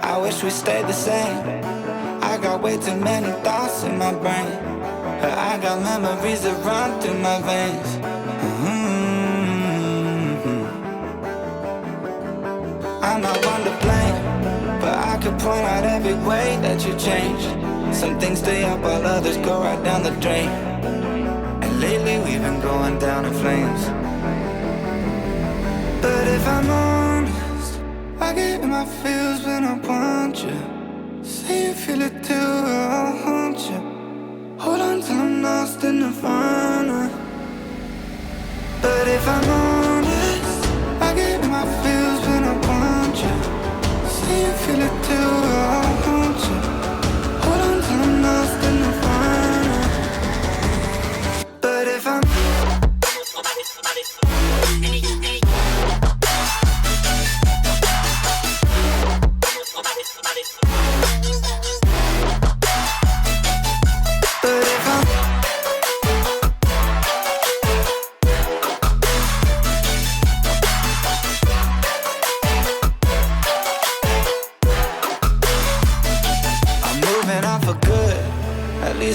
I wish we stayed the same. I got way too many thoughts in my brain, but I got memories that run through my veins. I'm not one to blame, but I could point out every way that you changed. Some things stay up while others go right down the drain. And lately we've been going down in flames. But if I'm honest, I get in my feels when I want you. Say you feel it too, I'll haunt you. Hold on till I'm lost in nirvana. But if I'm honest, I get in my feels when I want you. Say you feel it too, I'll haunt you. Hold on till I'm lost in nirvana. But if I'm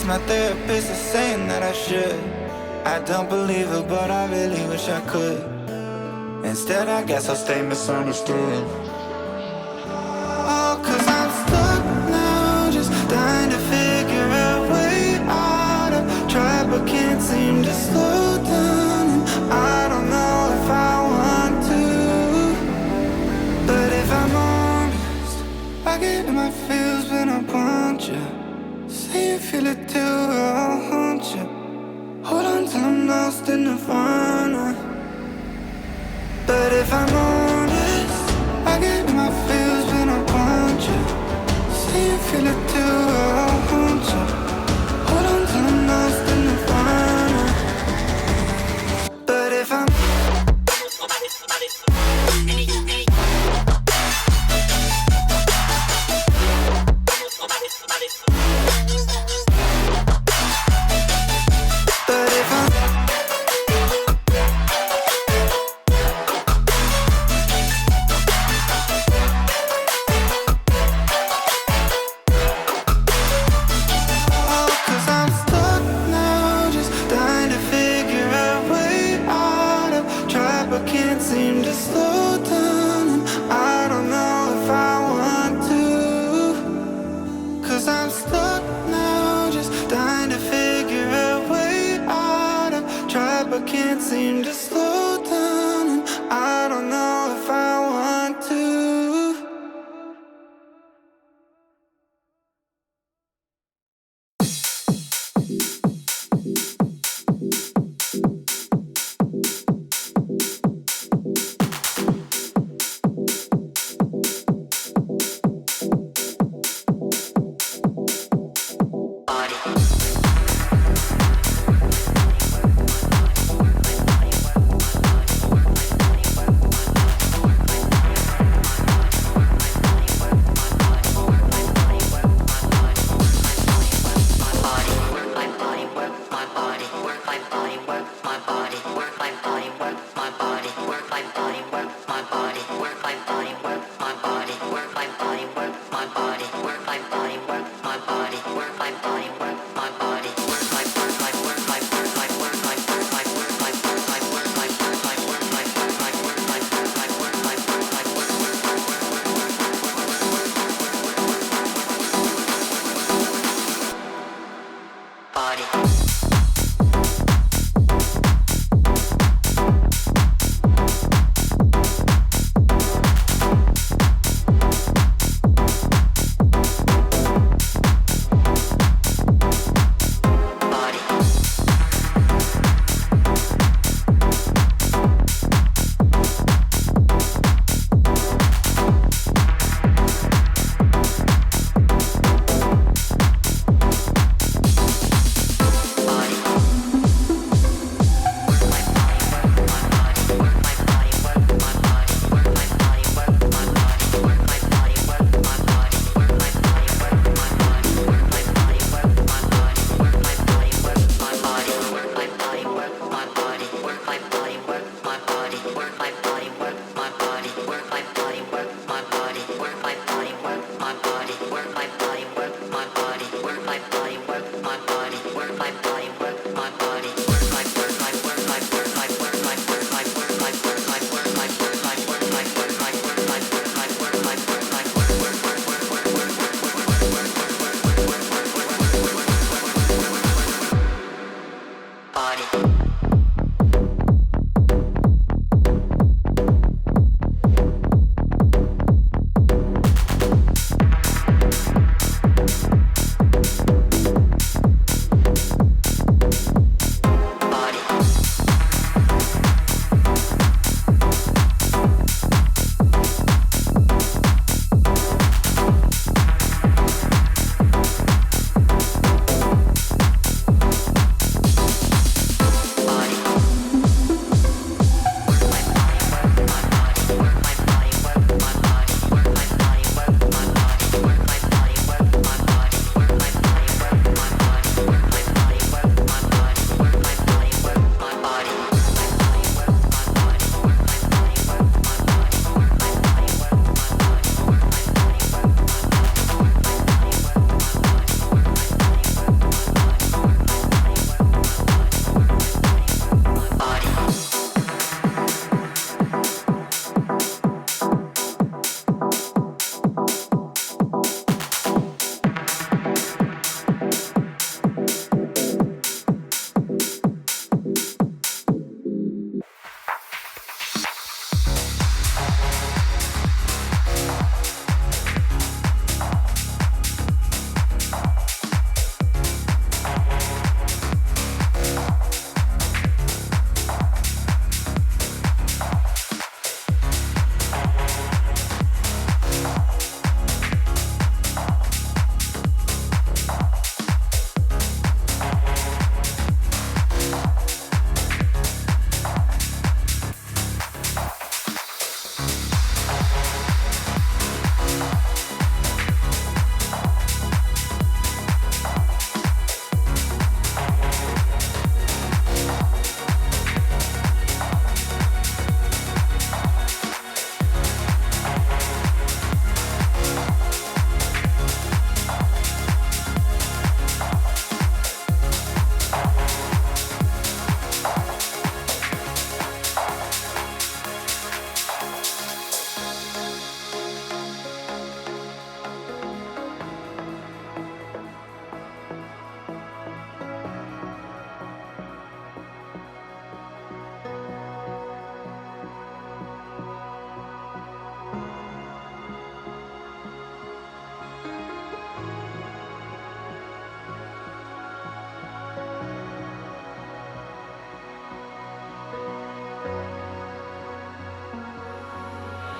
my therapist is saying that I should. I don't believe it, but I really wish I could. Instead, I guess I'll stay misunderstood. Oh, 'cause I'm stuck now, just trying to figure a way out. I've tried but can't seem to slow down, and I don't know if I want to. But if I'm honest, I get in my feels when I want you. Say you feel it too, I'll haunt you. Hold on till I'm lost in nirvana. But if I'm honest, I get in my feels when I want you. Say you feel it too, I'll haunt you. Hold on till I'm lost in nirvana. But if I'm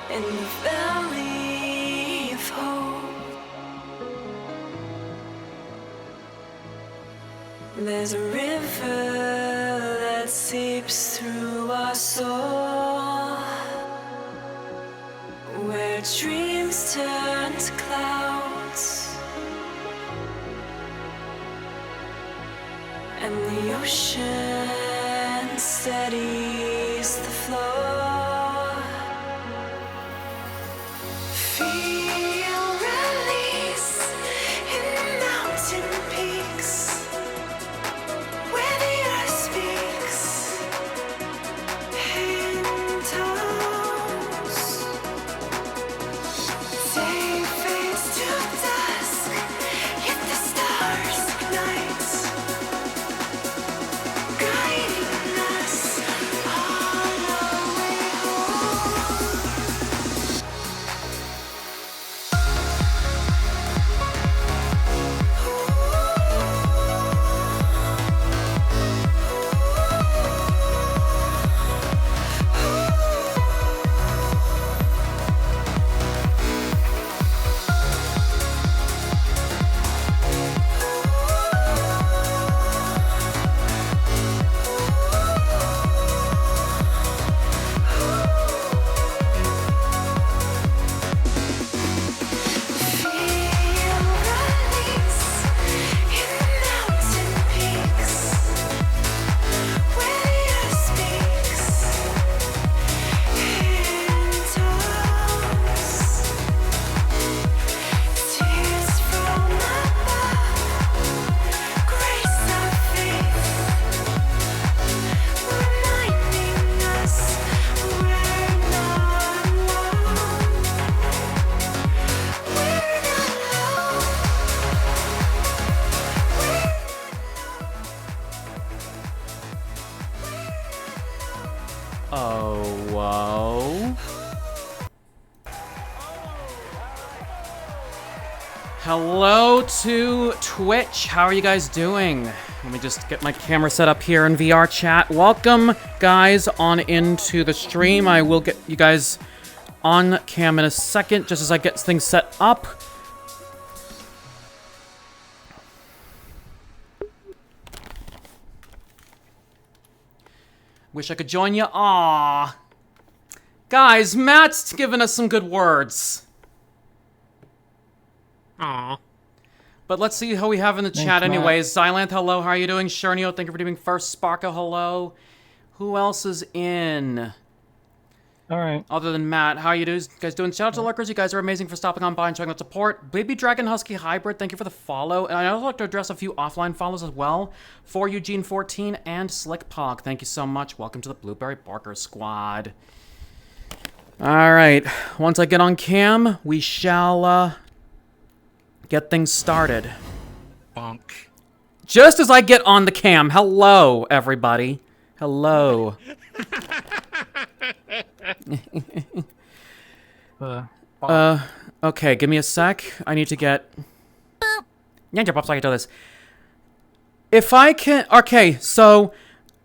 In the valley of hope, there's a river that seeps through our soul, where dreams turn to clouds and the ocean steadies the flow. Feel release in the mountain peaks, where the earth speaks in tones. Day fades to dusk, yet the stars ignite, guiding us on our way home. Hello to Twitch. How are you guys doing? Let me just get my camera set up here in VRChat. Welcome, guys, on into the stream. I will get you guys on cam in a second, just as I get things set up. Wish I could join you. Aww. Guys, Matt's given us some good words. Aww. But let's see how we have in the chat anyways. Xylanth, hello. How are you doing? Shernio, thank you for doing first. Sparko, hello. Who else is in? All right. Other than Matt, how are you guys doing? Shout out to lurkers. You guys are amazing for stopping on by and showing that support. Baby Dragon Husky Hybrid, thank you for the follow. And I'd also like to address a few offline follows as well. For Eugene14 and Slickpog, thank you so much. Welcome to the Blueberry Barker Squad. All right. Once I get on cam, we shall get things started. Bonk. Just as I get on the cam, hello, everybody. Hello. Okay, give me a sec. I need to get... Ninja Pops, I can do this. If I can... Okay, so...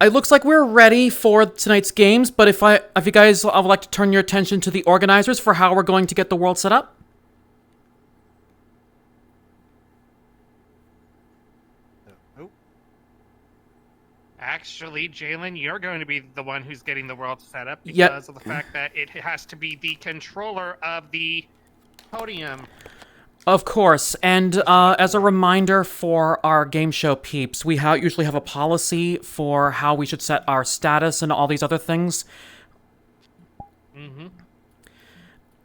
It looks like we're ready for tonight's games, but if you guys would like to turn your attention to the organizers for how we're going to get the world set up. Actually, Jalen, you're going to be the one who's getting the world set up because of the fact that it has to be the controller of the podium. Of course, and as a reminder for our game show peeps, we usually have a policy for how we should set our status and all these other things. Mm-hmm.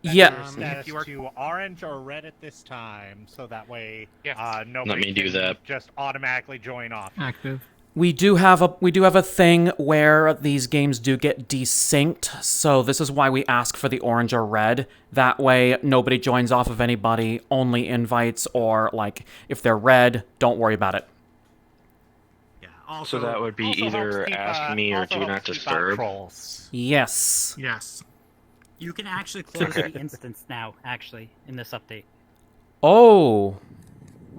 Yeah. Status to orange or red at this time, so that way nobody Let me do that. Just automatically join off. Active. We do have a thing where these games do get desynced, so this is why we ask for the orange or red. That way, nobody joins off of anybody, only invites, or, like, if they're red, don't worry about it. Yeah. Also, So that would be either ask me or do not disturb. Yes. Yes. You can actually close the instance now, actually, in this update. Oh.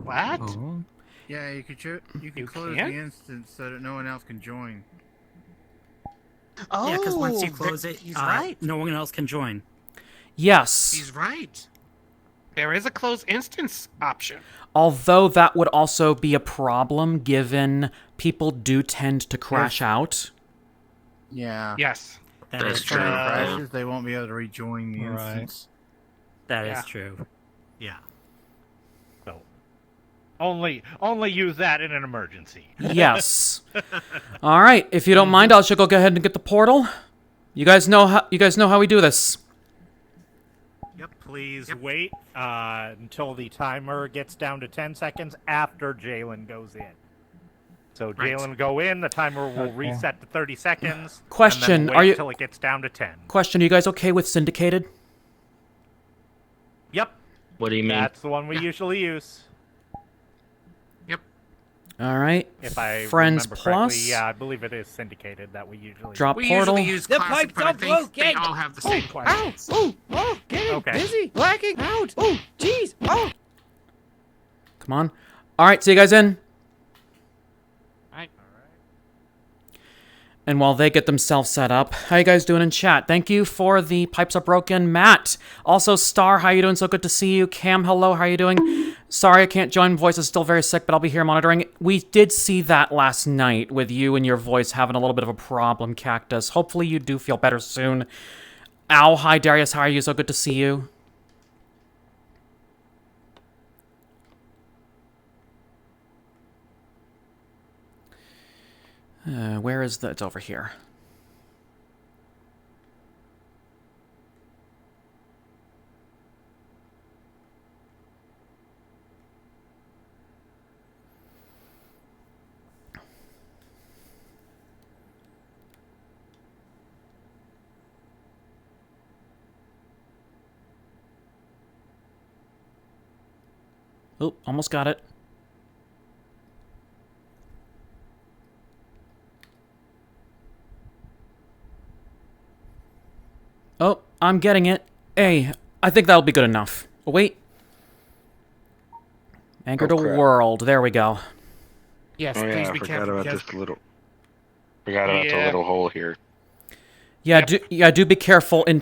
What? Oh. Yeah, you can close can? the instance so that no one else can join. Oh, Yeah, because once you close it, he's right. no one else can join. Yes. He's right. There is a closed instance option. Although that would also be a problem, given people do tend to crash out. Yeah. Yes. That That's is true. true. Crashes, they won't be able to rejoin the Right. instance. That Yeah. is true. Yeah. So only use that in an emergency. Yes. All right. If you don't mind, I'll just go ahead and get the portal. You guys know how we do this. Yep. Please wait until the timer gets down to 10 seconds after Jalen goes in. So Right. Jalen go in, the timer will reset to 30 seconds. Question, And then wait are you- until it gets down to 10. Question: Are you guys okay with syndicated? Yep. What do you mean? That's the one we usually use. All right. If I Friends remember plus. correctly, yeah, I believe it is syndicated that we usually Drop We portal. usually use The classic, pipes but I are think they broken. all have the same questions. Getting Okay. busy, blacking out. Oh, jeez. Oh. Come on. All right. See you guys in. And while they get themselves set up, how you guys doing in chat? Thank you for the pipes are broken, Matt. Also, Star, how you doing? So good to see you. Cam, hello, how you doing? Sorry I can't join. Voice is still very sick, but I'll be here monitoring. We did see that last night with you and your voice having a little bit of a problem, Cactus. Hopefully you do feel better soon. Ow, hi Darius, how are you? So good to see you. Where is the... It's over here. Oh, almost got it. Oh, I'm getting it. Hey, I think that'll be good enough. Oh, wait. Anchor to world. There we go. Yes, Oh please yeah, I be forgot careful. about because- this little. Forgot about the little hole here. Yeah, do be careful. Do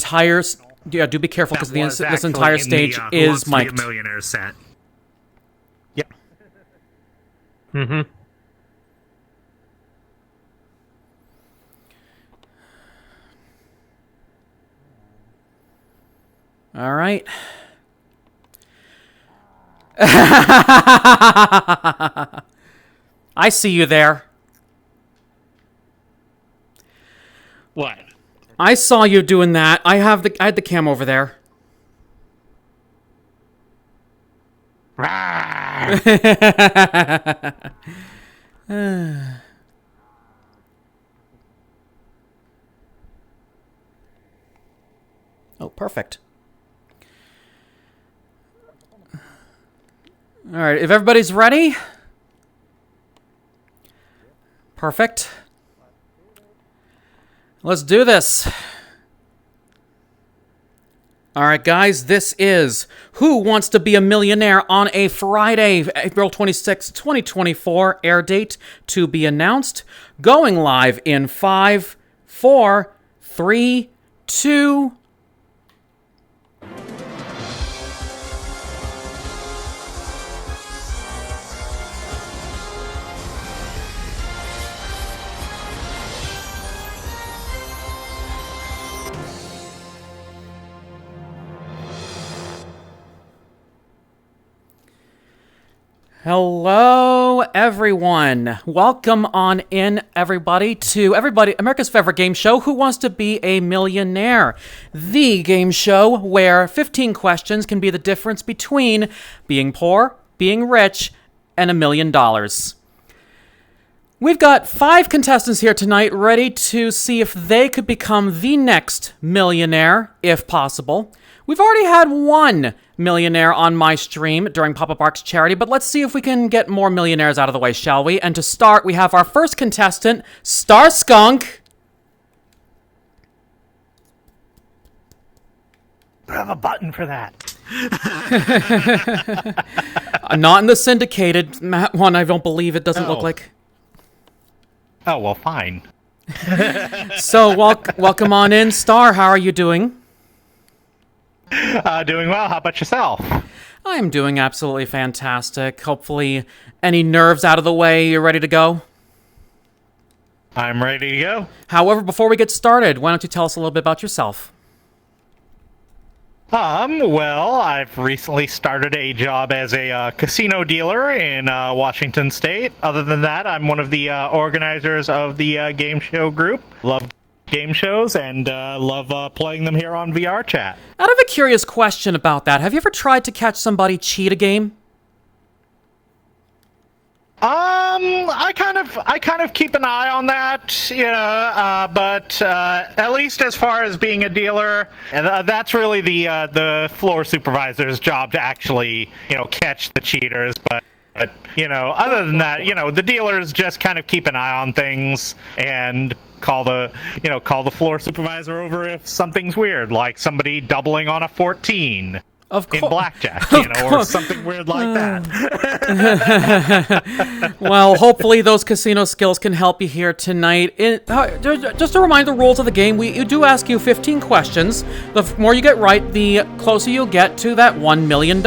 be careful because this entire stage is mic'd. Millionaire set. Yep. Mm-hmm. All right. I see you there. What? I saw you doing that. I had the cam over there. Oh, perfect. All right, if everybody's ready. Perfect. Let's do this. All right, guys, this is Who Wants to Be a Millionaire on a Friday, April 26, 2024, air date to be announced. Going live in 5, 4, 3, 2. Hello, everyone. Welcome on in, everybody, to America's favorite game show, Who Wants to Be a Millionaire? The game show where 15 questions can be the difference between being poor, being rich, and $1 million. We've got 5 contestants here tonight ready to see if they could become the next millionaire, if possible. We've already had 1 millionaire on my stream during Papa Barks charity, but let's see if we can get more millionaires out of the way, shall we? And to start, we have our first contestant, Star Skunk. I have a button for that. Not in the syndicated one, I don't believe it doesn't look like. Oh, well, fine. So, welcome on in, Star. How are you doing? Doing well. How about yourself? I'm doing absolutely fantastic. Hopefully, any nerves out of the way, you're ready to go? I'm ready to go. However, before we get started, why don't you tell us a little bit about yourself? Well, I've recently started a job as a casino dealer in Washington State. Other than that, I'm one of the organizers of the game show group. Love game shows and love playing them here on VRChat. Out of a curious question about that, have you ever tried to catch somebody cheat a game? I kind of keep an eye on that, you know, but at least as far as being a dealer, that's really the floor supervisor's job to actually, you know, catch the cheaters. But you know, other than that, you know, the dealers just kind of keep an eye on things and call the floor supervisor over if something's weird, like somebody doubling on a 14. In blackjack, you know, or something weird like that. Well, hopefully those casino skills can help you here tonight. Just to remind the rules of the game, we do ask you 15 questions. The more you get right, the closer you'll get to that $1 million.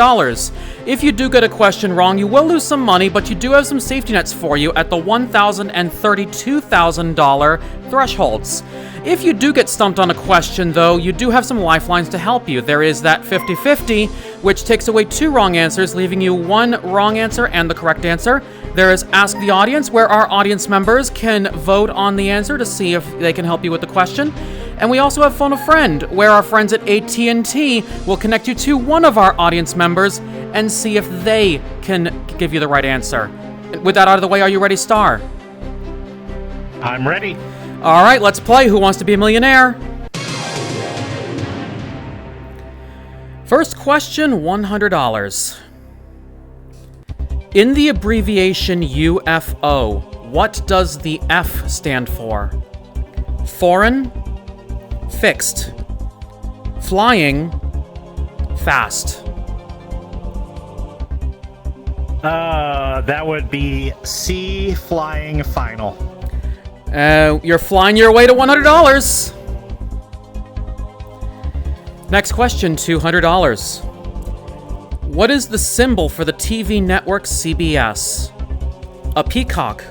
If you do get a question wrong, you will lose some money, but you do have some safety nets for you at the $1,000 and $32,000 thresholds. If you do get stumped on a question, though, you do have some lifelines to help you. There is that 50-50, which takes away 2 wrong answers, leaving you 1 wrong answer and the correct answer. There is Ask the Audience, where our audience members can vote on the answer to see if they can help you with the question. And we also have Phone a Friend, where our friends at AT&T will connect you to one of our audience members and see if they can give you the right answer. With that out of the way, are you ready, Star? I'm ready. All right, let's play Who Wants to Be a Millionaire? First question, $100. In the abbreviation UFO, what does the F stand for? Foreign, fixed, flying, fast. That would be C, flying final. You're flying your way to $100. Next question, $200. What is the symbol for the TV network CBS? A peacock,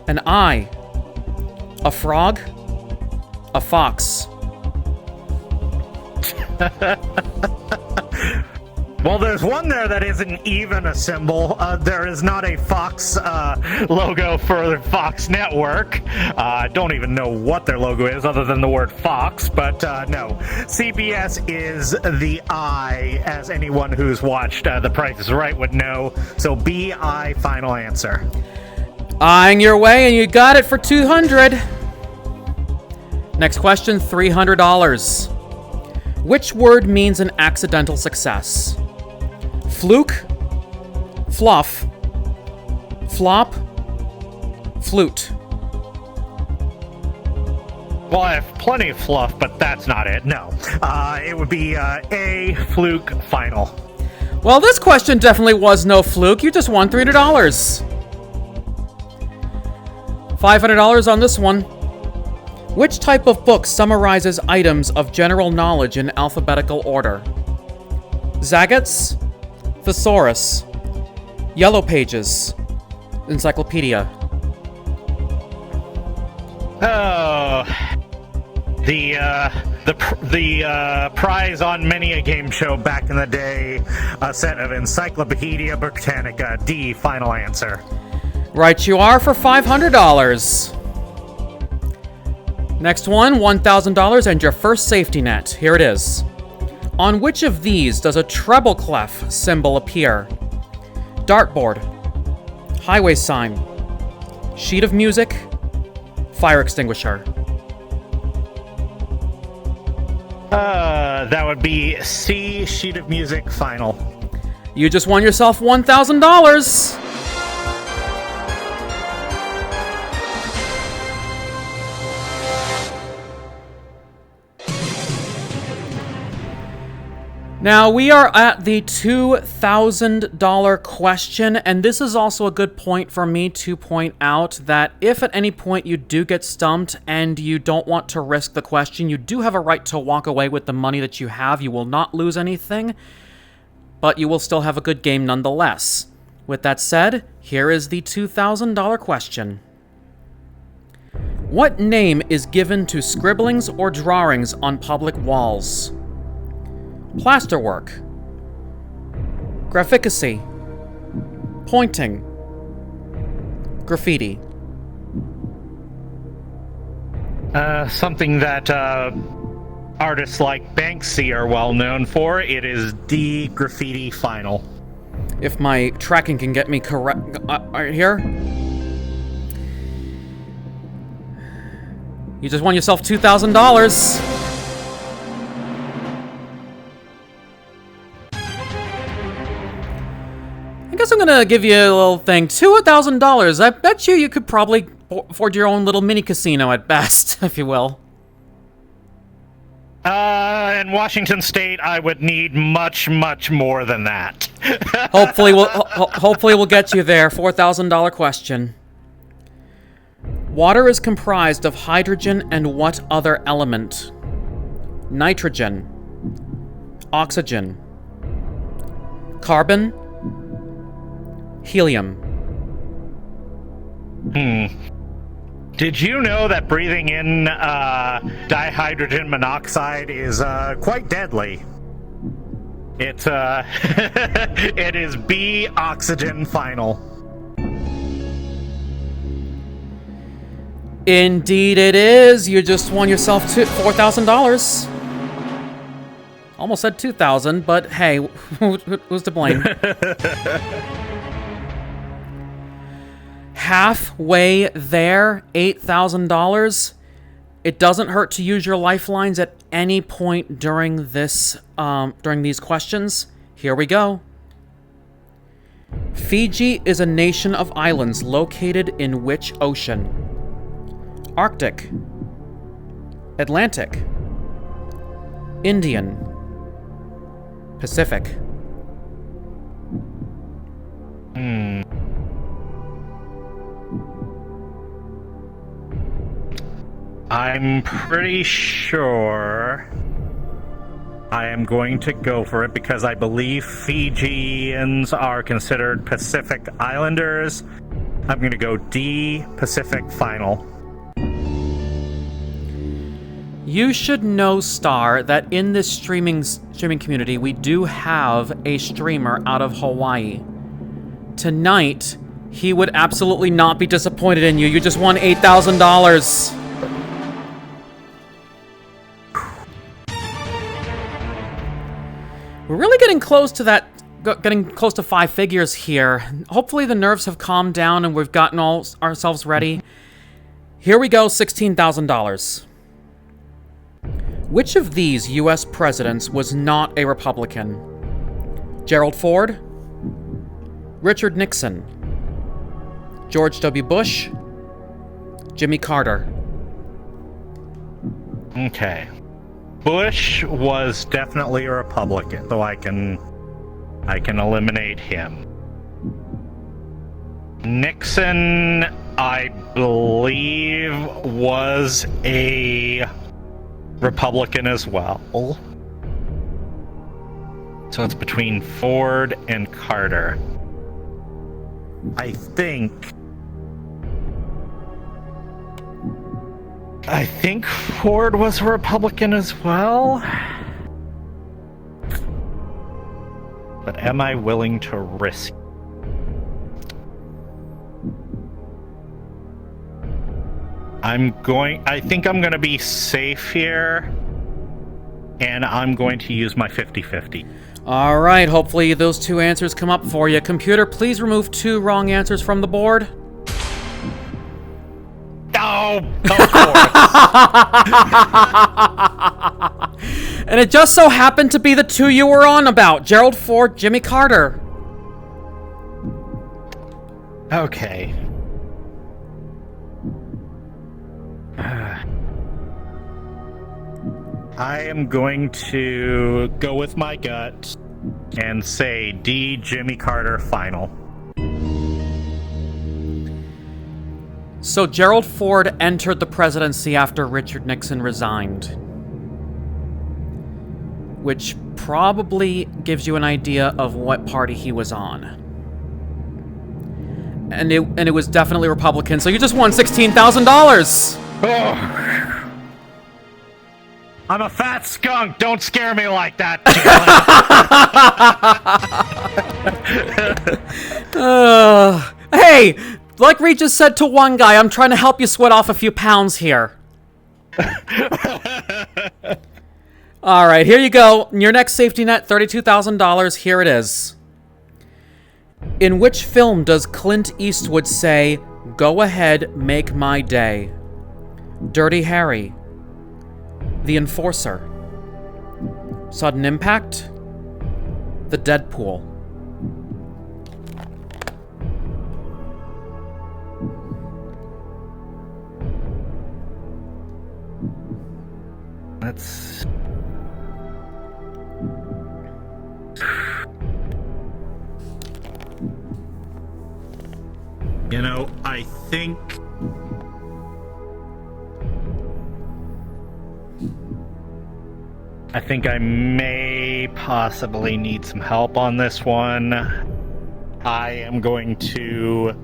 an eye, a frog, a fox. Well, there's one there that isn't even a symbol. There is not a Fox logo for Fox Network. I don't even know what their logo is other than the word Fox, but no. CBS is the I, as anyone who's watched The Price is Right would know. So B, I, final answer. Eyeing your way, and you got it for $200. Next question, $300. Which word means an accidental success? Fluke, fluff, flop, flute. Well, I have plenty of fluff, but that's not it. No. It would be A, fluke, final. Well, this question definitely was no fluke. You just won $300. $500 on this one. Which type of book summarizes items of general knowledge in alphabetical order? Zagat's, Thesaurus, Yellow Pages, Encyclopedia. Oh, the prize on many a game show back in the day, a set of Encyclopedia Britannica. D, final answer. Right you are for $500. Next one, $1,000 and your first safety net. Here it is. On which of these does a treble clef symbol appear? Dartboard, highway sign, sheet of music, fire extinguisher. That would be C, sheet of music, final. You just won yourself $1,000. Now, we are at the $2,000 question, and this is also a good point for me to point out that if at any point you do get stumped and you don't want to risk the question, you do have a right to walk away with the money that you have. You will not lose anything, but you will still have a good game nonetheless. With that said, here is the $2,000 question. What name is given to scribblings or drawings on public walls? Plasterwork, graphicacy, pointing, graffiti. Something that artists like Banksy are well known for. It is D, graffiti, final. If my tracking can get me correct right here. You just won yourself $2,000. I guess I'm gonna give you a little thing. $2,000. I bet you could probably afford your own little mini casino at best, if you will. In Washington State, I would need much, much more than that. Hopefully we'll get you there. $4,000 question. Water is comprised of hydrogen and what other element? Nitrogen, oxygen, carbon, helium. Did you know that breathing in dihydrogen monoxide is quite deadly? It it is B, oxygen, final. Indeed it is. You just won yourself $4,000. Almost said 2,000, but hey, who's to blame? Halfway there, $8,000. It doesn't hurt to use your lifelines at any point during this, during these questions. Here we go. Fiji is a nation of islands located in which ocean? Arctic, Atlantic, Indian, Pacific. I'm pretty sure I am going to go for it because I believe Fijians are considered Pacific Islanders. I'm going to go D, Pacific Final. You should know, Star, that in this streaming community, we do have a streamer out of Hawaii. Tonight, he would absolutely not be disappointed in you. You just won $8,000. We're really getting close to that, getting close to 5 figures here. Hopefully the nerves have calmed down and we've gotten ourselves ready. Here we go, $16,000. Which of these U.S. presidents was not a Republican? Gerald Ford, Richard Nixon, George W. Bush, Jimmy Carter. Okay. Bush was definitely a Republican, so I can eliminate him. Nixon, I believe, was a Republican as well. So it's between Ford and Carter. I think Ford was a Republican as well. But am I willing to risk? I think I'm going to be safe here. And I'm going to use my 50-50. All right, hopefully those 2 answers come up for you. Computer, please remove 2 wrong answers from the board. Oh, of course. And it just so happened to be the 2 you were on about. Gerald Ford, Jimmy Carter. Okay. I am going to go with my gut and say D, Jimmy Carter, final. So Gerald Ford entered the presidency after Richard Nixon resigned. Which probably gives you an idea of what party he was on. And it was definitely Republican, so you just won $16,000! Oh. I'm a fat skunk. Don't scare me like that, Jalen. Hey, like Reed just said to one guy, I'm trying to help you sweat off a few pounds here. All right, here you go. Your next safety net, $32,000. Here it is. In which film does Clint Eastwood say, "Go ahead, make my day"? Dirty Harry, The Enforcer, Sudden Impact, The Deadpool. Let's... You know, I think... I may possibly need some help on this one. I'm going to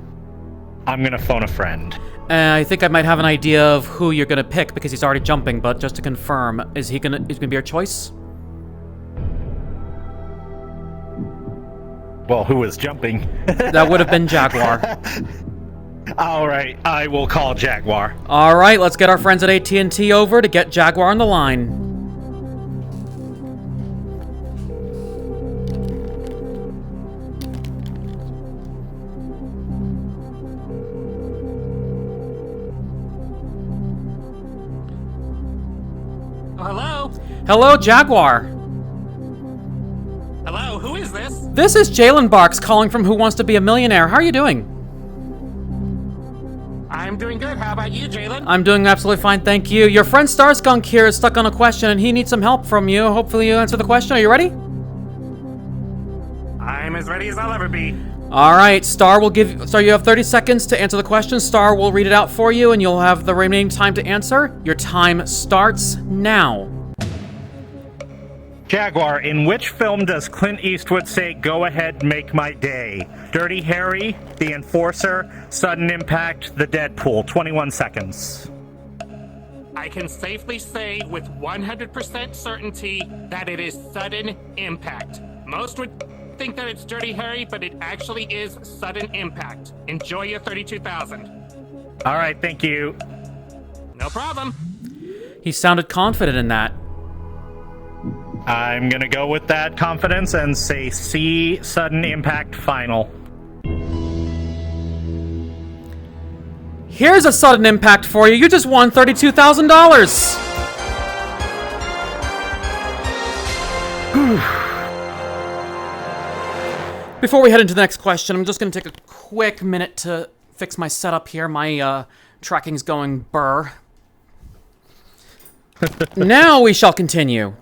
phone a friend. I think I might have an idea of who you're gonna pick because he's already jumping, but just to confirm, is he gonna be your choice? Well, who is jumping? That would have been Jaguar. All right, I will call Jaguar. All right, let's get our friends at AT&T over to get Jaguar on the line. Hello? Hello, Jaguar. Hello, who is this? This is JalenBarks calling from Who Wants to Be a Millionaire. How are you doing? I'm doing good. How about you, Jalen? I'm doing absolutely fine, thank you. Your friend Starskunk here is stuck on a question and he needs some help from you. Hopefully you answer the question. Are you ready? I'm as ready as I'll ever be. All right, Star will give. So you have 30 seconds to answer the question. Star will read it out for you, and you'll have the remaining time to answer. Your time starts now. Jaguar, in which film does Clint Eastwood say, "Go ahead, make my day"? Dirty Harry, The Enforcer, Sudden Impact, The Deadpool. 21 seconds. I can safely say with 100% certainty that it is Sudden Impact. Most would think that it's Dirty Harry, but it actually is Sudden Impact. Enjoy your 32,000. All right, thank you. No problem. He sounded confident in that. I'm gonna go with that confidence and say C, Sudden Impact final. Here's a sudden impact for you. You just won $32,000. Before we head into the next question, I'm just going to take a quick minute to fix my setup here. My tracking's going burr. Now we shall continue.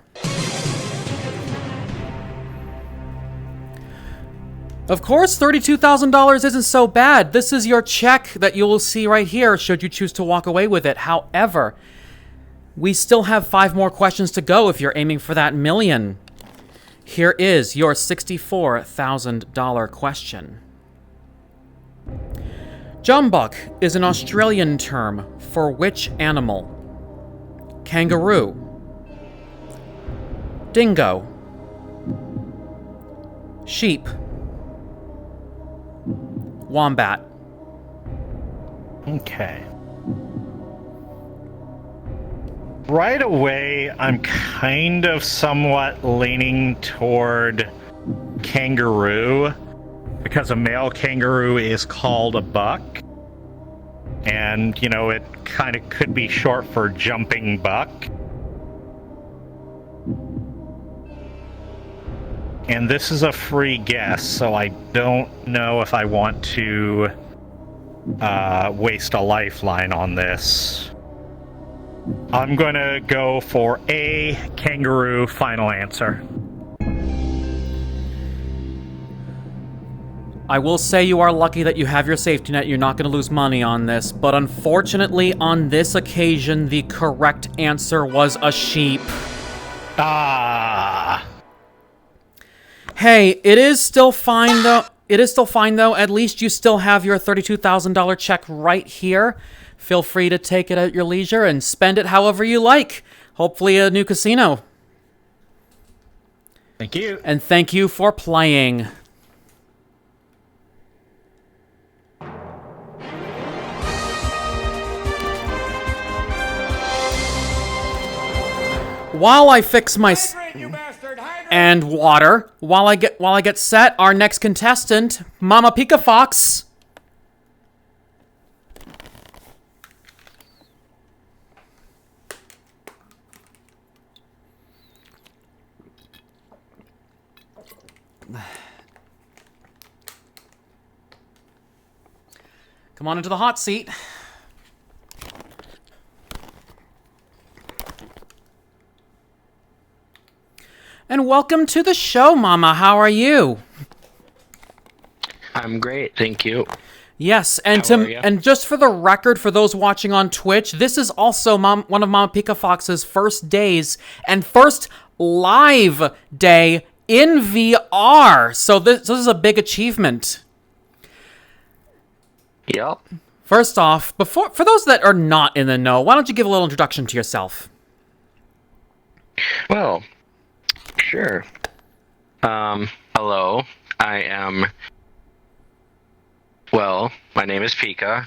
Of course, $32,000 isn't so bad. This is your check that you will see right here, should you choose to walk away with it. However, we still have 5 more questions to go if you're aiming for that million. Here is your $64,000 question. Jumbuck is an Australian term for which animal? Kangaroo, dingo, sheep, wombat. Okay. Right away, I'm kind of somewhat leaning toward kangaroo, because a male kangaroo is called a buck. And, you know, it kind of could be short for jumping buck. And this is a free guess, so I don't know if I want to waste a lifeline on this. I'm going to go for A, kangaroo, final answer. I will say you are lucky that you have your safety net. You're not going to lose money on this. But unfortunately, on this occasion, the correct answer was a sheep. Ah. Hey, it is still fine, though. It is still fine, though. At least you still have your $32,000 check right here. Feel free to take it at your leisure and spend it however you like. Hopefully a new casino. Thank you. And thank you for playing. While I fix my and water, while I get set, our next contestant, Mama Pika Fox. Come on into the hot seat. And welcome to the show, Mama. How are you? I'm great, thank you. Yes, and and just for the record, for those watching on Twitch, this is also one of Mama Pika Fox's first days and first live day in VR. So this is a big achievement. Yep. First off, for those that are not in the know, why don't you give a little introduction to yourself? Well, sure. Hello. My name is Pika,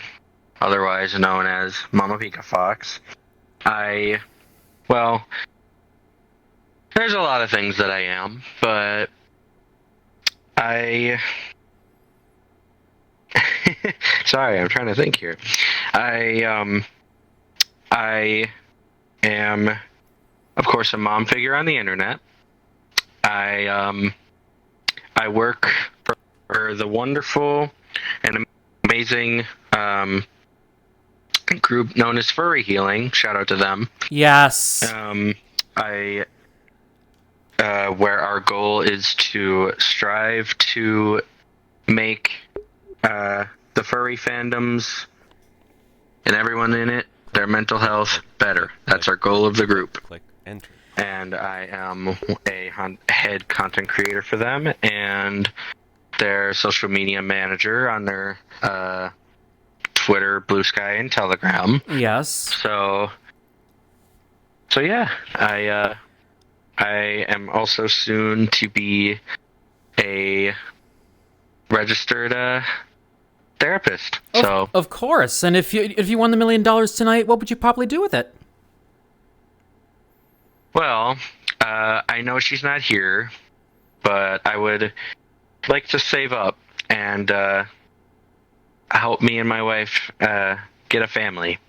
otherwise known as Mama Pika Fox. There's a lot of things that I am, but sorry, I'm trying to think here. I am, of course, a mom figure on the internet. I work for the wonderful and amazing group known as Furry Healing. Shout out to them. Yes. Where our goal is to strive to make the furry fandoms and everyone in it, their mental health better. That's our goal of the group. Click enter. And I am a head content creator for them and their social media manager on their Twitter, Blue Sky, and Telegram. Yes. So yeah, I am also soon to be a registered therapist. Of course. And if you won the $1 million tonight, what would you probably do with it? Well, I know she's not here, but I would like to save up and help me and my wife get a family.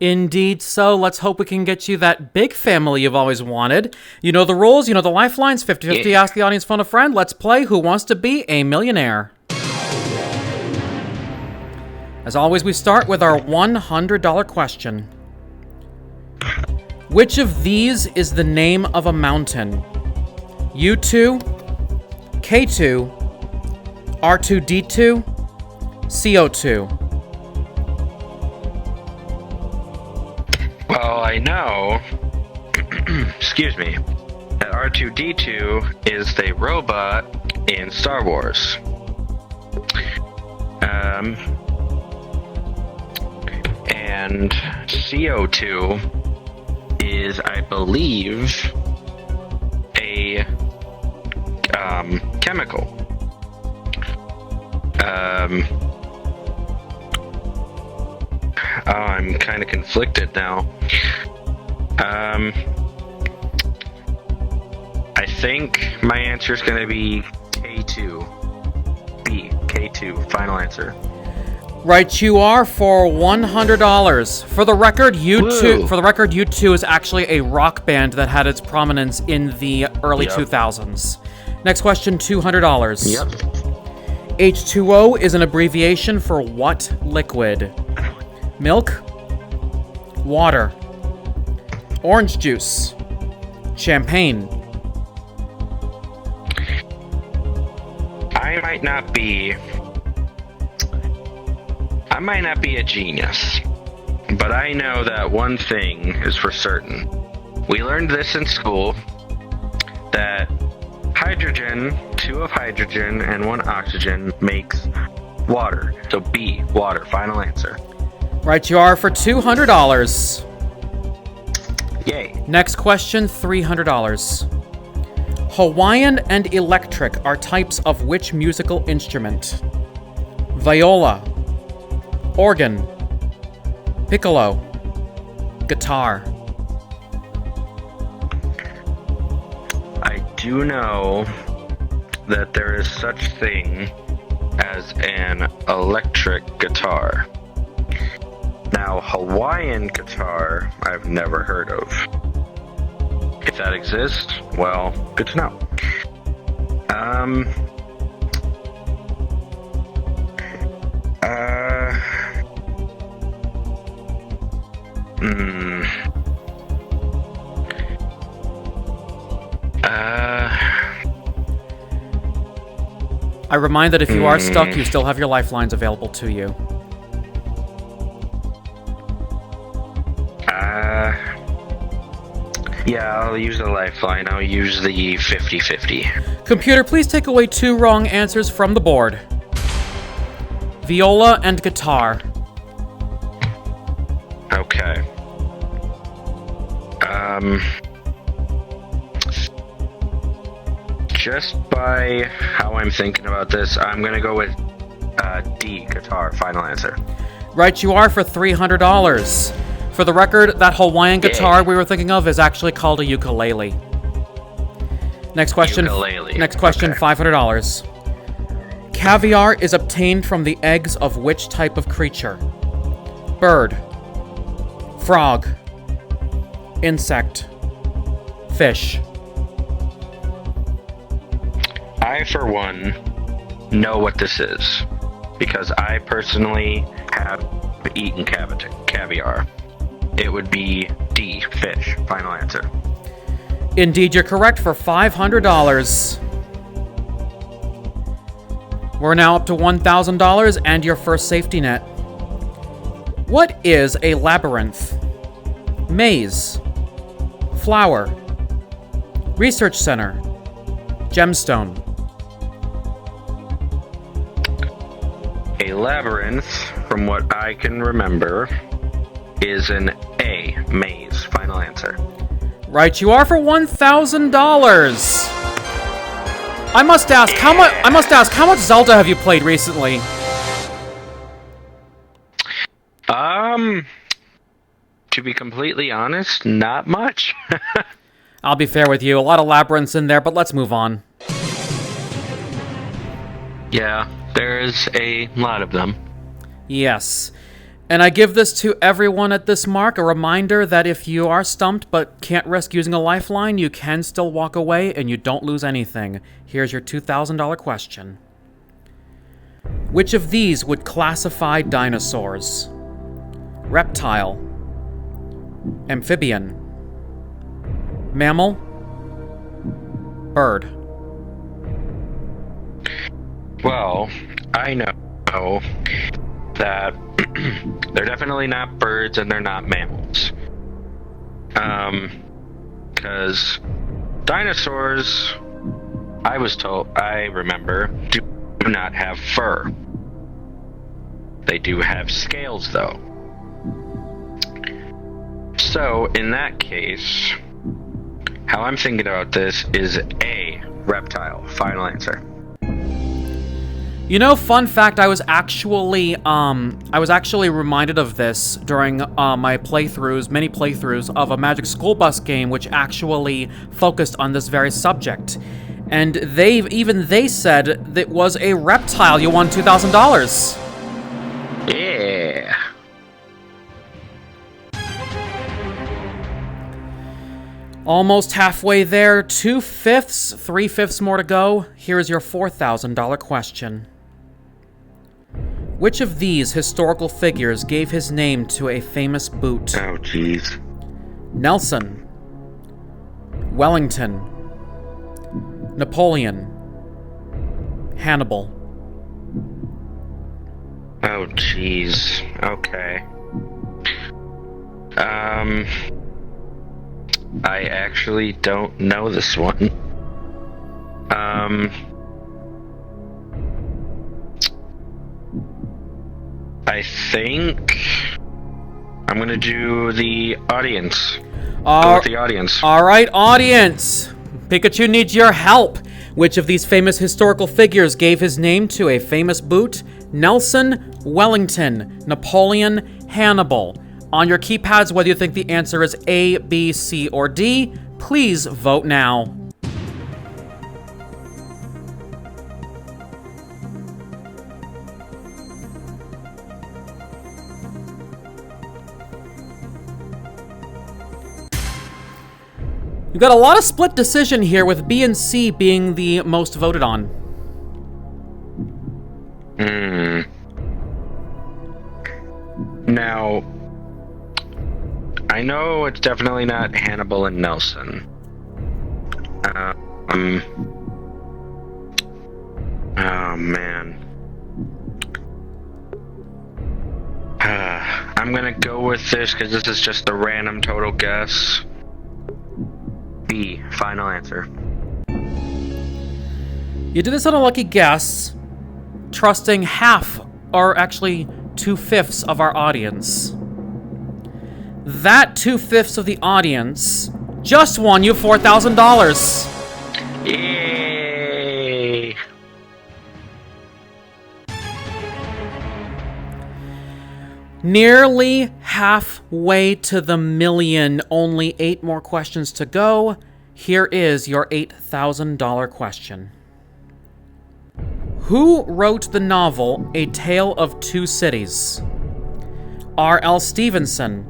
Indeed so. Let's hope we can get you that big family you've always wanted. You know the rules, you know the lifelines, 50-50, Yeah. ask the audience, phone a friend. Let's play Who Wants to Be a Millionaire? As always, we start with our $100 question. Which of these is the name of a mountain? U2, K2, R2-D2, CO2. Well, I know, excuse me, that R2-D2 is the robot in Star Wars. And CO2 is, I believe, a chemical. I'm kind of conflicted now. I think my answer is going to be K2. K2, final answer. Right, you are for $100. For the record, U2. Woo. For the record, U2 is actually a rock band that had its prominence in the early Yep. 2000s. Next question, $200. Yep. H2O is an abbreviation for what liquid? Milk, water, orange juice, champagne. I might not be a genius, but I know that one thing is for certain. We learned this in school, that hydrogen, 2 of hydrogen and 1 oxygen makes water. So B, water, final answer. Right, you are for $200. Yay. Next question, $300. Hawaiian and electric are types of which musical instrument? Viola, organ, piccolo, guitar. I do know that there is such thing as an electric guitar. Now, Hawaiian guitar, I've never heard of. If that exists, well, good to know. I remind that if you are stuck, you still have your lifelines available to you. Yeah, I'll use the lifeline. I'll use the 50-50. Computer, please take away 2 wrong answers from the board. Viola and guitar. Okay. Just by how I'm thinking about this, I'm gonna go with D, guitar, final answer. Right, you are for $300. For the record, that Hawaiian guitar we were thinking of is actually called a ukulele. Next question. Ukulele. Next question, Okay. $500. Caviar is obtained from the eggs of which type of creature? Bird, frog, insect, fish. I, for one, know what this is because I personally have eaten caviar. It would be D, fish. Final answer. Indeed, you're correct for $500. We're now up to $1,000 and your first safety net. What is a labyrinth? Maze. Flower. Research center. Gemstone. A labyrinth, from what I can remember, is an A, maze. Final answer. Right, you are for $1,000. I must ask, how much Zelda have you played recently? To be completely honest, not much. I'll be fair with you, a lot of labyrinths in there, but let's move on. Yeah, there's a lot of them. Yes. And I give this to everyone at this mark, a reminder that if you are stumped but can't risk using a lifeline, you can still walk away and you don't lose anything. Here's your $2,000 question. Which of these would classify dinosaurs? Reptile. Amphibian. Mammal. Bird. Well, I know that they're definitely not birds and they're not mammals. Because dinosaurs, I remember, do not have fur. They do have scales, though. So, in that case, how I'm thinking about this is A, reptile. Final answer. You know, fun fact, I was actually reminded of this during my many playthroughs of a Magic School Bus game which actually focused on this very subject. And they said that it was a reptile. You won $2,000. Yeah. Almost halfway there. 2/5, 3/5 more to go. Here is your $4,000 question. Which of these historical figures gave his name to a famous boot? Oh, jeez. Nelson. Wellington. Napoleon. Hannibal. Oh, jeez. Okay. I actually don't know this one. I think I'm gonna do the audience. Go with the audience. Alright, audience. Pikachu needs your help. Which of these famous historical figures gave his name to a famous boot? Nelson, Wellington, Napoleon, Hannibal. On your keypads, whether you think the answer is A, B, C, or D, please vote now. You've got a lot of split decision here, with B and C being the most voted on. Now, I know it's definitely not Hannibal and Nelson. Oh, man. I'm gonna go with this because this is just a random total guess. B, final answer. You did this on a lucky guess, trusting half, or actually 2/5 of our audience. That 2/5 of the audience just won you $4,000. Yay! Nearly halfway to the million, only 8 more questions to go. Here is your $8,000 question. Who wrote the novel A Tale of Two Cities? R.L. Stevenson,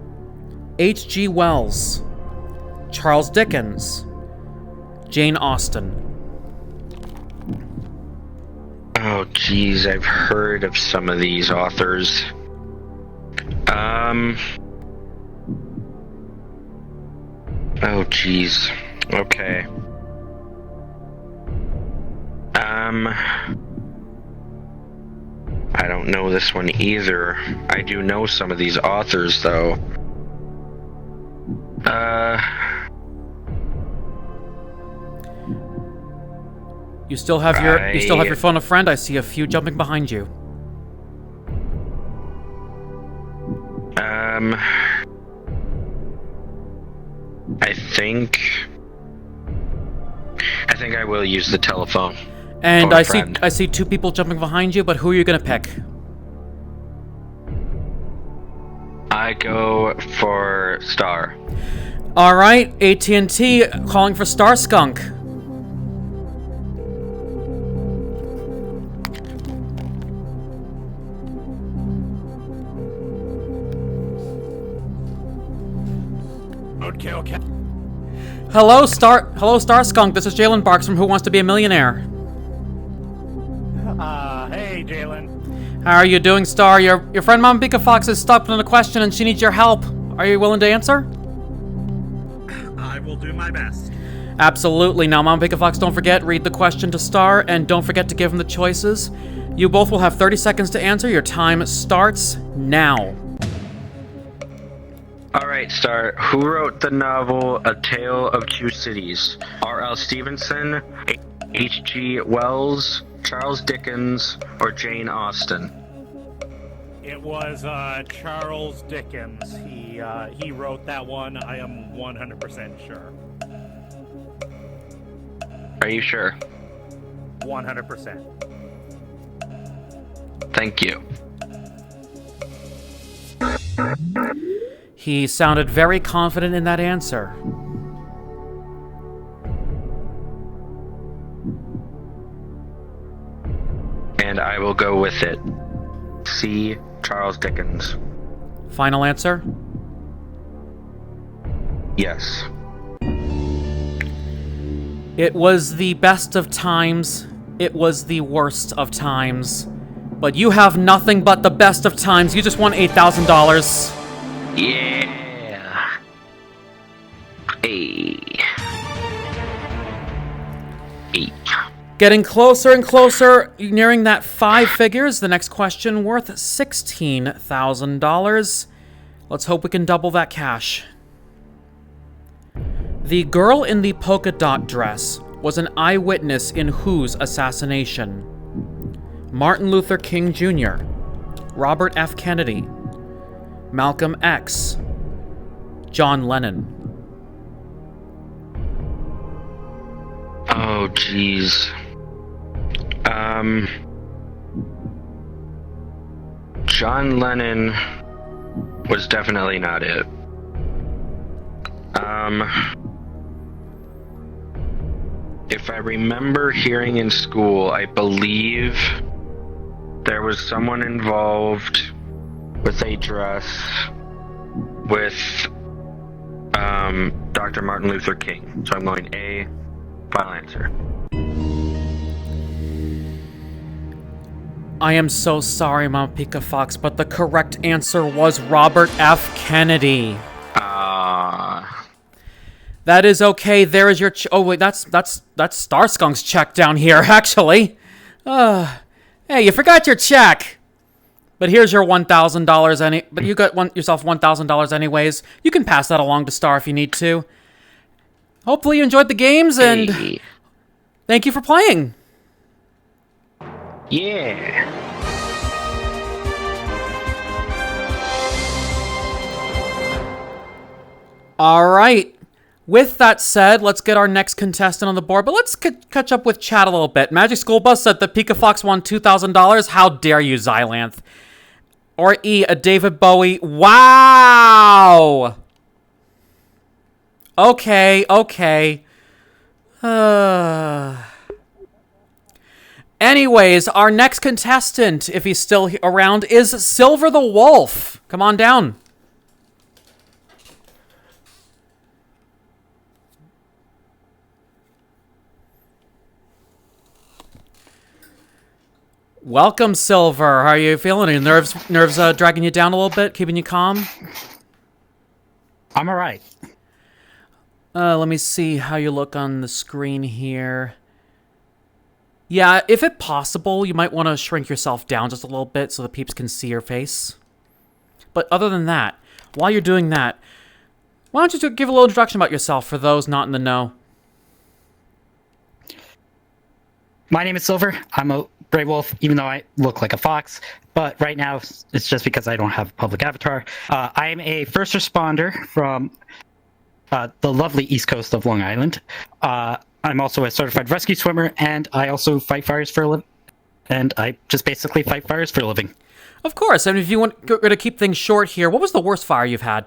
H.G. Wells, Charles Dickens, Jane Austen. Oh, geez, I've heard of some of these authors. Oh, geez. Okay. I don't know this one either. I do know some of these authors, though. You still have your phone a friend? I see a few jumping behind you. I think I will use the telephone. And for a I friend. see 2 people jumping behind you, but who are you gonna pick? I go for Star. All right, AT&T calling for Star Skunk. Okay. Hello, Star Skunk. This is JalenBarks from Who Wants to Be a Millionaire. Hey, Jalen. How are you doing, Star? Your friend Mama Pika Fox is stuck on a question and she needs your help. Are you willing to answer? I will do my best. Absolutely. Now, Mama Pika Fox, don't forget, read the question to Star, and don't forget to give him the choices. You both will have 30 seconds to answer. Your time starts now. Alright, Star. Who wrote the novel A Tale of Two Cities? R.L. Stevenson, H.G. Wells, Charles Dickens, or Jane Austen? It was Charles Dickens. He wrote that one. I am 100% sure. Are you sure? 100%. Thank you. He sounded very confident in that answer. And I will go with it. C. Charles Dickens. Final answer? Yes. It was the best of times. It was the worst of times. But you have nothing but the best of times. You just won $8,000. Yeah. Hey. 8. Getting closer and closer, nearing that 5 figures. The next question worth $16,000. Let's hope we can double that cash. The girl in the polka dot dress was an eyewitness in whose assassination? Martin Luther King Jr., Robert F. Kennedy, Malcolm X, John Lennon. Oh, jeez. John Lennon was definitely not it. If I remember hearing in school, I believe there was someone involved with a dress with Dr. Martin Luther King. So I'm going A, final answer. I am so sorry, Mama Pika Fox, but the correct answer was Robert F. Kennedy. That is okay. There is your oh wait, that's Star Skunk's check down here, actually. Hey, you forgot your check. But here's your $1,000 but you got yourself $1,000 anyways. You can pass that along to Star if you need to. Hopefully you enjoyed the games and thank you for playing. Yeah. All right. With that said, let's get our next contestant on the board, but let's catch up with chat a little bit. Magic School Bus said that Pika Fox won $2,000. How dare you, Xylanth? Or E, a David Bowie. Wow! Okay. Anyways, our next contestant, if he's still around, is Silver the Wolf. Come on down. Welcome, Silver. How are you feeling? Are your nerves dragging you down a little bit, keeping you calm? I'm all right. Let me see how you look on the screen here. Yeah, if it possible, you might want to shrink yourself down just a little bit so the peeps can see your face. But other than that, while you're doing that, why don't you give a little introduction about yourself for those not in the know? My name is Silver. I'm a gray wolf, even though I look like a fox. But right now, it's just because I don't have a public avatar. I am a first responder from the lovely east coast of Long Island. I'm also a certified rescue swimmer, and I also fight fires for a living. And I just basically fight fires for a living. Of course. And if you want to keep things short here, what was the worst fire you've had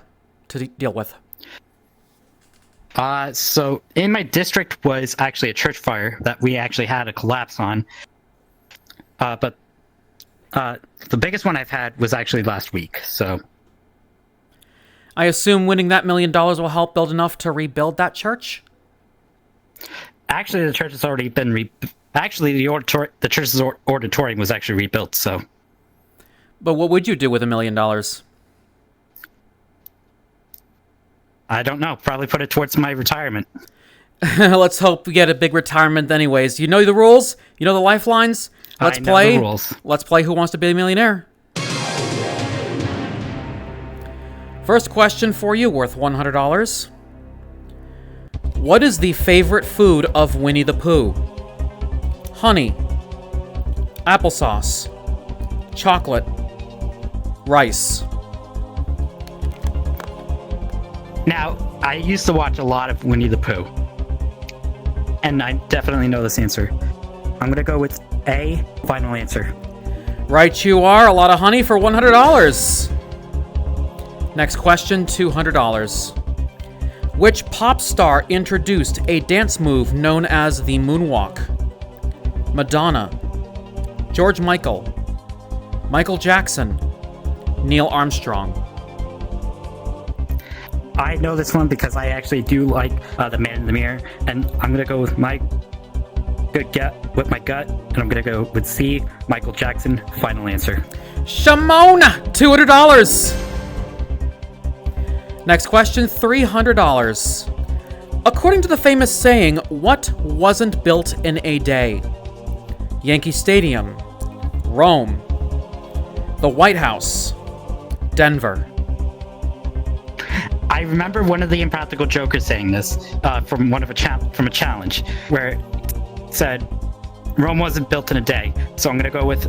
to deal with? So in my district was actually a church fire that we actually had a collapse on. But the biggest one I've had was actually last week, so... I assume winning that $1 million will help build enough to rebuild that church? Actually, the church has already been Actually, the church's auditorium was actually rebuilt, so... But what would you do with $1 million? I don't know. Probably put it towards my retirement. Let's hope we get a big retirement anyways. You know the rules? You know the lifelines? Let's play. The rules. Let's play Who Wants to Be a Millionaire? First question for you, worth $100. What is the favorite food of Winnie the Pooh? Honey, applesauce, chocolate, rice. Now, I used to watch a lot of Winnie the Pooh, and I definitely know this answer. I'm gonna go with A, final answer. Right you are. A lot of honey for $100. Next question, $200. Which pop star introduced a dance move known as the moonwalk? Madonna, George Michael, Michael Jackson, Neil Armstrong. I know this one because I actually do like The Man in the Mirror, and I'm gonna go with my gut, and I'm gonna go with C, Michael Jackson. Final answer. Shamona, $200. Next question, $300. According to the famous saying, what wasn't built in a day? Yankee Stadium, Rome, the White House, Denver. I remember one of the Impractical Jokers saying this from a challenge where it said Rome wasn't built in a day. So I'm gonna go with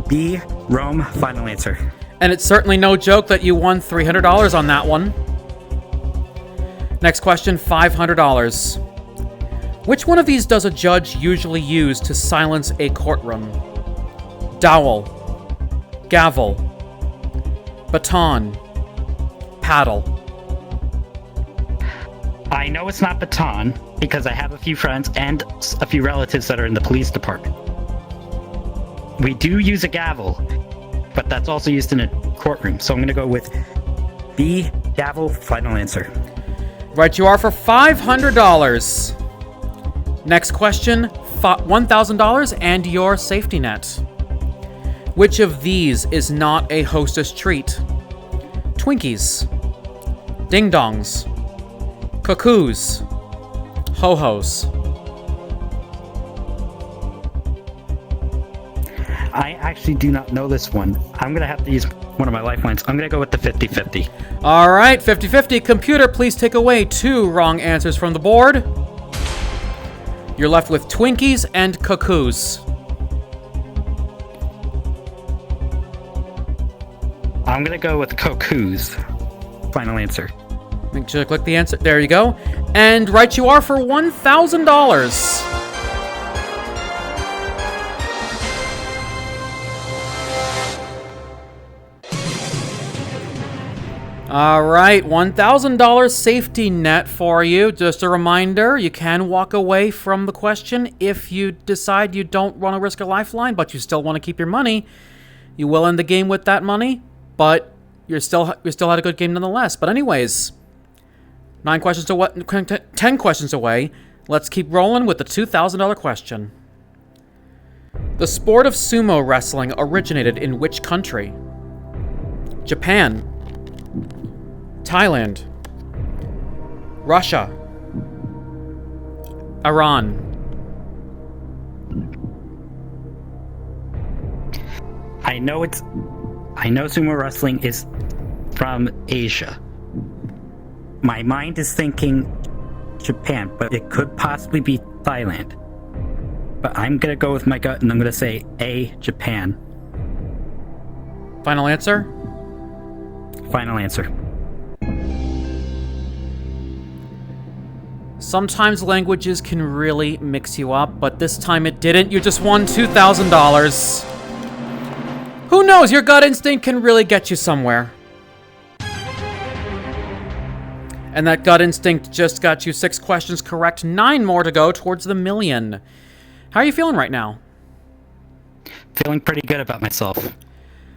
B, Rome. Final answer. And it's certainly no joke that you won $300 on that one. Next question, $500. Which one of these does a judge usually use to silence a courtroom? Dowel, gavel, baton, paddle. I know it's not baton because I have a few friends and a few relatives that are in the police department. We do use a gavel, but that's also used in a courtroom. So I'm going to go with B, gavel. Final answer. Right you are for $500. Next question, $1,000 and your safety net. Which of these is not a Hostess treat? Twinkies, Ding Dongs, Cuckoos, Ho-Hos. I actually do not know this one. I'm going to have to use one of my lifelines. I'm going to go with the 50-50. All right, 50-50. Computer, please take away 2 wrong answers from the board. You're left with Twinkies and Cuckoos. I'm going to go with Cuckoos. Final answer. Make sure to click the answer. There you go. And right you are for $1,000. All right, $1,000 safety net for you. Just a reminder, you can walk away from the question if you decide you don't want to risk a lifeline, but you still want to keep your money. You will end the game with that money, but you still had a good game nonetheless. But anyways, 10 questions away. Let's keep rolling with the $2,000 question. The sport of sumo wrestling originated in which country? Japan, Thailand, Russia, Iran. I know sumo wrestling is from Asia. My mind is thinking Japan, but it could possibly be Thailand. But I'm gonna go with my gut, and I'm gonna say A, Japan. Final answer? Final answer. Sometimes languages can really mix you up, but this time it didn't. You just won $2,000. Who knows? Your gut instinct can really get you somewhere. And that gut instinct just got you 6 questions correct, 9 more to go towards the million. How are you feeling right now? Feeling pretty good about myself.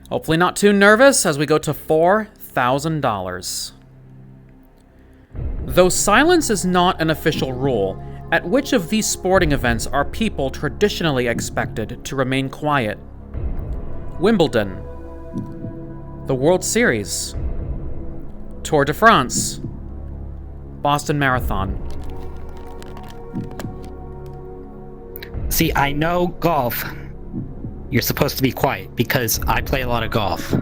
Hopefully not too nervous as we go to $4,000. Though silence is not an official rule, at which of these sporting events are people traditionally expected to remain quiet? Wimbledon, the World Series, Tour de France, Boston Marathon. See, I know golf. You're supposed to be quiet because I play a lot of golf.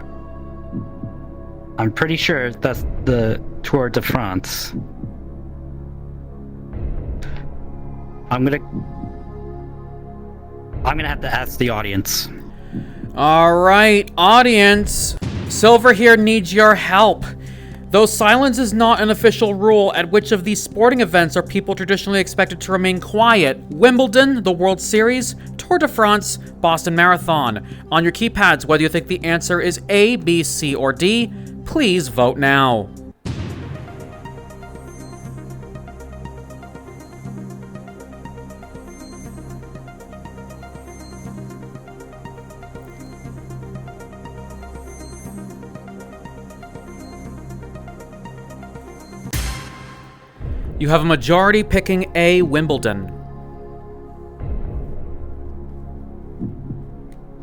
I'm pretty sure that's the Tour de France. I'm gonna have to ask the audience. All right, audience. Silver here needs your help. Though silence is not an official rule, at which of these sporting events are people traditionally expected to remain quiet? Wimbledon, the World Series, Tour de France, Boston Marathon. On your keypads, whether you think the answer is A, B, C, or D, please vote now. You have a majority picking A, Wimbledon.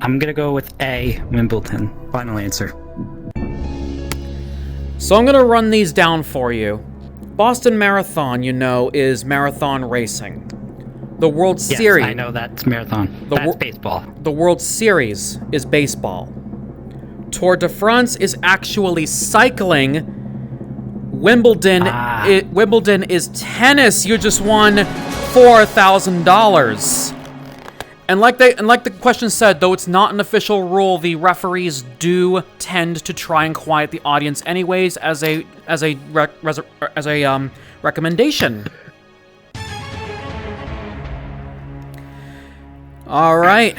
I'm gonna go with A, Wimbledon. Final answer. So I'm gonna run these down for you. Boston Marathon, you know, is marathon racing. The World Series... Yes, I know that's marathon. That's baseball. The World Series is baseball. Tour de France is actually cycling. Wimbledon is tennis. You just won $4,000. And like the question said, though it's not an official rule, the referees do tend to try and quiet the audience anyways as a recommendation. All right.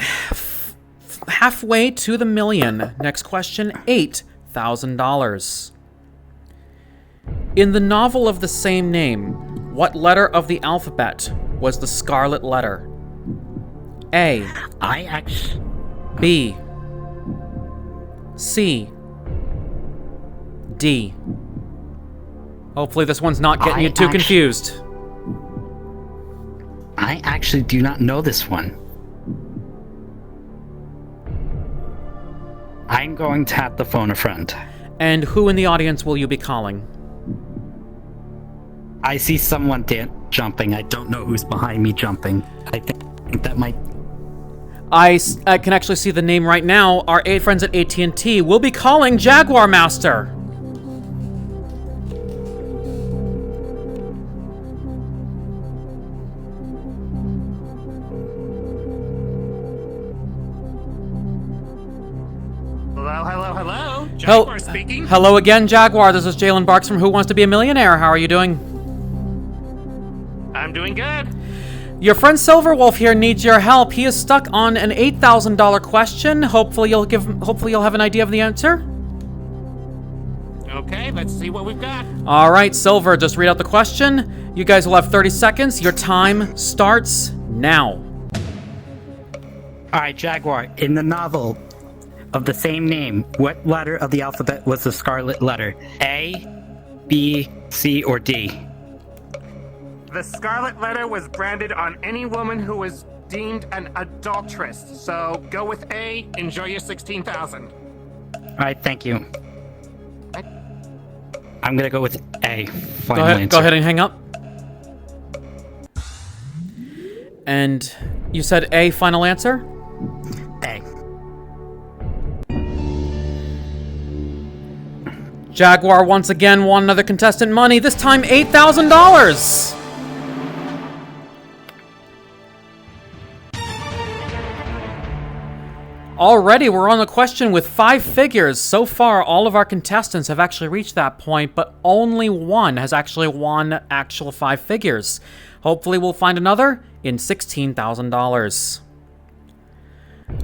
Halfway to the million. Next question, $8,000. In the novel of the same name, what letter of the alphabet was the scarlet letter? A. B. C. D. Hopefully this one's not getting you too confused. I actually do not know this one. I'm going to have to phone a friend. And who in the audience will you be calling? I see someone jumping. I don't know who's behind me jumping. I think that might... I can actually see the name right now. Our 8 friends at AT&T will be calling Jaguar Master. Hello. Jaguar speaking. Hello again, Jaguar. This is JalenBarks from Who Wants to Be a Millionaire. How are you doing? I'm doing good. Your friend Silverwolf here needs your help. He is stuck on an $8,000 question. Hopefully you'll have an idea of the answer. Okay, let's see what we've got. All right, Silver, just read out the question. You guys will have 30 seconds. Your time starts now. All right, Jaguar. In the novel of the same name, what letter of the alphabet was the scarlet letter? A, B, C, or D? The scarlet letter was branded on any woman who was deemed an adulteress. So go with A. Enjoy your 16,000. All right, thank you. I'm gonna go with A. Final answer. Go ahead and hang up. And you said A, final answer? A. Jaguar once again won another contestant money, this time $8,000! Already, we're on the question with 5 figures. So far, all of our contestants have actually reached that point, but only one has actually won actual 5 figures. Hopefully, we'll find another in $16,000.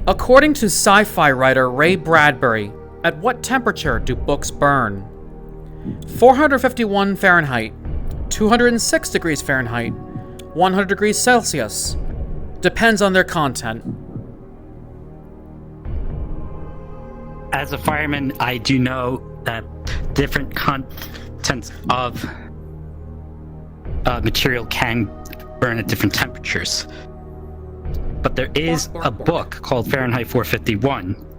According to sci-fi writer Ray Bradbury, at what temperature do books burn? 451 Fahrenheit, 206 degrees Fahrenheit, 100 degrees Celsius. Depends on their content. As a fireman, I do know that different contents of material can burn at different temperatures. But there is a book called Fahrenheit 451.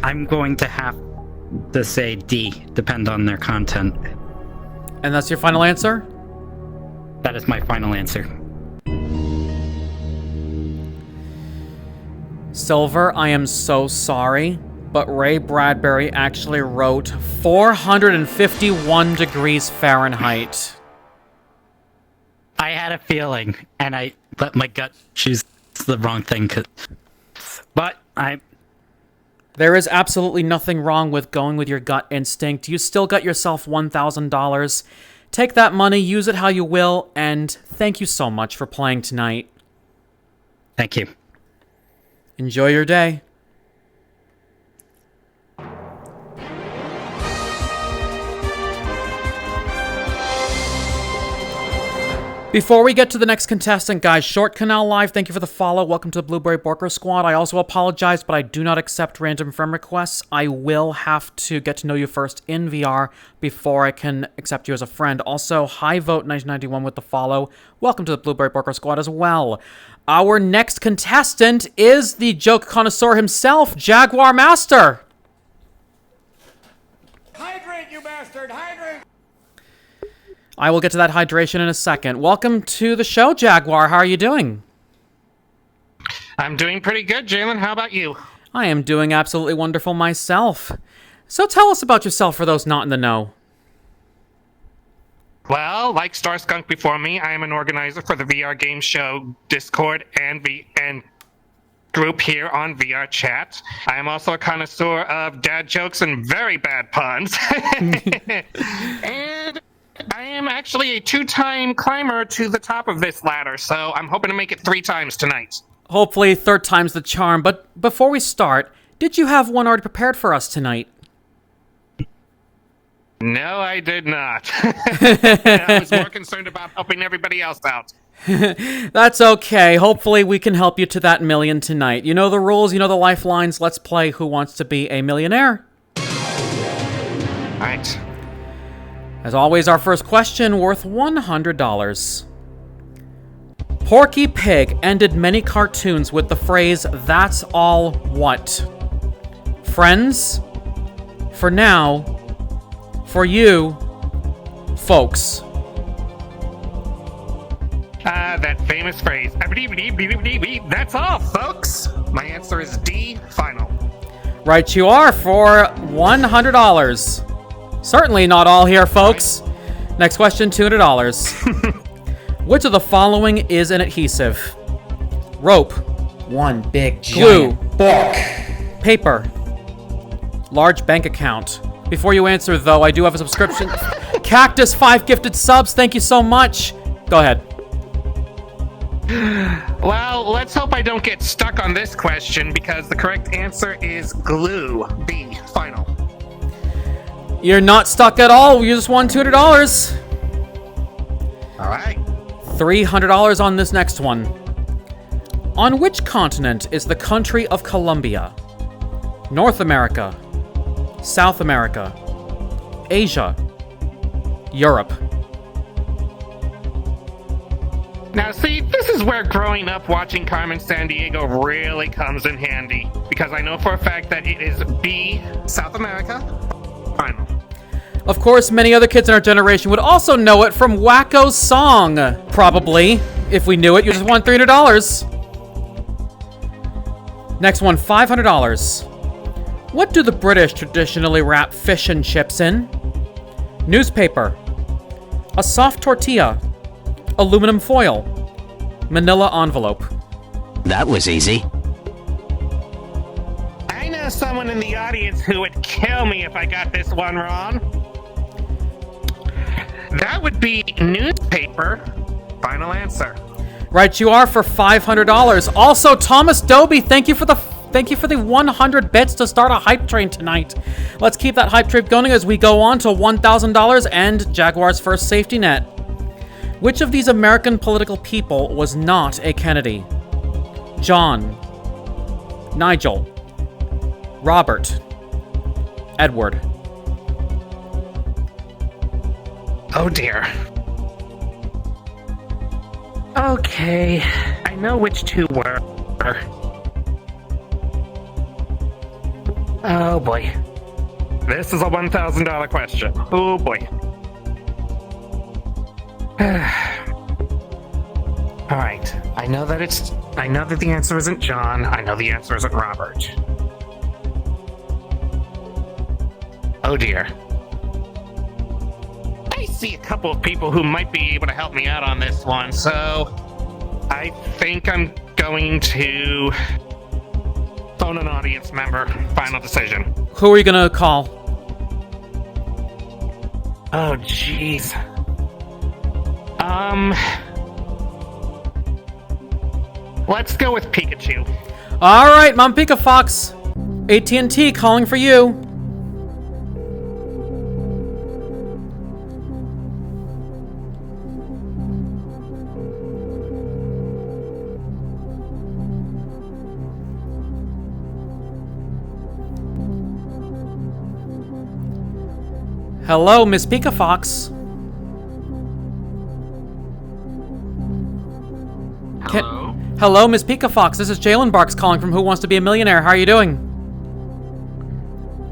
I'm going to have to say D, depend on their content. And that's your final answer? That is my final answer. Silver, I am so sorry, but Ray Bradbury actually wrote 451 degrees Fahrenheit. I had a feeling, and I let my gut choose the wrong thing. There is absolutely nothing wrong with going with your gut instinct. You still got yourself $1,000. Take that money, use it how you will, and thank you so much for playing tonight. Thank you. Enjoy your day. Before we get to the next contestant, guys, Short Canal Live, thank you for the follow. Welcome to the Blueberry Borker Squad. I also apologize, but I do not accept random friend requests. I will have to get to know you first in VR before I can accept you as a friend. Also, High Vote 1991 with the follow. Welcome to the Blueberry Borker Squad as well. Our next contestant is the joke connoisseur himself, Jaguar Master. Hydrate, you bastard! Hydrate! I will get to that hydration in a second. Welcome to the show, Jaguar. How are you doing? I'm doing pretty good, Jalen. How about you? I am doing absolutely wonderful myself. So tell us about yourself for those not in the know. Well, like Star Skunk before me, I am an organizer for the VR Game Show Discord and group here on VRChat. I am also a connoisseur of dad jokes and very bad puns. And I am actually a 2-time climber to the top of this ladder, so I'm hoping to make it 3 times tonight. Hopefully 3rd time's the charm, but before we start, did you have one already prepared for us tonight? No, I did not. I was more concerned about helping everybody else out. That's okay. Hopefully we can help you to that million tonight. You know the rules, you know the lifelines. Let's play Who Wants to Be a Millionaire? Alright. As always, our first question worth $100. Porky Pig ended many cartoons with the phrase, "That's all what?" Friends? For now? For you? Folks? That famous phrase, "That's all, folks." My answer is D, final. Right you are for $100. Certainly not all here, folks. Next question, $200. Which of the following is an adhesive? Rope. One big Glue. giant book. Paper. Large bank account. Before you answer, though, I do have a subscription. Cactus, 5 gifted subs. Thank you so much. Go ahead. Well, let's hope I don't get stuck on this question because the correct answer is glue. B, final. You're not stuck at all. You just won $200. All right. $300 on this next one. On which continent is the country of Colombia? North America, South America, Asia, Europe. Now, see, this is where growing up watching Carmen Sandiego really comes in handy because I know for a fact that it is B, South America, final. Of course, many other kids in our generation would also know it from Wacko's song. Probably. If we knew it, you just won $300. Next one, $500. What do the British traditionally wrap fish and chips in? Newspaper. A soft tortilla. Aluminum foil. Manila envelope. That was easy. I know someone in the audience who would kill me if I got this one wrong. That would be newspaper. Final answer. Right, you are for $500. Also, Thomas Doby, thank you for the 100 bits to start a hype train tonight. Let's keep that hype train going as we go on to $1,000 and Jaguar's first safety net. Which of these American political people was not a Kennedy? John, Nigel, Robert, Edward. Oh dear. Okay, I know which two were. Oh boy. This is a $1,000 question. Oh boy. Alright, I know that the answer isn't John. I know the answer isn't Robert. Oh dear. I see a couple of people who might be able to help me out on this one, so I think I'm going to phone an audience member. Final decision. Who are you gonna call? Oh, jeez. Let's go with Pikachu. All right, Mom Pika Fox. AT&T calling for you. Hello, Miss Pika Fox. Hello? Hello, Miss Pika Fox. This is JalenBarks calling from Who Wants to Be a Millionaire. How are you doing?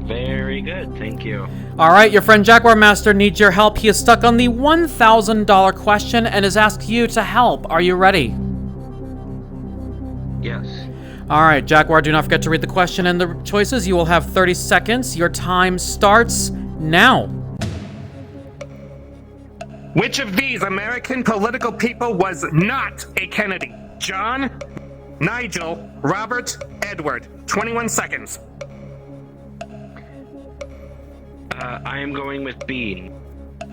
Very good, thank you. All right, your friend Jaguar Master needs your help. He is stuck on the $1,000 question and has asked you to help. Are you ready? Yes. All right, Jaguar, do not forget to read the question and the choices. You will have 30 seconds. Your time starts now. Which of these American political people was not a Kennedy? John, Nigel, Robert, Edward. 21 seconds. I am going with B. All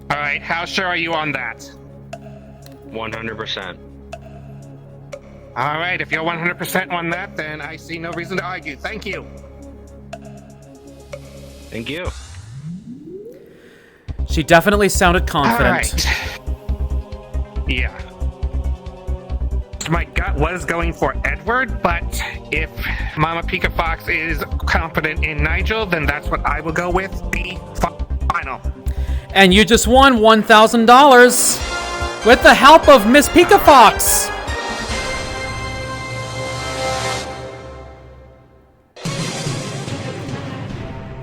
right, how sure are you on that? 100%. All right, if you're 100% on that, then I see no reason to argue. Thank you. Thank you. She definitely sounded confident. All right. Yeah. My gut was going for Edward, but if Mama Pika Fox is confident in Nigel, then that's what I will go with. B. Final. And you just won $1,000 with the help of Miss Pika Fox.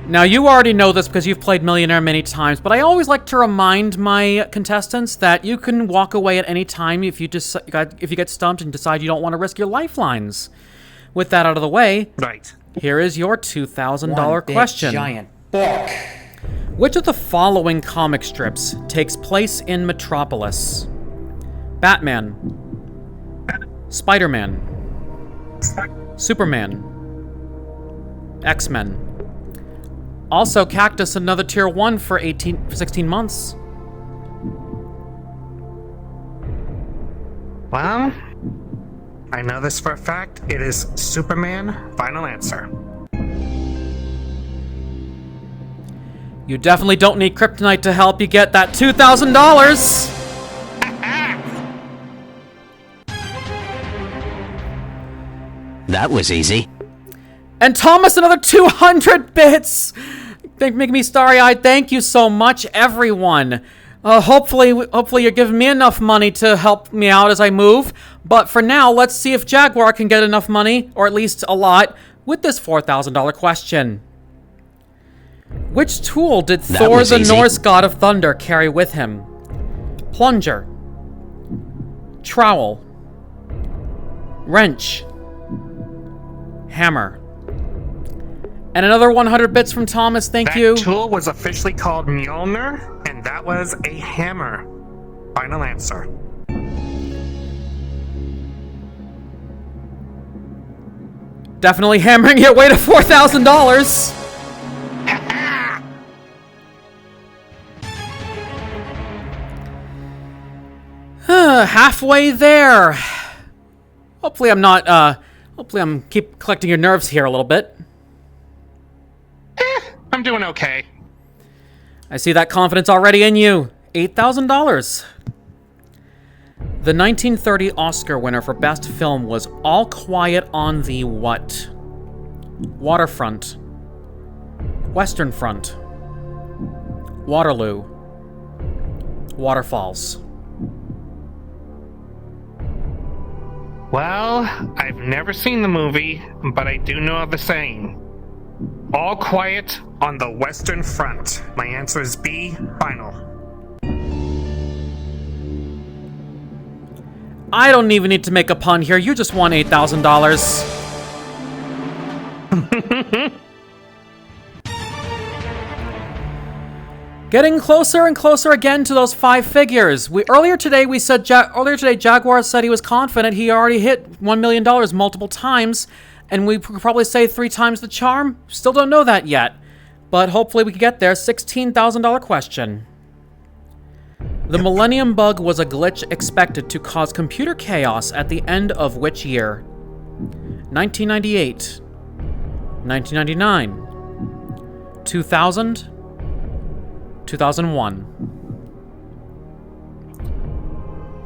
Now, you already know this because you've played Millionaire many times, but I always like to remind my contestants that you can walk away at any time if you get stumped and decide you don't want to risk your lifelines. With that out of the way, right. Here is your $2,000 question. Giant book. Which of the following comic strips takes place in Metropolis? Batman, Spider-Man, Superman, X-Men. Also, Cactus, another tier 1 for 16 months. Well, I know this for a fact. It is Superman. Final answer. You definitely don't need kryptonite to help you get that $2,000. That was easy. And Thomas, another 200 bits. Make me starry-eyed. Thank you so much, everyone. Hopefully you're giving me enough money to help me out as I move. But for now, let's see if Jaguar can get enough money, or at least a lot, with this $4,000 question. Which tool did Thor, the Norse god of thunder, carry with him? Plunger, trowel, wrench, Hammer. And another 100 bits from Thomas, thank you. That tool was officially called Millionaire, and that was a hammer. Final answer. Definitely hammering your way to $4,000. Halfway there. Hopefully I'm not, hopefully I'm keep collecting your nerves here a little bit. I'm doing okay. I see that confidence already in you. $8,000. The 1930 Oscar winner for Best Film was All Quiet on the what? Waterfront. Western Front. Waterloo. Waterfalls. Well, I've never seen the movie, but I do know the saying. All quiet on the Western Front. My answer is B, final. I don't even need to make a pun here. You just won $8,000. Getting closer and closer again to those 5 figures. Earlier today Jaguar said he was confident he already hit $1 million multiple times, and we could probably say 3 times the charm. Still don't know that yet, but hopefully we can get there. $16,000 question. The Millennium Bug was a glitch expected to cause computer chaos at the end of which year? 1998, 1999, 2000, 2001.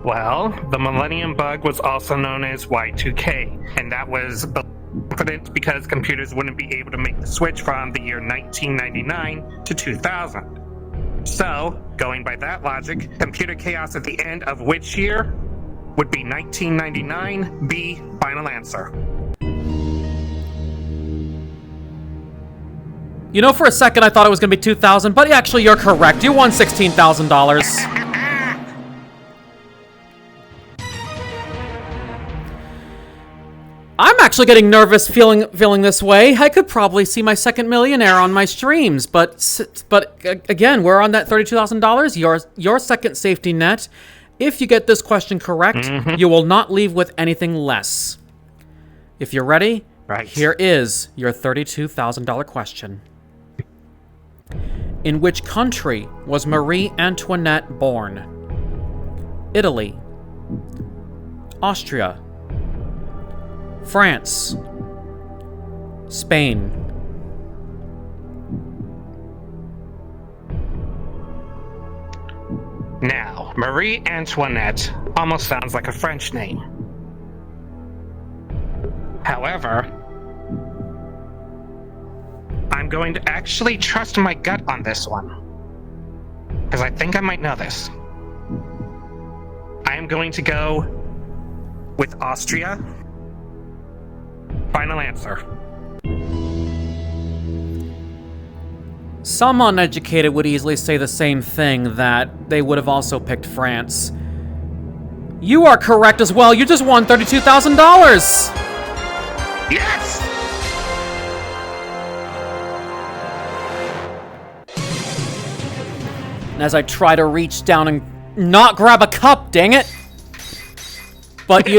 Well, the Millennium Bug was also known as Y2K, and that was confident because computers wouldn't be able to make the switch from the year 1999 to 2000. So, going by that logic, computer chaos at the end of which year would be 1999, B, final answer. You know, for a second I thought it was going to be 2,000, but actually you're correct. You won $16,000. I'm actually getting nervous feeling this way. I could probably see my second millionaire on my streams, but again, we're on that $32,000. Your second safety net. If you get this question correct, you will not leave with anything less. If you're ready, here is your $32,000 question. In which country was Marie Antoinette born? Italy, Austria, France, Spain. Now, Marie Antoinette almost sounds like a French name. However, I'm going to actually trust my gut on this one, because I think I might know this. I am going to go with Austria. Final answer. Some uneducated would easily say the same thing, that they would have also picked France. You are correct as well. You just won $32,000. Yes! And as I try to reach down and not grab a cup, dang it. But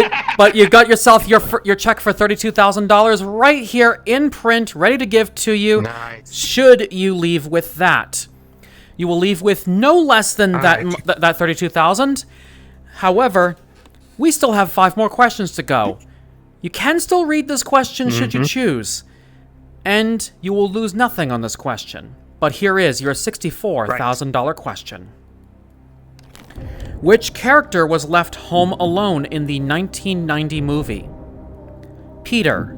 you got yourself your check for $32,000 right here in print, ready to give to you. Nice. Should you leave with that, you will leave with no less than that $32,000. However, we still have 5 more questions to go. You can still read this question should you choose, and you will lose nothing on this question. But here is your $64,000 question. Which character was left home alone in the 1990 movie? Peter,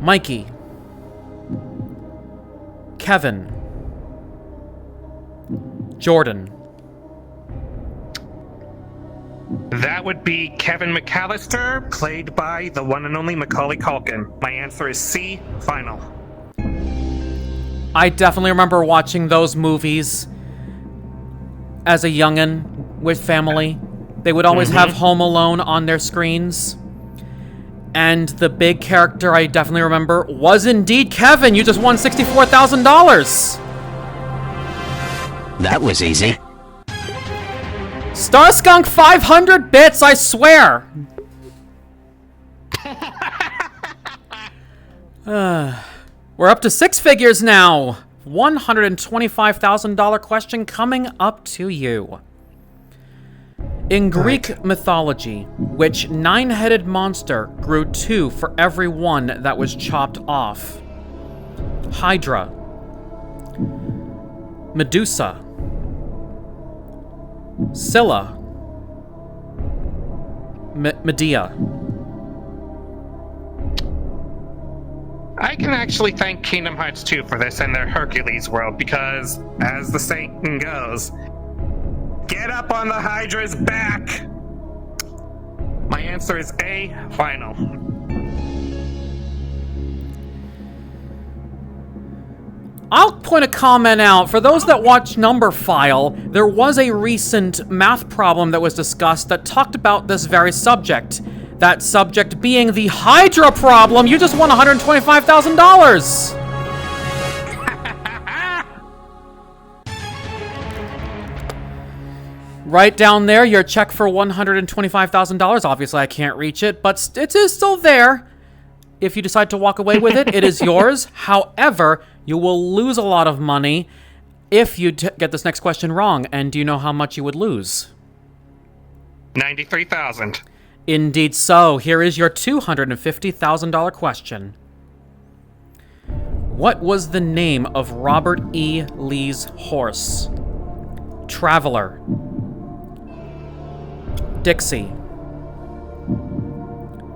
Mikey, Kevin, Jordan. That would be Kevin McAllister, played by the one and only Macaulay Culkin. My answer is C, final. I definitely remember watching those movies as a youngin' with family. They would always have Home Alone on their screens. And the big character I definitely remember was indeed Kevin. You just won $64,000. That was easy. Starskunk 500 bits, I swear. We're up to 6 figures now. $125,000 question coming up to you. In Greek mythology, which 9-headed monster grew 2 for every one that was chopped off? Hydra, Medusa, Scylla, Medea. I can actually thank Kingdom Hearts 2 for this and their Hercules world because, as the saying goes, get up on the Hydra's back! My answer is A, final. I'll point a comment out. For those that watch Number File, there was a recent math problem that was discussed that talked about this very subject. That subject being the Hydra problem. You just won $125,000! Right down there, your check for $125,000. Obviously, I can't reach it, but it is still there. If you decide to walk away with it, it is yours. However, you will lose a lot of money if you get this next question wrong. And do you know how much you would lose? $93,000. Indeed so. Here is your $250,000 question. What was the name of Robert E. Lee's horse? Traveler, Dixie,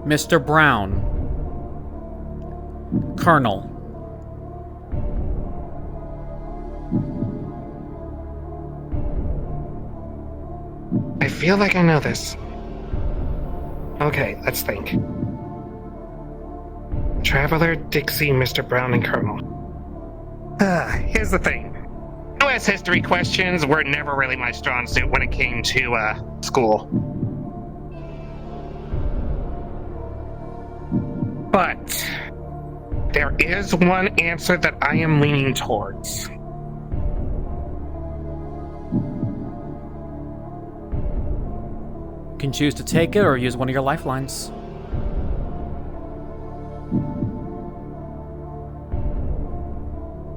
Mr. Brown, Colonel. I feel like I know this. Okay, let's think. Traveler, Dixie, Mr. Brown, and Colonel. Here's the thing. US history questions were never really my strong suit when it came to, school. But there is one answer that I am leaning towards. You can choose to take it or use one of your lifelines.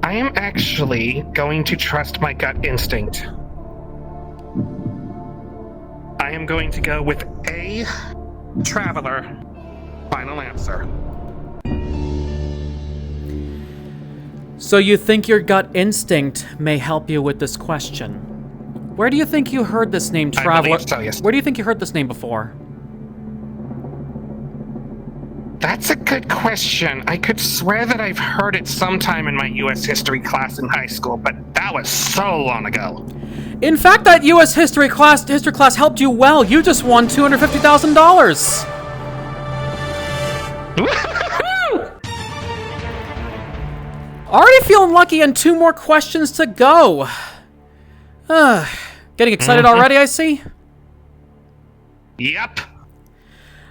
I am actually going to trust my gut instinct. I am going to go with A, Traveler. Final answer. So you think your gut instinct may help you with this question. Where do you think you heard this name, Traveler? I believe so, yes. Where do you think you heard this name before? That's a good question. I could swear that I've heard it sometime in my US history class in high school, but that was so long ago. In fact, that US history class helped you well. You just won $250,000. Already feeling lucky and 2 more questions to go. Getting excited already, I see? Yep.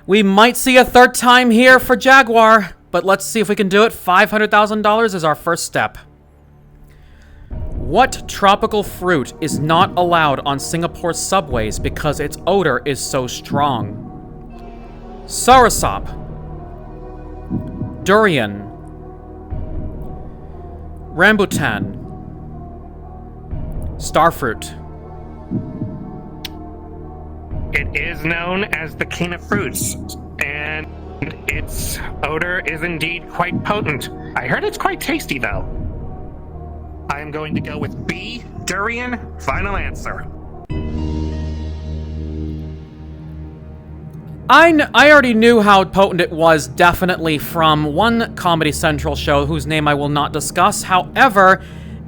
We might see a 3rd time here for Jaguar, but let's see if we can do it. $500,000 is our first step. What tropical fruit is not allowed on Singapore's subways because its odor is so strong? Soursop, durian, rambutan, starfruit. It is known as the king of fruits, and its odor is indeed quite potent. I heard it's quite tasty, though. I am going to go with B, durian. Final answer. I already knew how potent it was, definitely from one Comedy Central show whose name I will not discuss. However,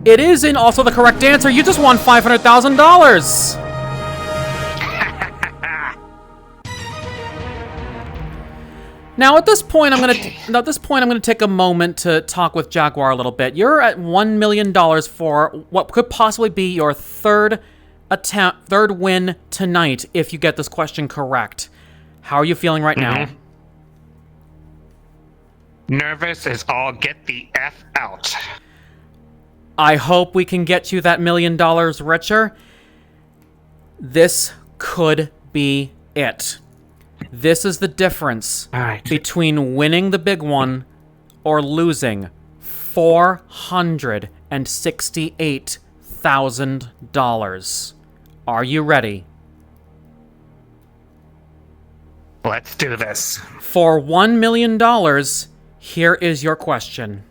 it is also the correct answer. You just won $500,000. Now at this point, I'm gonna take a moment to talk with Jaguar a little bit. You're at $1 million for what could possibly be your third win tonight if you get this question correct. How are you feeling right now? nervous as all get the F out. I hope we can get you that $1 million richer. This could be it. This is the difference between winning the big one or losing $468,000. Are you ready? Let's do this. For $1 million, here is your question.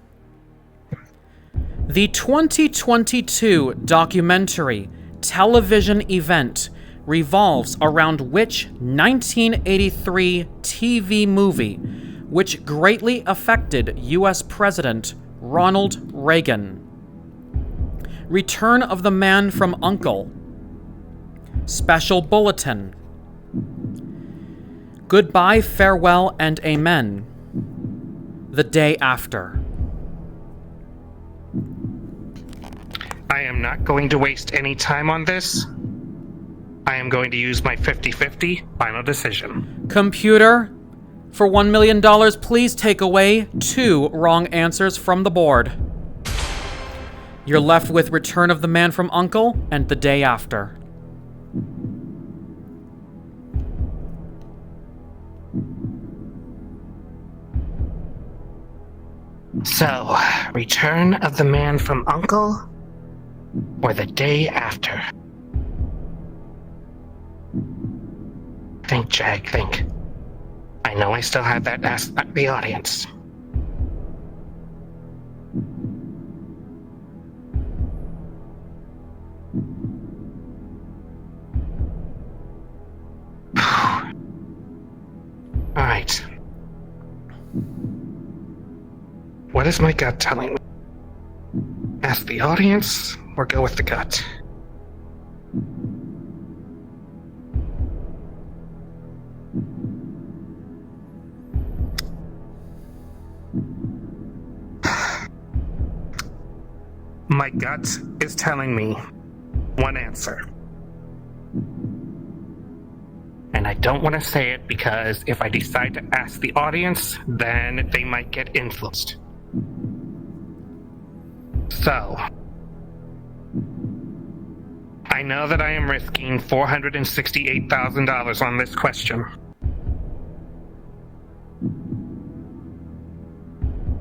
The 2022 documentary television event revolves around which 1983 TV movie which greatly affected U.S. President Ronald Reagan? Return of the Man from U.N.C.L.E. Special Bulletin. Goodbye, Farewell, and Amen. The Day After. I am not going to waste any time on this. I am going to use my 50-50 final decision. Computer, for $1 million, please take away 2 wrong answers from the board. You're left with Return of the Man from U.N.C.L.E. and The Day After. So, Return of the Man from U.N.C.L.E. or The Day After? Think, Jag, think. I know I still have that ask the audience. Alright. What is my gut telling me? Ask the audience or go with the gut? My gut is telling me one answer. And I don't want to say it because if I decide to ask the audience, then they might get influenced. So, I know that I am risking $468,000 on this question.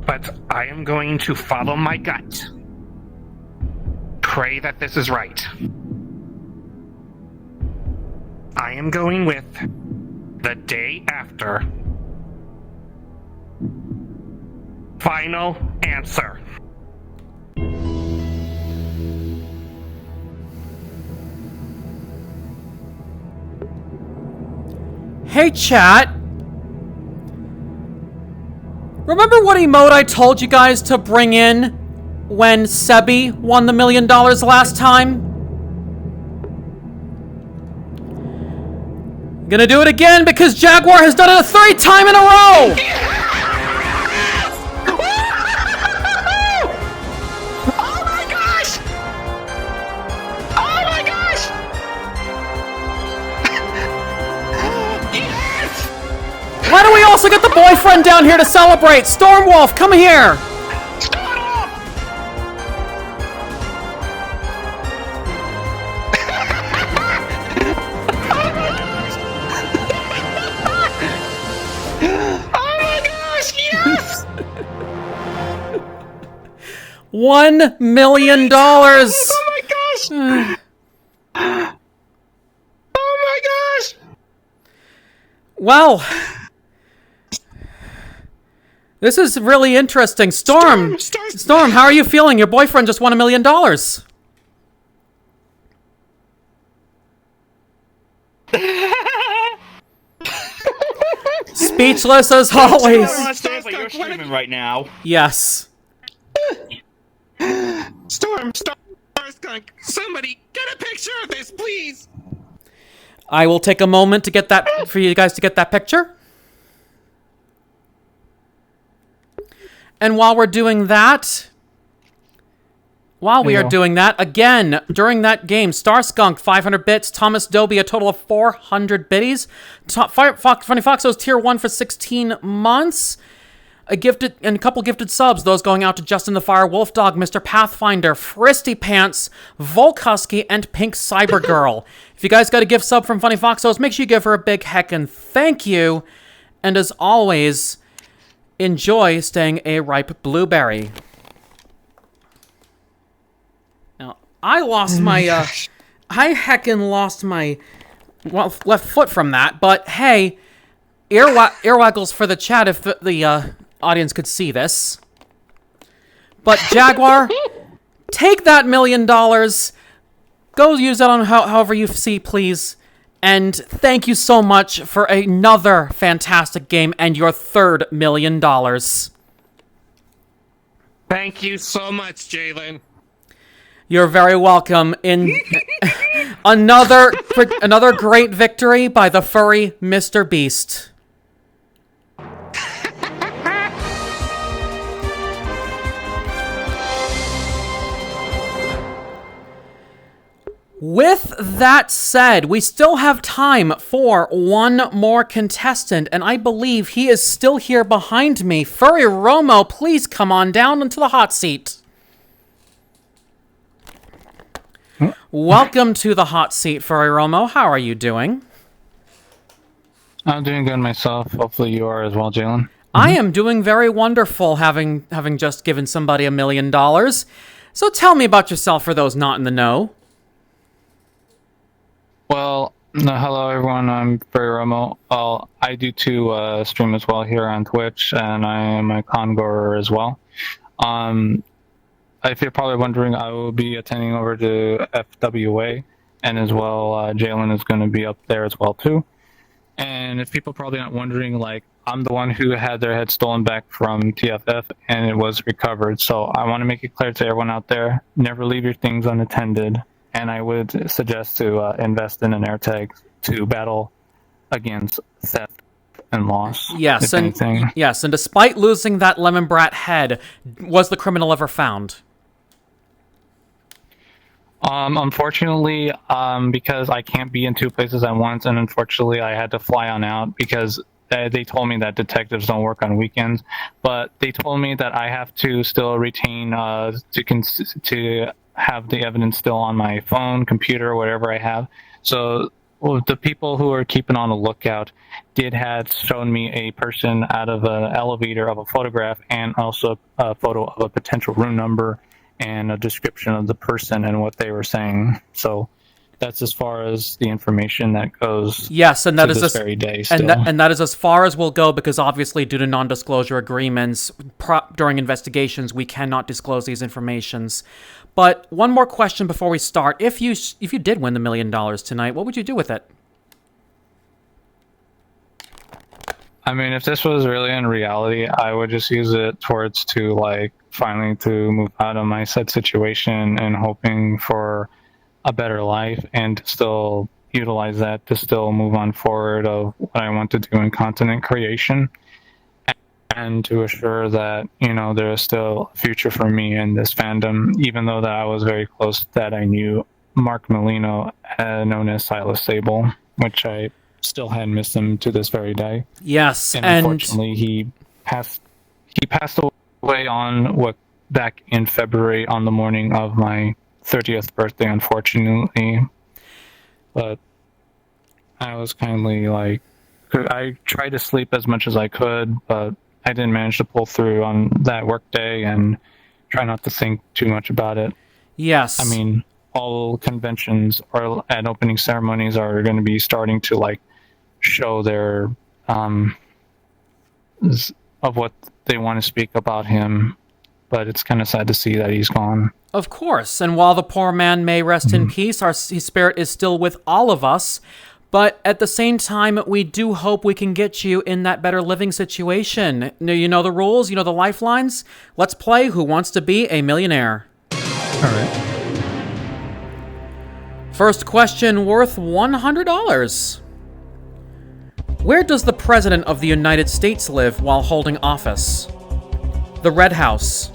But I am going to follow my gut. Pray that this is right. I am going with The Day After. Final answer. Hey, chat. Remember what emote I told you guys to bring in when Sebi won the $1 million last time? Gonna do it again because Jaguar has done it a 3rd time in a row! Oh my gosh! Oh my gosh! Yes! Why don't we also get the boyfriend down here to celebrate? Stormwolf, come here! $1 million! Oh my gosh! Oh my gosh! Well, this is really interesting. Storm, how are you feeling? Your boyfriend just won $1 million. Speechless as always. You're streaming right now. Yes. Storm, somebody get a picture of this, please. I will take a moment to get that for you guys to get that picture. And while we're doing that, again, during that game, Starskunk 500 bits, Thomas Doby a total of 400 biddies, Funny Foxo's tier 1 for 16 months. a couple gifted subs. Those going out to Justin the Fire, Wolfdog, Mr. Pathfinder, Fristy Pants, Volk Husky, and Pink Cyber Girl. If you guys got a gift sub from Funny Foxos, make sure you give her a big heckin' thank you. And as always, enjoy staying a ripe blueberry. Now, I lost my, I heckin' lost my left foot from that, but hey, earwaggles for the chat if the audience could see this. But Jaguar, take that $1 million, go use it on however you see, please. And thank you so much for another fantastic game and your third $1 million. Thank you so much, Jalen. You're very welcome. In another great victory by the furry Mr. Beast. With that said, we still have time for one more contestant, and I believe he is still here behind me. Furry Romo, please come on down into the hot seat. Welcome to the hot seat, Furry Romo. How are you doing? I'm doing good myself. Hopefully you are as well, Jalen. I am doing very wonderful, having just given somebody $1 million. So tell me about yourself for those not in the know. Well, hello everyone. I'm Furry Romo. I do stream as well here on Twitch, and I am a congoer as well. If you're probably wondering, I will be attending over to FWA, and as well, Jalen is going to be up there as well too. And if people probably aren't wondering, like, I'm the one who had their head stolen back from TFF, and it was recovered. So I want to make it clear to everyone out there: never leave your things unattended. And I would suggest to invest in an AirTag to battle against theft and loss. Yes, and despite losing that Lemon Brat head, was the criminal ever found? Unfortunately, because I can't be in two places at once, and unfortunately I had to fly on out because they told me that detectives don't work on weekends, but they told me that I have to still retain to have the evidence still on my phone, computer, whatever I have. So the people who are keeping on the lookout had shown me a person out of an elevator of a photograph, and also a photo of a potential room number and a description of the person and what they were saying. So that's as far as the information that goes. Yes, and that is this very day still. And that is as far as we'll go, because obviously due to non-disclosure agreements during investigations, we cannot disclose these informations. But one more question before we start: if you did win the $1 million tonight, what would you do with it? I mean, if this was really in reality, I would just use it towards to, like, finally to move out of my said situation and hoping for a better life, and still utilize that to still move on forward of what I want to do in content creation, and to assure that, you know, there is still a future for me in this fandom, even though that I was very close that I knew Mark Molino, known as Silas Sable, which I still hadn't missed him to this very day. Yes, and unfortunately he passed away back in February on the morning of my 30th birthday, unfortunately. But I was kindly like, I tried to sleep as much as I could, but I didn't manage to pull through on that work day, and try not to think too much about it. Yes. I mean, all conventions or and opening ceremonies are going to be starting to, like, show their of what they want to speak about him, but it's kind of sad to see that he's gone. Of course, and while the poor man may rest in peace, his spirit is still with all of us. But at the same time, we do hope we can get you in that better living situation. You know the rules, you know the lifelines. Let's play Who Wants to Be a Millionaire? All right. First question, worth $100. Where does the President of the United States live while holding office? The Red House,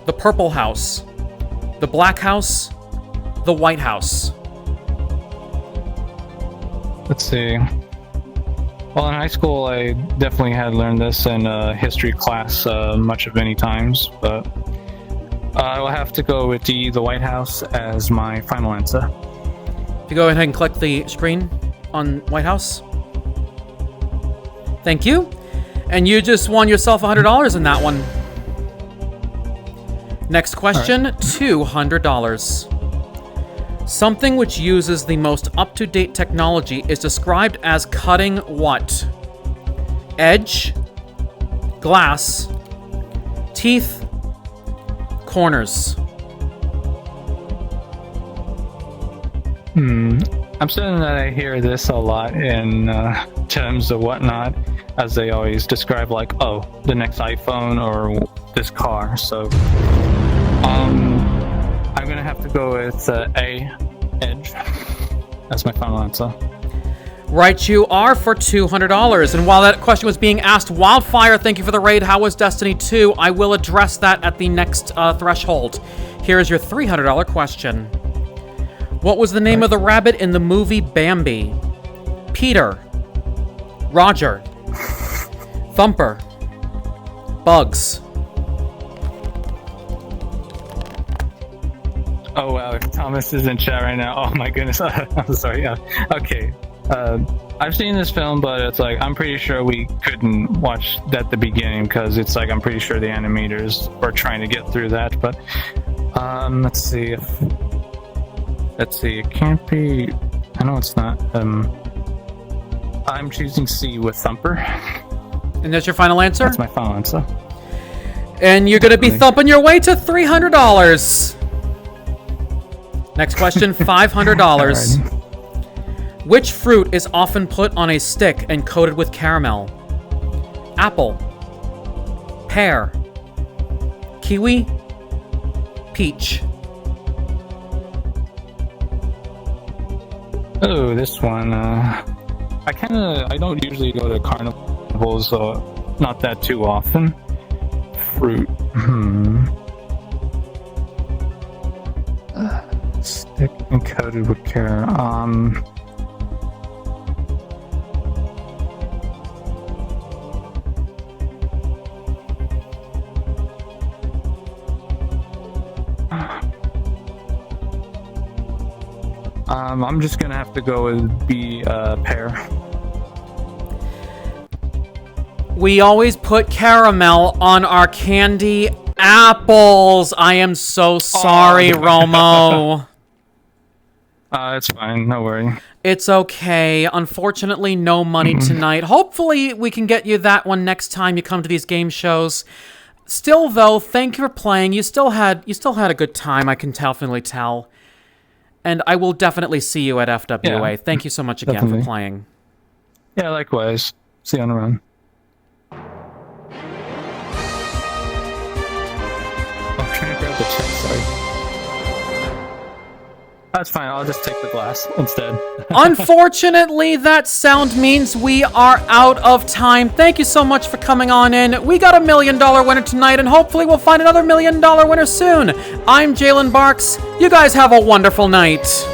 the Purple House, the Black House, the White House. Let's see. Well, in high school, I definitely had learned this in history class much of many times, but I will have to go with the White House as my final answer. If you go ahead and click the screen on White House. Thank you. And you just won yourself $100 in that one. Next question, $200. Something which uses the most up-to-date technology is described as cutting what? Edge, glass, teeth, corners. I'm certain that I hear this a lot in terms of whatnot, as they always describe like, oh, the next iPhone or this car. So, I'm gonna have to go with A, Edge. That's my final answer. Right, you are for $200. And while that question was being asked, Wildfire, thank you for the raid. How was Destiny 2? I will address that at the next threshold. Here is your $300 question. What was the name of the rabbit in the movie Bambi? Peter, Roger, Thumper, Bugs. Oh wow, if Thomas is in chat right now, oh my goodness. I'm sorry. Okay. I've seen this film, but it's like I'm pretty sure we couldn't watch at the beginning because it's like I'm pretty sure the animators were trying to get through that. But let's see. It can't be. I know it's not. I'm choosing C with Thumper. And that's your final answer? That's my final answer. And you're going to be thumping your way to $300. Next question, $500. Which fruit is often put on a stick and coated with caramel? Apple, pear, kiwi, peach. Oh, this one. I don't usually go to carnivals, not that too often. Fruit. Stick and coated with care. I'm just gonna have to go with B, pear. We always put caramel on our candy apples. I am so sorry, Romo. It's fine, no worry. It's okay. Unfortunately, no money tonight. Hopefully, we can get you that one next time you come to these game shows. Still, though, thank you for playing. You still had a good time. I can definitely tell. And I will definitely see you at FWA. Yeah, thank you so much again for playing. Yeah, likewise. See you on the run. I'm trying to grab the check, sorry. That's fine, I'll just take the glass instead. Unfortunately, that sound means we are out of time. Thank you so much for coming on in. We got a $1 million winner tonight, and hopefully we'll find another $1 million winner soon. I'm JalenBarks. You guys have a wonderful night.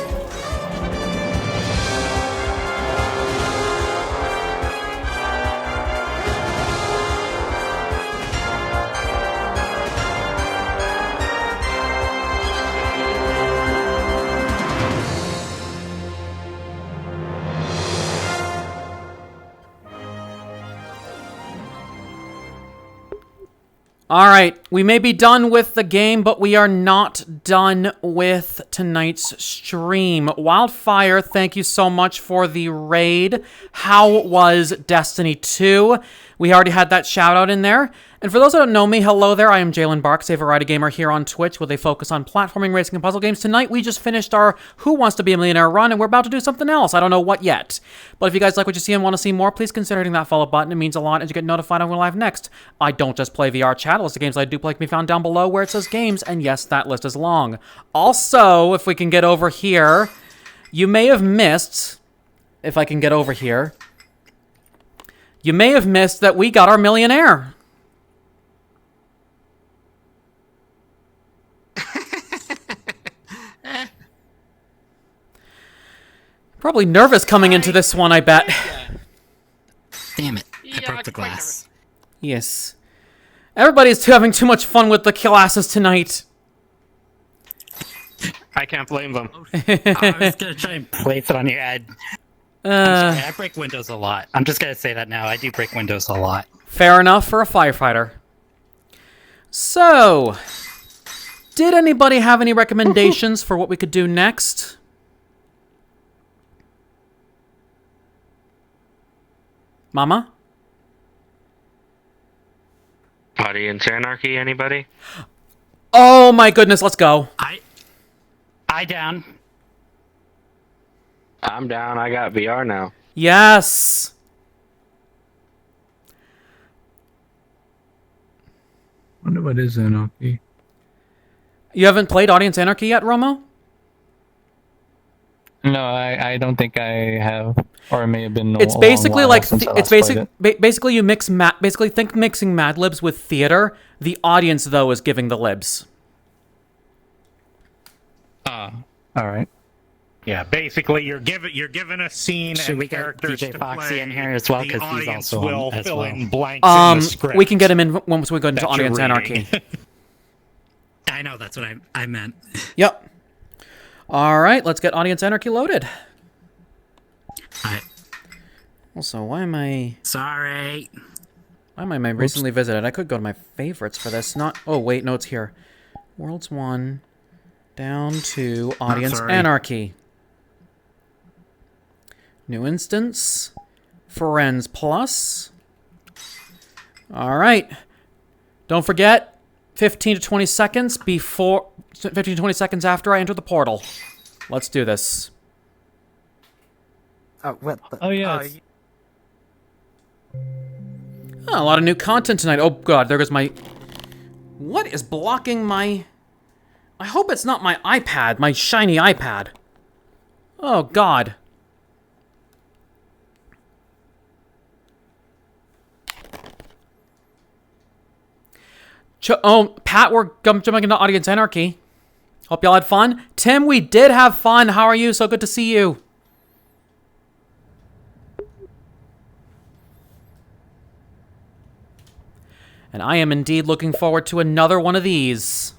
Alright, we may be done with the game, but we are not done with tonight's stream. Wildfire, thank you so much for the raid. How was Destiny 2? We already had that shout out in there. And for those that don't know me, hello there, I am JalenBarks, a variety gamer here on Twitch with a focus on platforming, racing, and puzzle games. Tonight, we just finished our Who Wants to Be a Millionaire run, and we're about to do something else. I don't know what yet. But if you guys like what you see and want to see more, please consider hitting that follow button. It means a lot as you get notified when we're live next. I don't just play VRChat. A list of games I do play can be found down below where it says games, and yes, that list is long. Also, if we can get over here, you may have missed, if I can get over here, you may have missed that we got our Millionaire. Probably nervous coming into this one, I bet. Damn it. I Yeah, broke the quite glass. Yes. Everybody's having too much fun with the classes tonight. I can't blame them. I was gonna try and place it on your head. I'm sorry, I break windows a lot. I'm just gonna say that now. I do break windows a lot. Fair enough for a firefighter. So, did anybody have any recommendations for what we could do next? Mama? Audience anarchy, anybody? Oh my goodness, let's go. I down. I'm down. I got VR now. Yes. Wonder what is anarchy. You haven't played Audience Anarchy yet, Romo? No, I don't think I have, or it may have been. It's basically like it's basically you mix basically think mixing Mad Libs with theater. The audience though is giving the libs. All right. Yeah, basically you're given a scene Should and we get characters DJ to Foxy play. in here as well? The Because he's audience also will on as fill well. in blanks in the script. We can get him in once we go into that you're Audience reading. Anarchy. I know, that's what I meant. Yep. All right, let's get Audience Anarchy loaded. Also, why am I... Sorry. Why am I recently visited? I could go to my favorites for this. Not... Oh, wait, no, it's here. Worlds 1. Down to Audience Anarchy. New instance. Friends Plus. All right. Don't forget, 15 to 20 seconds before... 15 to 20 seconds after I enter the portal. Let's do this. What the? Oh yes. Oh, a lot of new content tonight. Oh god, there goes my... What is blocking my... I hope it's not my iPad, my shiny iPad. Oh god. Pat, we're jumping into Audience Anarchy. Hope y'all had fun. Tim, we did have fun. How are you? So good to see you. And I am indeed looking forward to another one of these.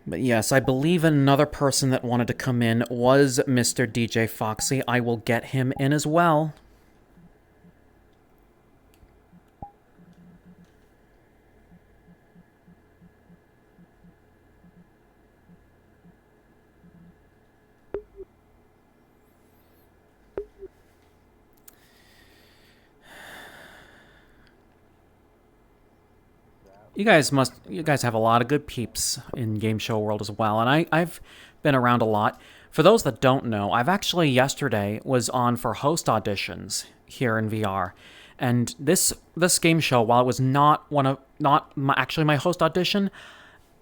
But yes, I believe another person that wanted to come in was Mr. DJ Foxy. I will get him in as well. You guys have a lot of good peeps in Game Show World as well, and I've been around a lot. For those that don't know, I've actually yesterday was on for host auditions here in VR, and this game show, while it was not actually my host audition,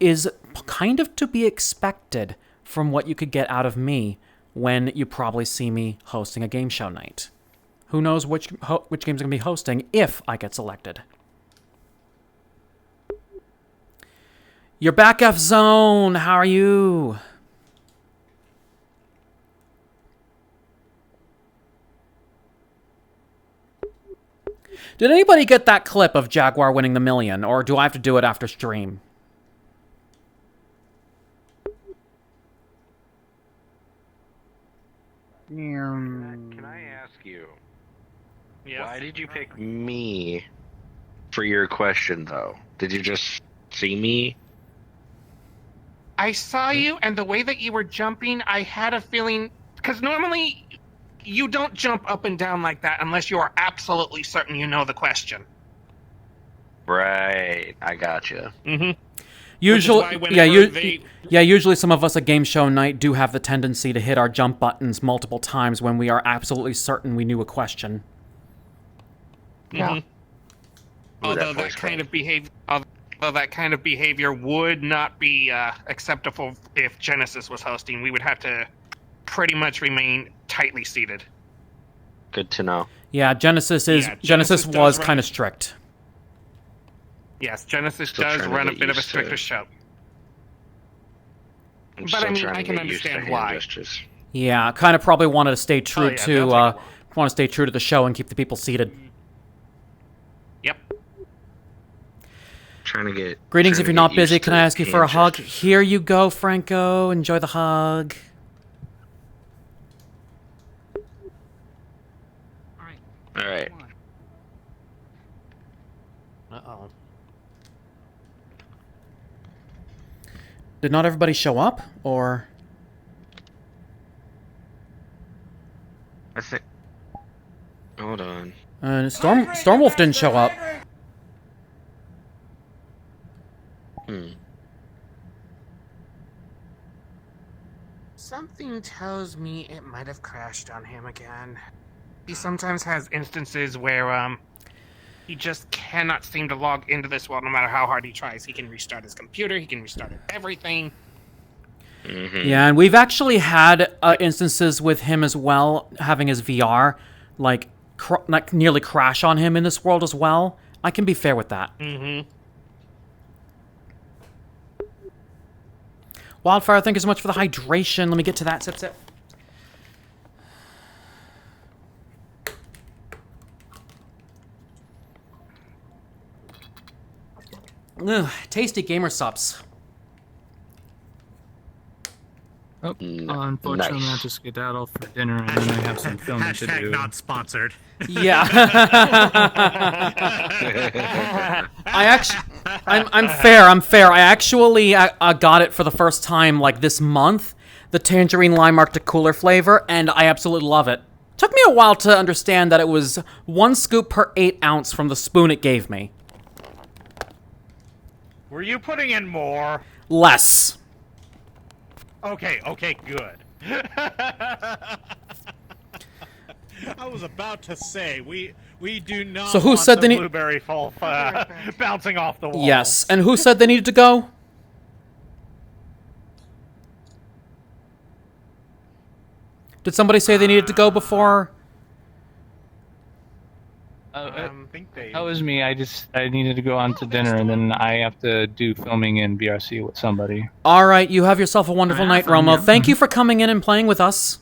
is kind of to be expected from what you could get out of me when you probably see me hosting a game show night. Who knows which games I'm going to be hosting if I get selected. You're back, F Zone. How are you? Did anybody get that clip of Jaguar winning the million, or do I have to do it after stream? Can I ask you? Yes. Why did you pick me for your question, though? Did you just see me? I saw you, and the way that you were jumping, I had a feeling... Because normally, you don't jump up and down like that unless you are absolutely certain you know the question. Right, I gotcha. Mm-hmm. Usually some of us at Game Show Night do have the tendency to hit our jump buttons multiple times when we are absolutely certain we knew a question. Yeah. Although that kind of behavior would not be acceptable if Genesis was hosting. We would have to pretty much remain tightly seated. Good to know. Yeah, Genesis was kind of strict. Yes, Genesis does run a bit of a stricter show. I'm But still I mean, trying I to can get used to understand hand why. gestures. Yeah, kind of probably wanted to stay true yeah, to they'll take a while. want to stay true to the show and keep the people seated. Yep. Trying to get. Greetings. trying If to you're get not busy, used can to I ask you for a hand hug? gestures. Here you go, Franco. Enjoy the hug. All right. Uh-oh. Did not everybody show up, or? I think. Hold on. Stormwolf didn't show up. Something tells me it might have crashed on him again. He sometimes has instances where, he just cannot seem to log into this world no matter how hard he tries. He can restart his computer, he can restart everything. Yeah, and we've actually had instances with him as well, having his VR, like nearly crash on him in this world as well. I can be fair with that. Wildfire, thank you so much for the hydration. Let me get to that. Sip, sip. Ugh, tasty gamer subs. Oh, unfortunately, I have to skedaddle for dinner, and then I have some filming to do. Not sponsored. Yeah. I'm fair. I actually got it for the first time like this month, the tangerine lime Arctic cooler flavor, and I absolutely love it. Took me a while to understand that it was 1 scoop per 8 ounce from the spoon it gave me. Were you putting in more? Less. Okay, good. I was about to say we do not. So who want said the they need? Blueberry fall bouncing off the wall. Yes, and who said they needed to go? Did somebody say they needed to go before? I think they. That was me. I needed to go on to dinner, and then I have to do filming in VRC with somebody. All right, you have yourself a wonderful night, Romo. Thank you for coming in and playing with us.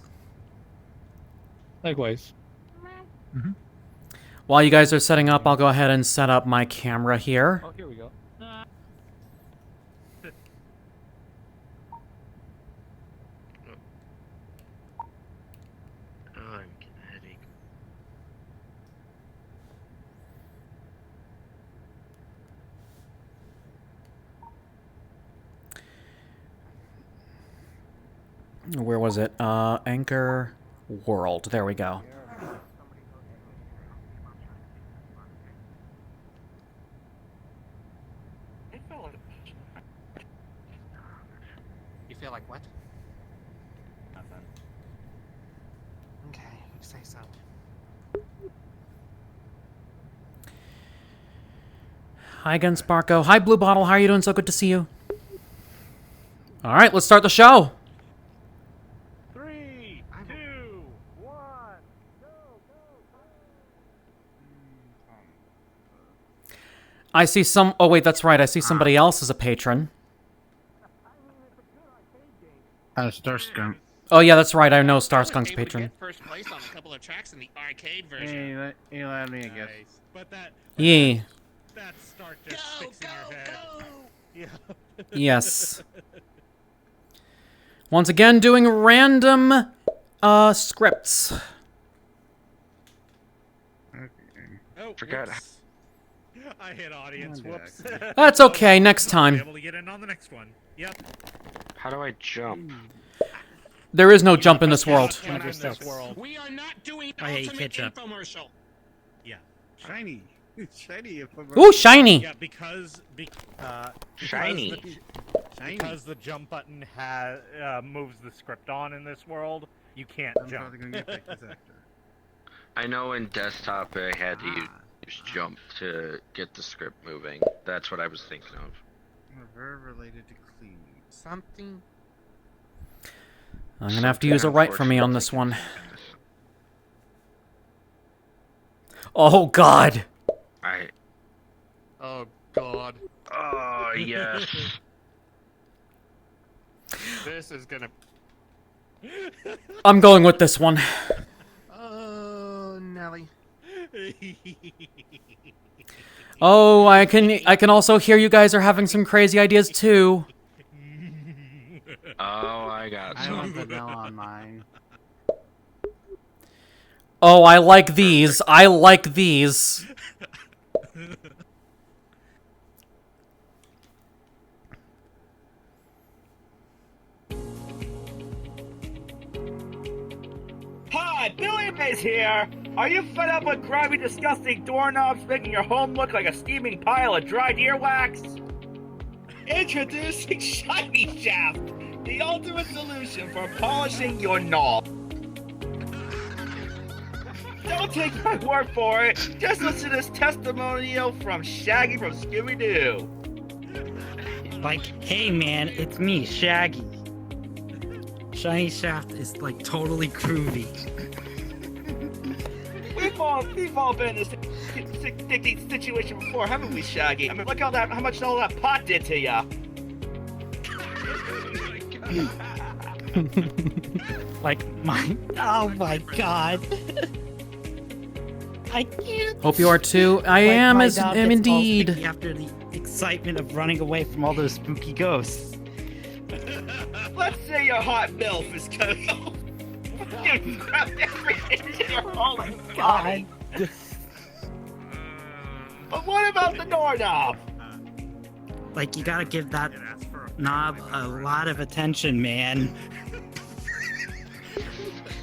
Likewise. While you guys are setting up, I'll go ahead and set up my camera here. Oh, here we go. I'm getting a headache. Where was it? Anchor World. There we go. You feel like what? Nothing. Okay, you say so. Hi again, Sparko. Hi, Blue Bottle. How are you doing? So good to see you. All right, let's start the show. 3, 2, 1, go! I see some... Oh, wait, that's right. I see somebody else as a patron. Starscunk. Oh, yeah, that's right. I know Starskunk's patron. First place on a couple of tracks in the arcade version. Hey, you allowed me, I guess. But that start just sticks in your head. Yeah. Yes. Once again, doing random scripts. Oh, Forgot. whoops. I hit audience. Whoops. That's okay. Next Be time. able to get in on the next one. Yep. How do I jump? There is no jump in this world. In this world. We are not doing Oh, yeah, you ultimate can't jump. infomercial. Yeah. Shiny. Shiny. Ooh, shiny. Yeah, because Shiny. because the jump button moves the script on in this world, you can't I'm jump. probably gonna get picked this actor. I know in desktop I had to use jump to get the script moving. That's what I was thinking of. Very related to clean. Something. I'm gonna have to use a right for me on this one. Oh, God. Oh God. Oh yes. This is gonna. I'm going with this one. Oh, Nelly. Oh, I can also hear you guys are having some crazy ideas too. Oh, I got I some. want vanilla on mine. Oh, I like these. I like these. Hi, Billy Mays here. Are you fed up with grimy, disgusting doorknobs making your home look like a steaming pile of dried earwax? Introducing Shiny Shaft, the ultimate solution for polishing your knob. Don't take my word for it. Just listen to this testimonial from Shaggy from Scooby-Doo. Like, hey man, it's me, Shaggy. Shiny Shaft is like totally groovy. We've all been in this sticky situation before, haven't we, Shaggy? I mean, look how much all that pot did to ya. Oh my god. I can't. Hope you are too. I am my as knob am gets all indeed. sticky after the excitement of running away from all those spooky ghosts. Let's say your hot MILF is coming home. You grabbed everything in your whole body. But what about the doorknob? Like, you gotta give that knob a lot of attention, man.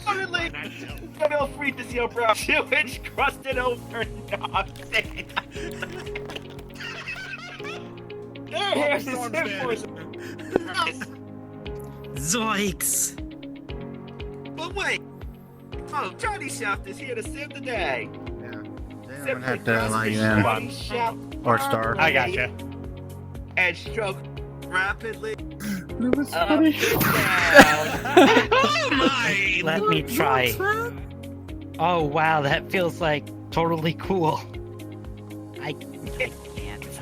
Suddenly, feel free to see your brown 2-inch crusted over knob. Here's the simplest. Zoinks! But wait! Oh, Johnny Shaft is here to save the day! Yeah. Simply had to press allow the you in. Johnny Shaft Or star. I gotcha. and stroke rapidly That was up funny. and down. Oh my! Let me try. Oh wow, that feels like totally cool. I can't.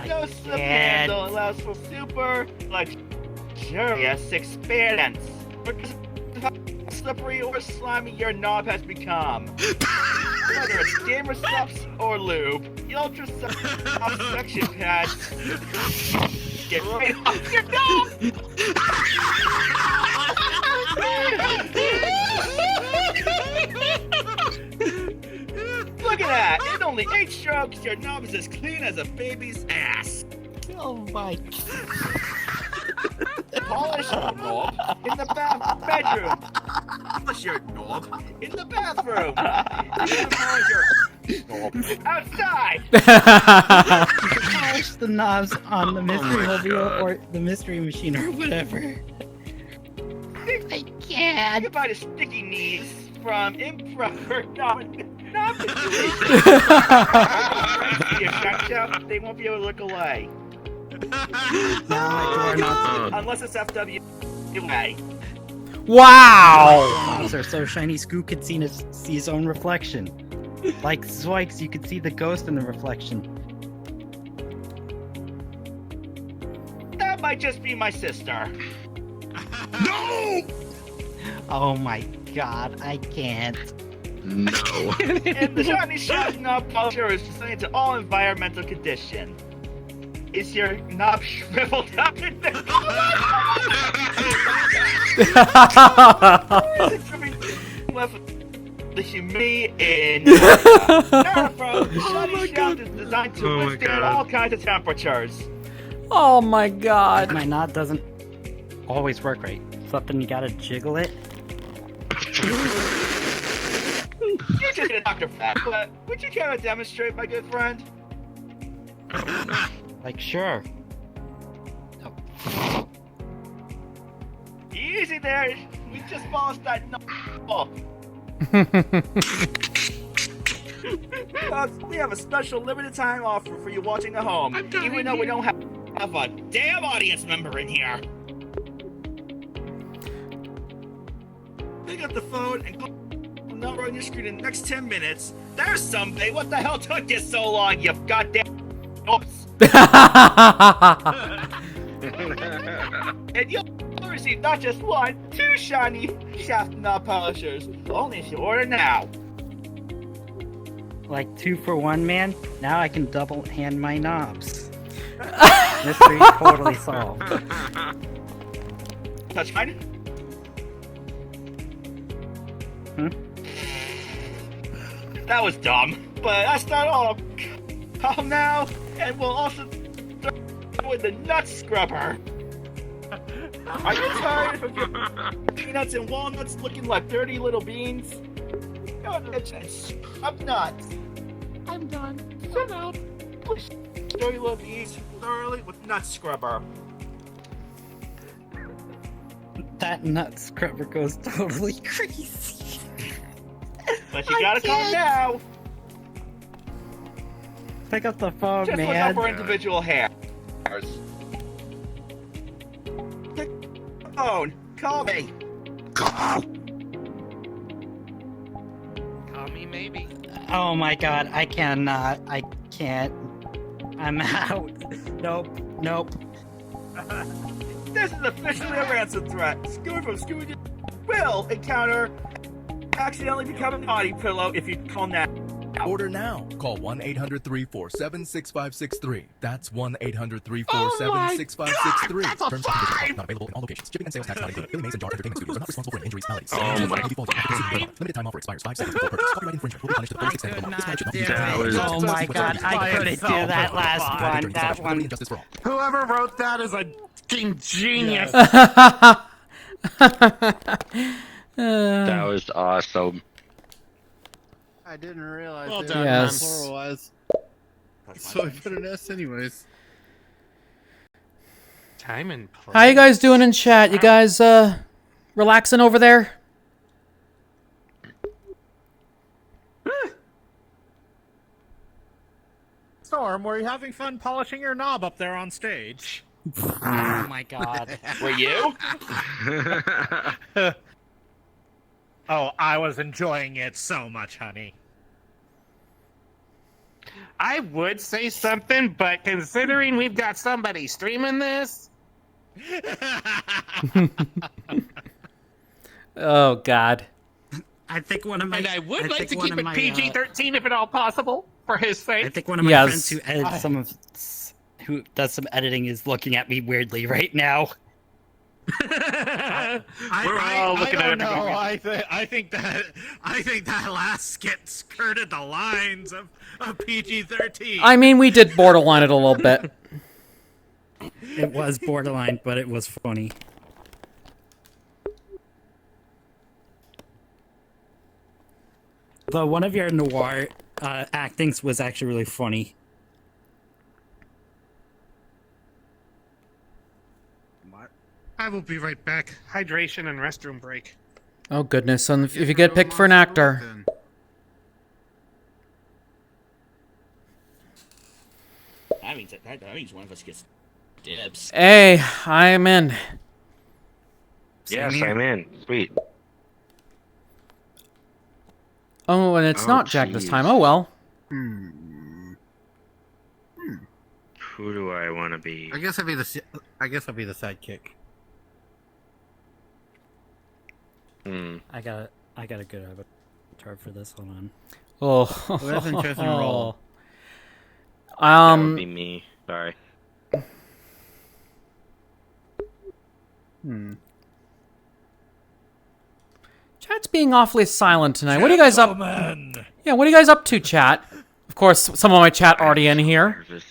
No slip handle allows for super luxurious experience. Because of how slippery or slimy your knob has become. Whether it's gamer subs or lube, the ultra soft section pads get right off your knob. Look at that! In only 8 strokes, your knob is as clean as a baby's ass. Oh my. Polish your knob in the bedroom. Polish your knob in the bathroom. Polish your knob outside. Polish the knobs on the mystery mobile or the mystery machine or whatever. I can't. Goodbye to sticky knees from improper knob they won't be able to look away. Unless it's FWA. Wow! Knobs are so shiny, Scoot could see his own reflection. Like Zoinks, you could see the ghost in the reflection. That might just be my sister. No! Oh my god, I can't. No. And the shiny shot knob culture is designed to all environmental conditions. Is your knob shriveled up in the the humidity in Shiny Shaft is designed to withstand all kinds of temperatures. Oh my god. My knob doesn't always work right. Something you gotta jiggle it. You should get a doctor for that, but would you care to demonstrate, my good friend? Like, sure. Easy there. We just polished that knob. We have a special limited time offer for you watching at home, even though we don't have a damn audience member in here. Pick up the phone and call the number on your screen in the next 10 minutes. There's somebody. What the hell took you so long, you goddamn oops. And you'll receive not just one, but 2 shiny shaft knob polishers. Only if you order now. Like 2 for 1, man. Now I can double hand my knobs. Mystery totally solved. Touch mine? That was dumb, but that's not all. Come now, and we'll also start with the nut scrubber. Are you tired of your peanuts and walnuts looking like dirty little beans? Go to and scrub nuts. I'm done. Sit out. Push dirty little beans thoroughly with nut scrubber. That nut scrubber goes totally crazy. But you gotta calm down. Pick up the phone, Just look man. out for individual hairs. Pick up the phone. Call me. Call me maybe. Oh my god, I cannot. I can't. I'm out. Nope. This is officially a ransom threat. Scooter from Scooter will encounter accidentally become a naughty pillow if you call now. Order now. Call 1-800-347-6563. That's 1-800-347-6563. That's a Terms and conditions not available in all locations. Shipping and sales tax not included. Billy Mays and Jar Entertainment Studios are not responsible for any injuries, maladies. Oh my Limited time offer expires 5 seconds before purchase. Copyright infringement will be punished to the fullest extent of the law. This knowledge should not be used That was- Oh my god, I couldn't do that last one. That one. Justice for all. Whoever wrote that is a fucking genius. That was awesome. I didn't realize Well it done, Yes. was plural was. So I put an S anyways. Time and place. How you guys doing in chat? You guys relaxing over there? Storm, were you having fun polishing your knob up there on stage? Oh my god. Were you? Oh, I was enjoying it so much, honey. I would say something, but considering we've got somebody streaming this, Oh god. I think one of my. and I would like think to one keep of it my, PG-13 if at all possible, for his I sake. think one of my Yes. friends who edits who does some editing is looking at me weirdly right now. We're all looking at it. I think that last skit skirted the lines of PG-13. I mean, we did borderline it a little bit. It was borderline, but it was funny. Though one of your noir actings was actually really funny. I will be right back. Hydration and restroom break. Oh goodness, and if you get picked for an actor. That means one of us gets dibs. Hey, I'm in. Yes, I'm in. Sweet. Oh, and it's Oh, not Jack this jeez. time. Oh well. Who do I want to be? I guess I'll be the sidekick. I got a good avatar for this. Hold on. Oh, that's an interesting role. That would be me. Sorry. Chat's being awfully silent tonight. What are you guys up? Yeah, what are you guys up to, chat? Of course, some of my chat already in here. Nervous.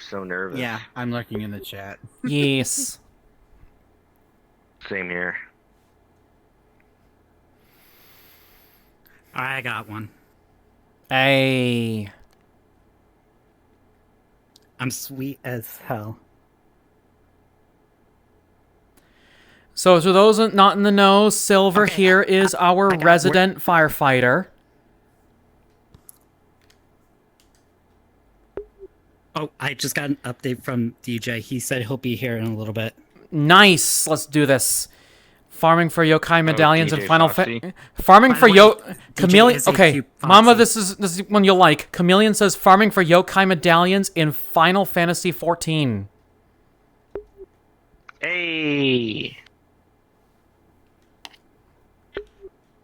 So nervous. Yeah, I'm lurking in the chat. Yes. Same here. I got one. Hey. I'm sweet as hell. So, to those not in the know, Silver here is our resident firefighter. Oh, I just got an update from DJ. He said he'll be here in a little bit. Nice. Let's do this. Farming for yokai medallions and DJ Final Foxy. Farming By for the yo way, chameleon. DJ is a Okay, cute Mama, Foxy. this is one you'll like. Chameleon says farming for yokai medallions in Final Fantasy 14. Hey!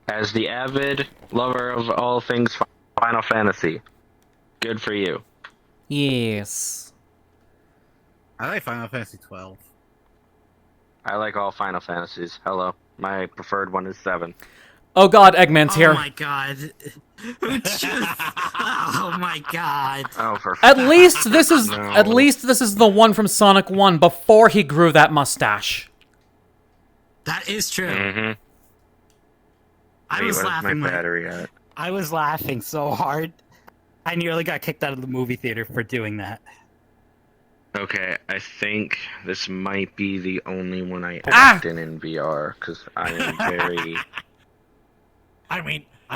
As the avid lover of all things Final Fantasy, good for you. Yes. I like Final Fantasy 12. I like all Final Fantasies. Hello. My preferred one is 7. Oh god, Eggman's here. Oh my god. Who just... Oh my god. Oh, for At least this is No. at least this is the one from Sonic 1 before he grew that mustache. That is true. Mm-hmm. I was laughing. my battery at? I was laughing so hard. I nearly got kicked out of the movie theater for doing that. Okay, I think this might be the only one I act in VR, because I am very... I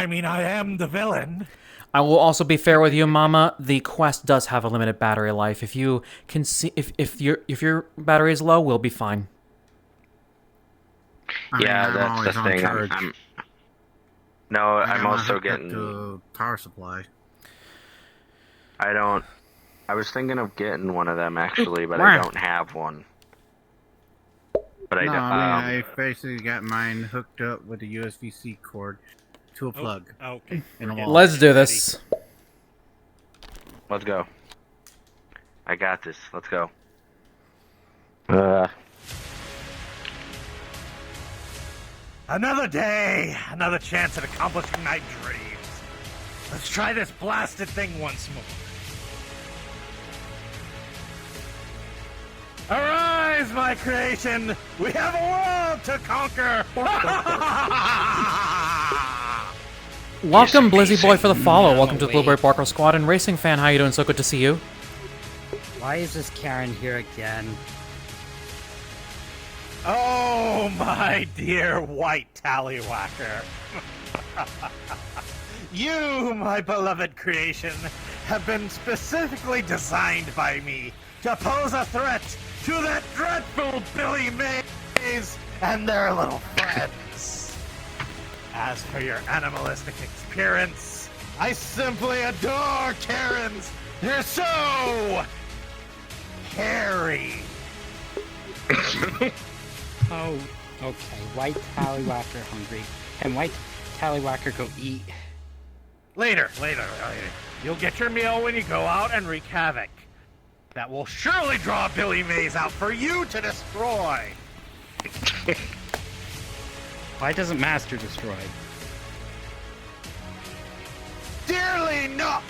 mean, I am the villain. I will also be fair with you, Mama. The Quest does have a limited battery life. If you can see, if your battery is low, we'll be fine. Yeah, I'm that's always the on thing. charge. I'm also hooked up getting... to power supply. I was thinking of getting one of them, actually, but I don't have one. But I No, don't... I mean, I basically got mine hooked up with a USB-C cord to a plug. Okay. In a wall. Let's do this. Let's go. I got this. Let's go. Another day, another chance at accomplishing my dreams. Let's try this blasted thing once more. Arise, my creation! We have a world to conquer! Welcome, Blizzy Boy, for the follow. Welcome to the Blueberry Barker Squad. And Racing Fan, how you doing? So good to see you. Why is this Karen here again? Oh, my dear white tallywhacker. You, my beloved creation, have been specifically designed by me to pose a threat to that dreadful Billy Mays and their little friends. As for your animalistic appearance, I simply adore Karens. They're so hairy. Oh, okay. White Tallywhacker hungry. Can White Tallywhacker go eat? Later. You'll get your meal when you go out and wreak havoc. That will surely draw Billy Mays out for you to destroy. Why doesn't Master destroy? Dearly no.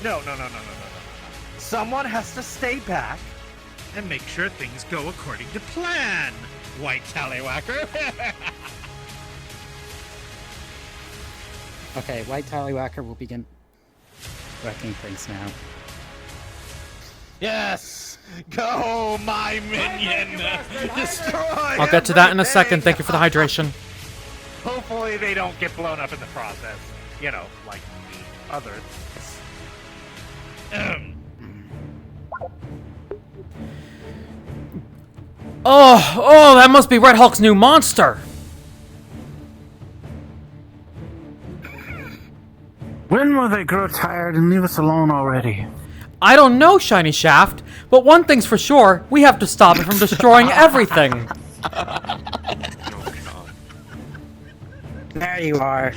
No. Someone has to stay back and make sure things go according to plan, White Tallywhacker. Okay, White Tallywhacker will begin wrecking things now. Yes! Go, my minion! Destroy I'll get to that in a second. Thank you for the hydration. Hopefully they don't get blown up in the process. You know, like the others. Oh, that must be Red Hulk's new monster. When will they grow tired and leave us alone already? I don't know, Shiny Shaft, but one thing's for sure, we have to stop it from destroying everything. There you are.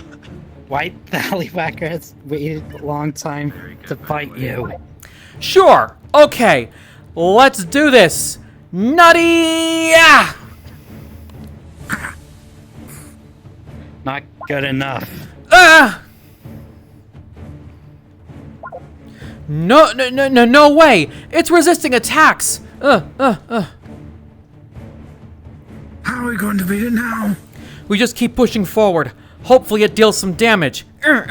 White Tallywhacker has waited a long time to fight you. Sure, okay, let's do this. Nutty! Ah! Not good enough. Ah! No way! It's resisting attacks! How are we going to beat it now? We just keep pushing forward. Hopefully it deals some damage. Heroes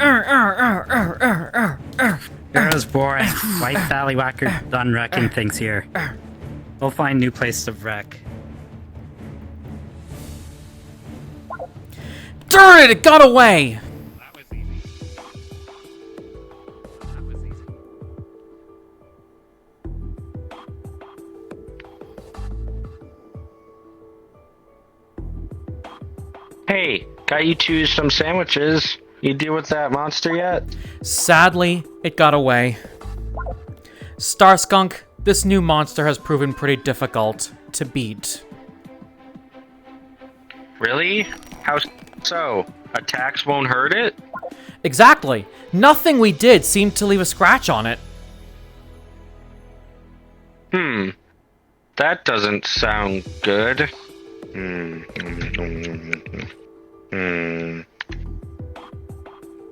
boring. White Tallywhacker done wrecking things here. We'll find new place to wreck. Darn it! It got away! That was easy. Hey, got you two some sandwiches. You deal with that monster yet? Sadly, it got away. Star Skunk, This new monster has proven pretty difficult to beat. Really? How so? Attacks won't hurt it? Exactly. Nothing we did seemed to leave a scratch on it. That doesn't sound good.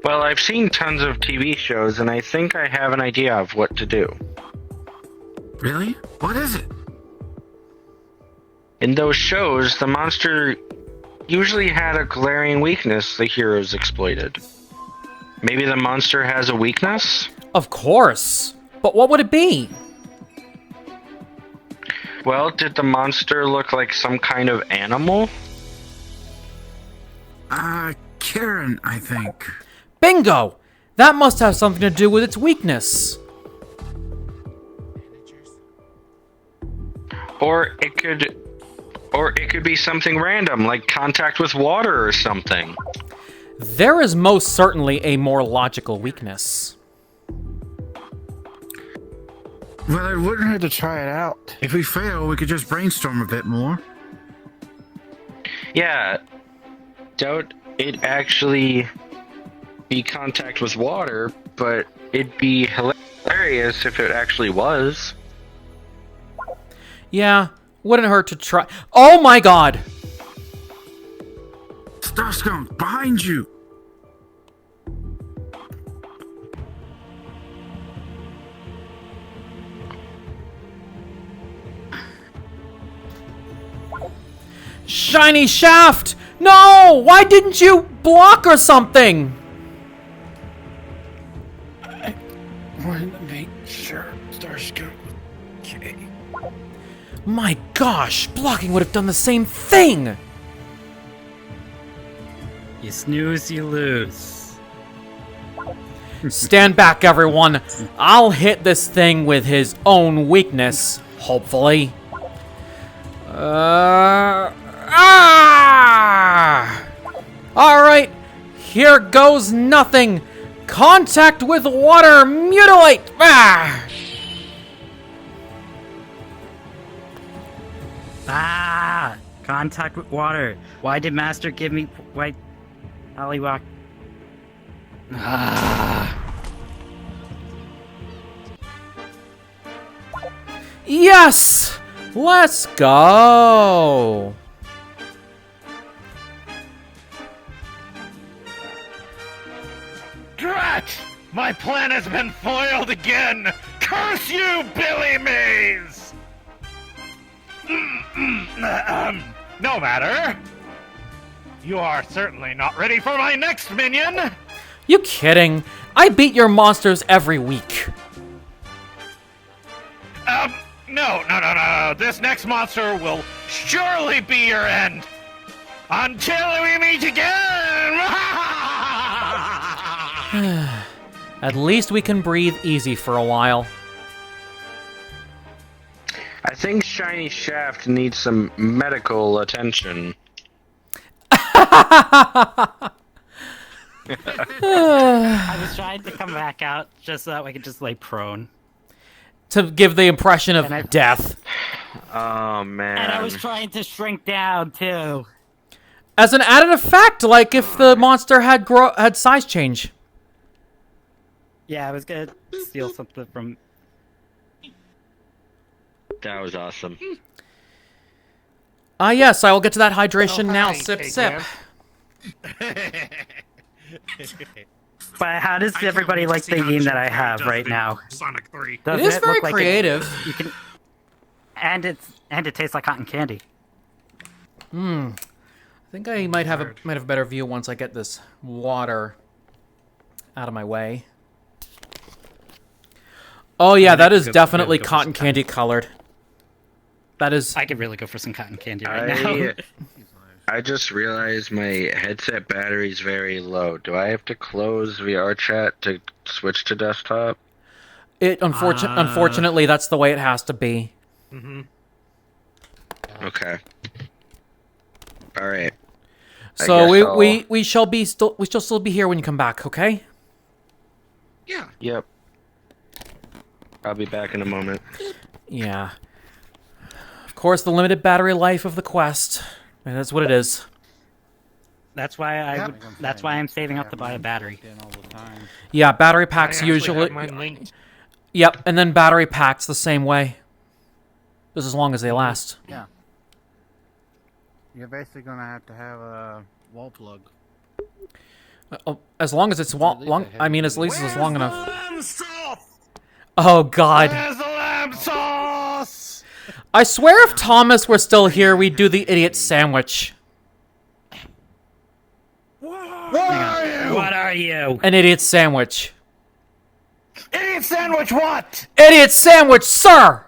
Well, I've seen tons of TV shows, and I think I have an idea of what to do. Really? What is it? In those shows, the monster usually had a glaring weakness the heroes exploited. Maybe the monster has a weakness? Of course. But what would it be? Well, did the monster look like some kind of animal? Karen, I think. Bingo! That must have something to do with its weakness. Or it could be something random, like contact with water or something. There is most certainly a more logical weakness. Well, it wouldn't hurt to try it out. If we fail, we could just brainstorm a bit more. Yeah. Doubt it actually be contact with water, but it'd be hilarious if it actually was. Yeah, wouldn't hurt to try. Oh my god! Starskunk, behind you! Shiny shaft! No! Why didn't you block or something? I wanted to make sure Starskunk was okay. My gosh, blocking would have done the same thing! You snooze, you lose. Stand back, everyone. I'll hit this thing with his own weakness, hopefully. Alright, here goes nothing. Contact with water, mutilate! Contact with water. Why did Master give me white Allywalk? Yes! Let's go! Drat! My plan has been foiled again! Curse you, Billy Mays! No matter. You are certainly not ready for my next minion! You kidding? I beat your monsters every week. No. This next monster will surely be your end! Until we meet again! At least we can breathe easy for a while. I think Shiny Shaft needs some medical attention. I was trying to come back out just so that I could just lay prone. To give the impression of death. Oh, man. And I was trying to shrink down, too. As an added effect, like if the monster had size change. Yeah, I was gonna steal something from... That was awesome. Yes, I will get to that hydration now. Sip, sip. But how does everybody like the game that I have right now? Sonic 3. It is very creative. You can, and it tastes like cotton candy. I think I might have a better view once I get this water out of my way. Oh yeah, that is definitely cotton candy colored. That is. I could really go for some cotton candy right now. I just realized my headset battery's very low. Do I have to close VRChat to switch to desktop? Unfortunately, that's the way it has to be. Okay. All right. So we shall still be here when you come back, okay? Yeah. Yep. I'll be back in a moment. Yeah. Of course, the limited battery life of the Quest. And that's what it is. That's why that's why I'm saving up to buy a battery. Yeah, battery packs I actually usually. have mine linked. Yep, and then battery packs the same way. Just as long as they last. Yeah. You're basically gonna have a wall plug. As long as it's long. I mean, at least it's long enough. Lamb sauce! Oh God! Where's the lamb sauce? I swear, if Thomas were still here, we'd do the idiot sandwich. What are you? What are you? An idiot sandwich. Idiot sandwich what? Idiot sandwich, sir.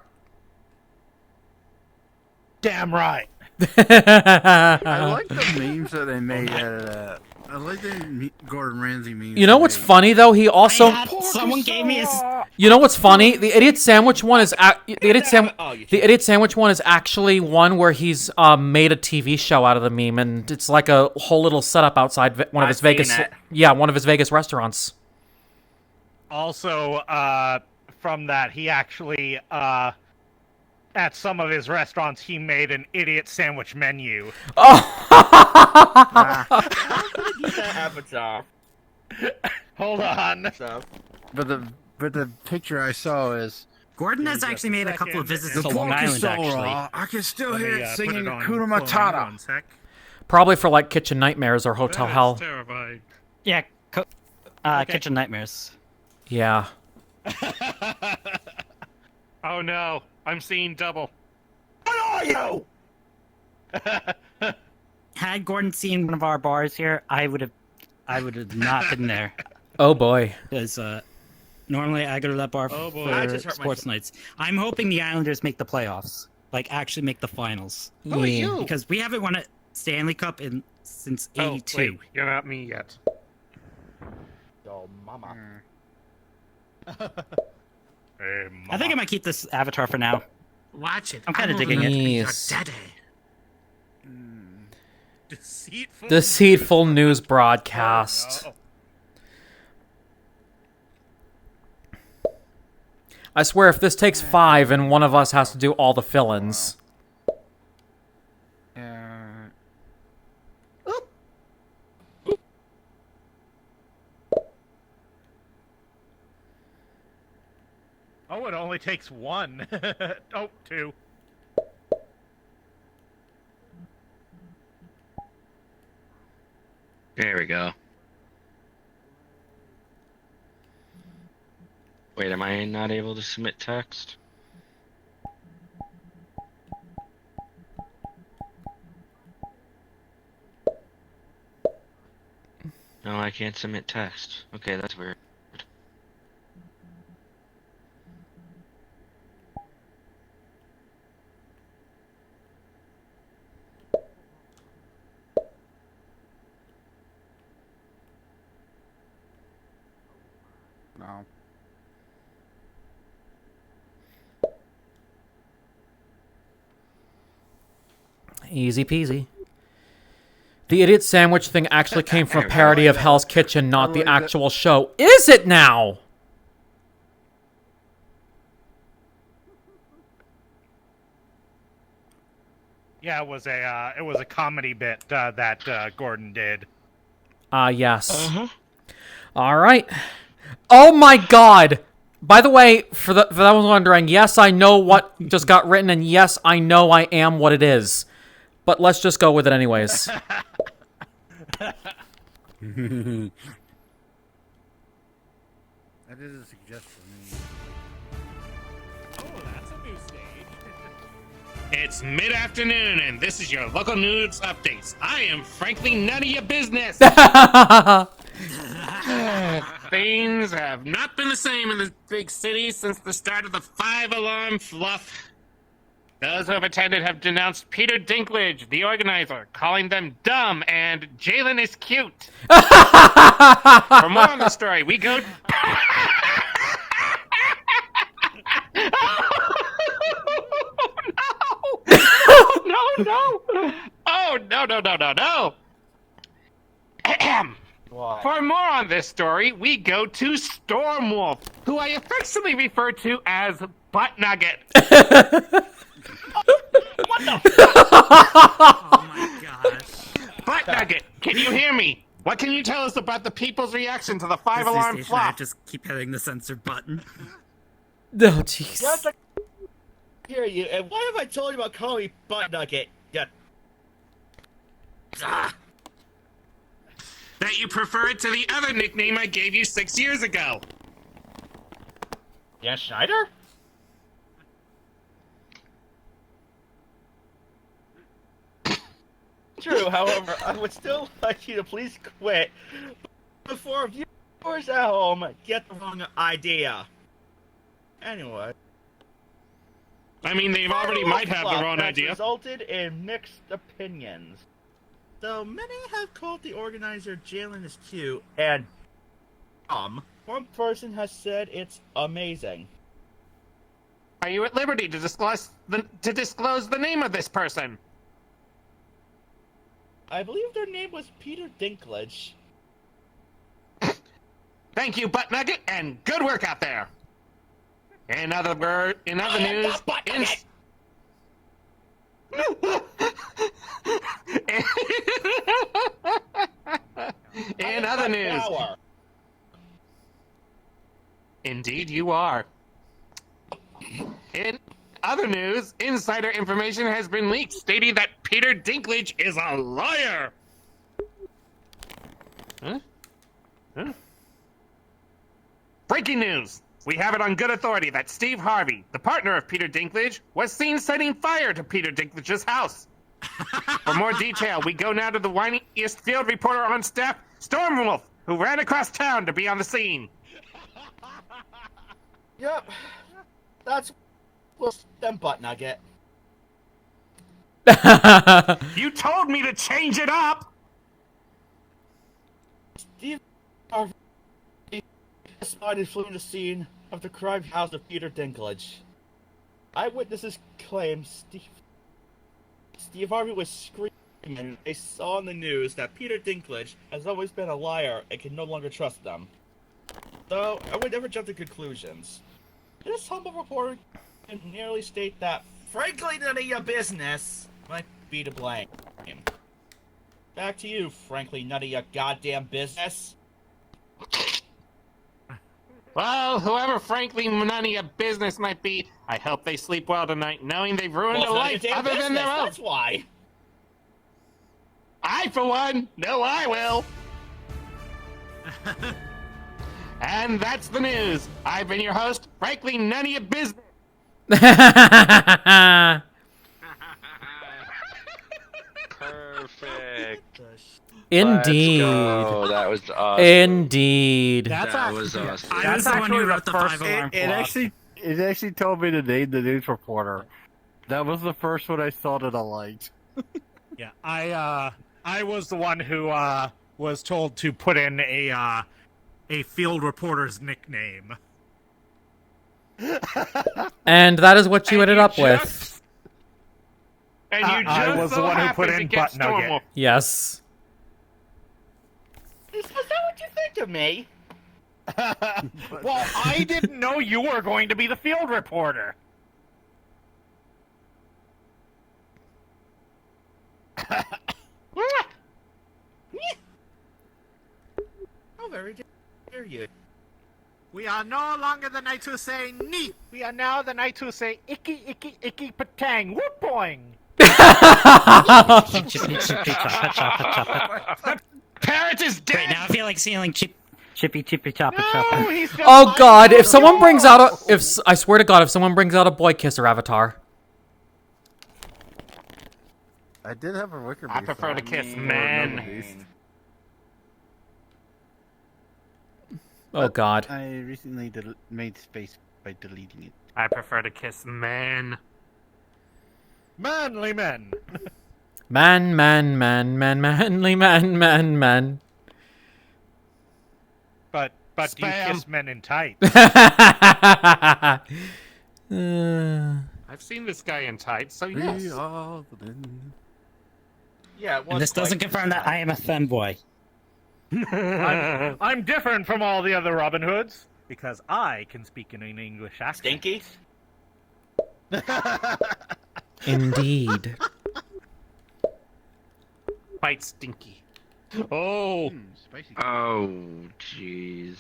Damn right. I like the memes that they made out of that. I like the Gordon Ramsay memes. You know what's funny though? He also. Someone gave me a. You know what's funny? The idiot sandwich one is the idiot sandwich one is actually one where he's made a TV show out of the meme, and it's like a whole little setup outside one of his Vegas. Yeah, one of his Vegas restaurants. Also, from that, he actually, at some of his restaurants, he made an idiot sandwich menu. Avatar. Hold on. But the picture I saw is Gordon has actually made a couple of visits the to Long pork is Island. so Actually, raw. I can still hear it put singing it on Hakuna one Matata. sec. Probably for like Kitchen Nightmares or Hotel Hell. Terrifying. yeah, Kitchen Nightmares. Yeah. Oh no, I'm seeing double. What are you? Had Gordon seen one of our bars here, I would have not been there. Oh boy. Because normally I go to that bar for sports nights. I'm hoping the Islanders make the playoffs, like actually make the finals. Who are you? Because we haven't won a Stanley Cup since '82. Oh, wait, you're not me yet. Oh, mama. Hey, I think I might keep this avatar for now. Watch it. I'm kind of digging it. Yes. Deceitful. Deceitful news broadcast. Oh, I swear, if this takes 5 and one of us has to do all the fill-ins. Oh, it only takes one. Oh, 2. There we go. Wait, am I not able to submit text? No, I can't submit text. Okay, that's weird. No. Easy peasy. The idiot sandwich thing actually came from a parody of Hell's Kitchen, not the actual show. Is it now? Yeah, it was a comedy bit that Gordon did. Yes. All right. Oh my God! By the way, for that was wondering, yes, I know what just got written, and yes, I know I am what it is. But let's just go with it anyways. That is a suggestion for me. Oh, that's a new stage. It's mid-afternoon, and this is your local news updates. I am frankly none of your business. Things have not been the same in the big city since the start of the 5-alarm fluff. Those who have attended have denounced Peter Dinklage, the organizer, calling them dumb and Jalen is cute. For more on the story, we go... No! Oh, no. Ahem. Why? For more on this story, we go to Stormwolf, who I affectionately refer to as Butt Nugget. What the Oh my gosh. Butt Nugget, can you hear me? What can you tell us about the people's reaction to the This 5-alarm station, I flop? just keep hitting the censor button. Oh, jeez. Yes, I hear you. And what have I told you about calling me Butt Nugget? Yeah. Ah. That you prefer it to the other nickname I gave you 6 years ago. Dan Schneider? True, however, I would still like you to please quit before viewers at home get the wrong idea. Anyway. I mean, they already might have the wrong That's idea. resulted in mixed opinions. Though many have called the organizer Jalen is cute and one person has said it's amazing. Are you at liberty to disclose the name of this person? I believe their name was Peter Dinklage. Thank you, Butt Nugget, and good work out there. In other news, in other news, indeed you are. In other news, insider information has been leaked stating that Peter Dinklage is a liar. Huh? Breaking news! We have it on good authority that Steve Harvey, the partner of Peter Dinklage, was seen setting fire to Peter Dinklage's house. For more detail, we go now to the whiniest field reporter on staff, Stormwolf, who ran across town to be on the scene. Yep, that's them Butt Nugget. You told me to change it up! Steve Harvey spotted fleeing the scene of the crime house of Peter Dinklage. Eyewitnesses claim Steve Harvey was screaming. They saw on the news that Peter Dinklage has always been a liar and can no longer trust them. Though I would never jump to conclusions. This humble reporter can nearly state that, frankly, none of your business might be to blame. Back to you, frankly, none of your goddamn business. Well, whoever frankly none of your business might be, I hope they sleep well tonight, knowing they've ruined a life other than their own. That's why. I, for one, know I will. And that's the news. I've been your host, frankly none of your business. Perfect. Indeed. Let's go. That was awesome. Indeed. That was awesome. I was the one who wrote the 5-alarm flop. It actually told me to name the news reporter. That was the first one I saw that I liked. Yeah, I was the one who was told to put in a field reporter's nickname. And that is what you ended up with. And you just I was the one who put in Butt Nugget. Yes. Is that what you think of me? Well, I didn't know you were going to be the field reporter. How very dare you? We are no longer the knights who say nee. We are now the knights who say icky, icky, icky, patang, whoop boing. Parrot is dead. Right now, I feel like seeing chippy chopper chopper. Oh God! If someone brings out a, I swear to God, if someone brings out a boy kisser avatar. I did have a wicker. I prefer to kiss men. Oh God! I recently made space by deleting it. I prefer to kiss men. Manly men. Man, manly man. But do you kiss men in tights? I've seen this guy in tights, so yes. We are the men. Yeah, And this doesn't confirm that I am a femboy. I'm different from all the other Robin Hoods because I can speak in an English accent. Stinky? Indeed. Quite stinky. Oh. Spicy. Oh, jeez.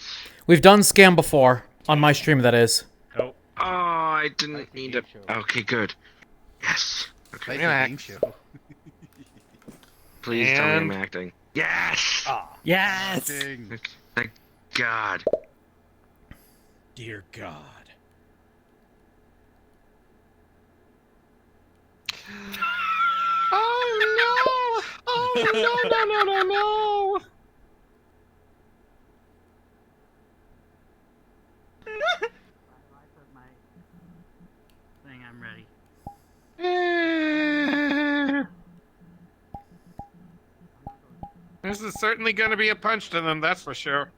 We've done scam before. On my stream, that is. Oh. Oh, I didn't need to. Okay, good. Yes. Okay, Spicy I'm game act. show. Please tell me I'm acting. Yes! Yes! Ding. Thank God. Dear God. Oh no! Oh no! Thing, I'm ready. This is certainly going to be a punch to them, that's for sure.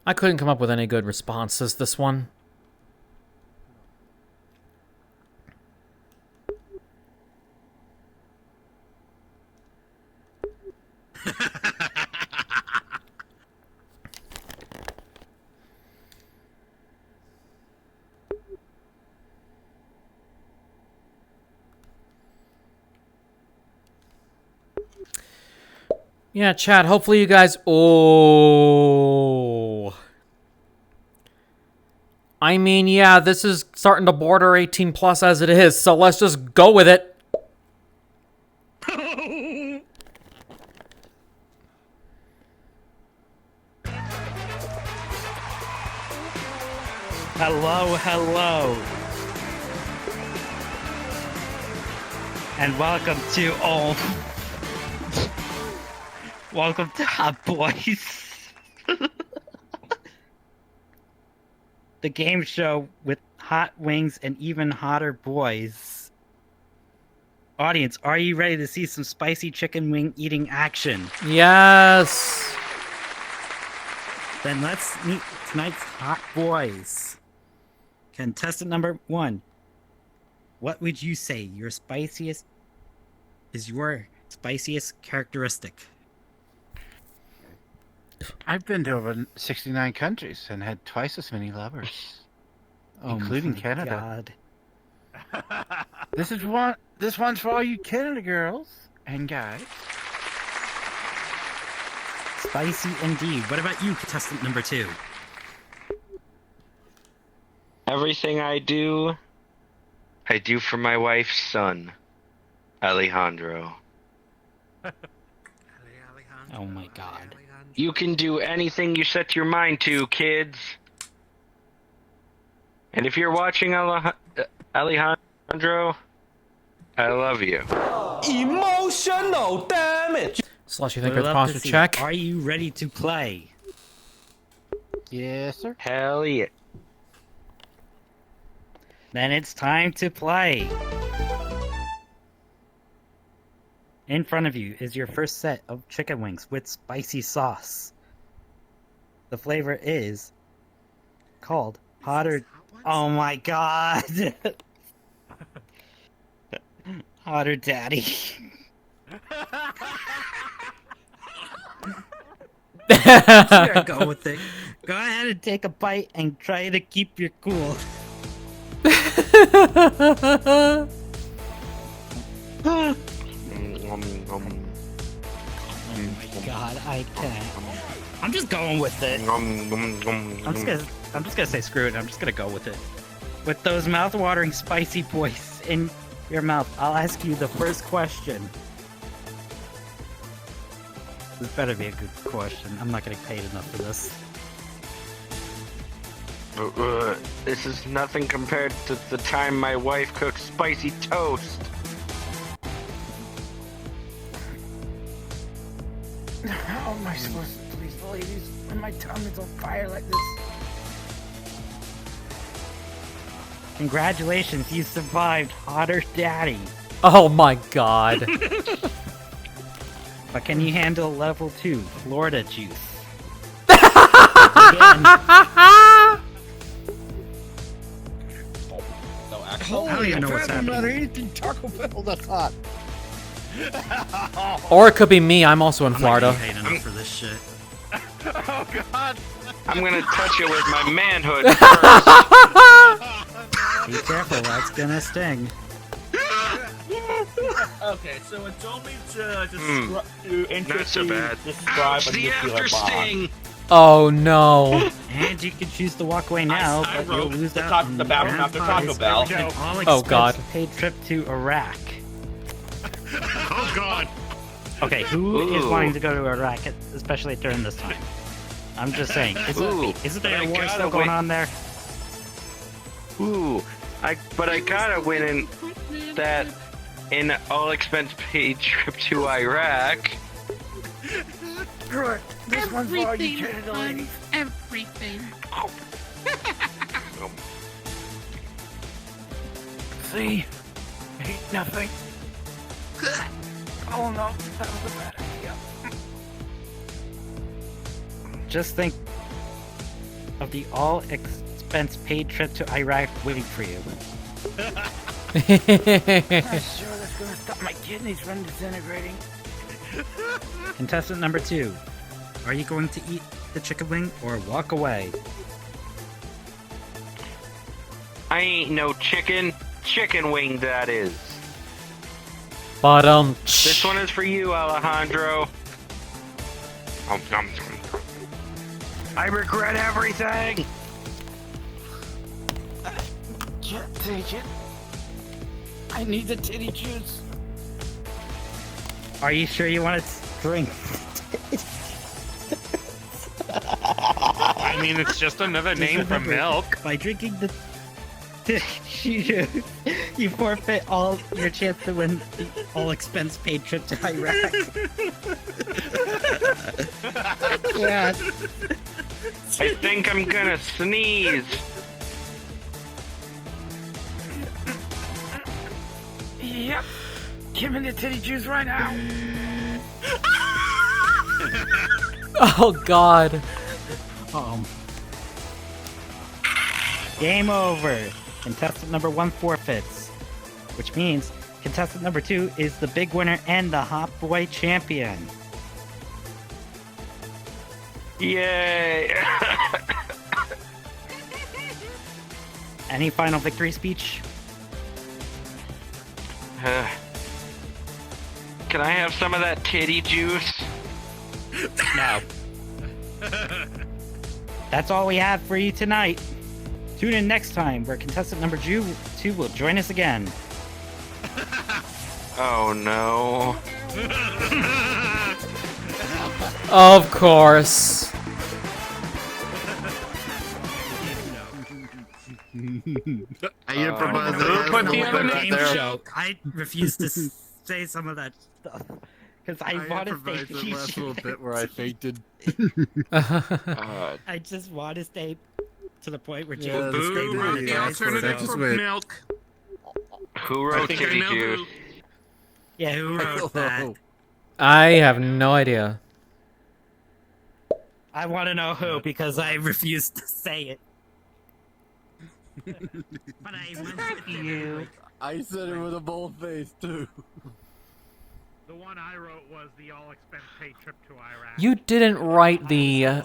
I couldn't come up with any good responses this one. Yeah, chat, hopefully you guys... Oh. I mean, yeah, this is starting to border 18 plus as it is, so let's just go with it. Hello, hello. And welcome to all. Welcome to Hot Boys. The game show with hot wings and even hotter boys. Audience, are you ready to see some spicy chicken wing eating action? Yes. Then let's meet tonight's hot boys. Contestant number 1. What would you say your spiciest characteristic? I've been to over 69 countries and had twice as many lovers, including my Canada. God. This one's for all you Canada girls and guys. Spicy indeed. What about you, contestant number 2? Everything I do for my wife's son, Alejandro. Oh my God. You can do anything you set your mind to, kids. And if you're watching Alejandro, I love you. Emotional damage. Slush, you think We'd it's love to posture see. check? Are you ready to play? Yes, sir. Hell yeah. Then it's time to play. In front of you is your first set of chicken wings with spicy sauce. The flavor is called Hotter. Oh my God! Hotter Daddy. Sure, go with it. Go ahead and take a bite and try to keep your cool. Oh my God, I can't. I'm just going with it. I'm just gonna say screw it. I'm just gonna go with it. With those mouth-watering spicy boys in your mouth, I'll ask you the first question. This better be a good question. I'm not getting paid enough for this. This is nothing compared to the time my wife cooks spicy toast. How am I supposed to please the ladies when my tongue is on fire like this? Congratulations, you survived Hotter Daddy. Oh my god. But can you handle level 2, Florida Juice? No, I don't even know what's happening. Mother, eating Taco Bell, that's hot. Or it could be me, I'm also in Florida. Hate enough for this shit. Oh god! I'm gonna touch it with my manhood first. Be careful, that's gonna sting. Okay, so it told me to Not so bad. describe a The nuclear after bomb. sting. Oh no. And you can choose to walk away now, I but you'll wrote lose the out talk- on the battle grand after Taco prize Bell. and an Oh, God. all-expense-paid trip to Iraq. Oh god. Okay, who is Ooh. wanting to go to Iraq, especially during this time? I'm just saying. Ooh, Isn't but there I a war gotta still going win- on there? Ooh, but I gotta win in that in all expense paid trip to Iraq. Screw it. This one's for all you Canada ladies. Everything. See? Ain't nothing. Oh no, that was a bad idea. Just think of the all-expense-paid trip to Iraq waiting for you. I'm sure that's gonna stop my kidneys from disintegrating. Contestant number 2. Are you going to eat the chicken wing or walk away? I ain't no chicken wing that is. But This one is for you, Alejandro. I regret everything. I can't take it. I need the titty juice. Are you sure you want to drink? I mean, it's just another name for milk. By drinking the you forfeit all your chance to win the all-expense-paid trip to Iraq. Yeah. I think I'm gonna sneeze. Yep. Give me the titty juice right now. oh god. Game over. Contestant number 1 forfeits, which means contestant number 2 is the big winner and the Hot Boy champion. Yay! Any final victory speech? Can I have some of that titty juice? No. That's all we have for you tonight. Tune in next time where contestant number 2 will join us again. Oh no. Of course. I improvise Put the other game show. I refuse to say some of that stuff because I want to stay improvised the last little bit where I fainted. I just want to stay to the point where Yeah, James the is state staying of with the you. Alternative Just for wait. milk. Who I wrote think I titty know juice? who. Yeah, who wrote that? I have no idea. I want to know who because I refuse to say it. But I went with you. I said it with a bold face too. The one I wrote was the all-expense paid trip to Iraq. You didn't write the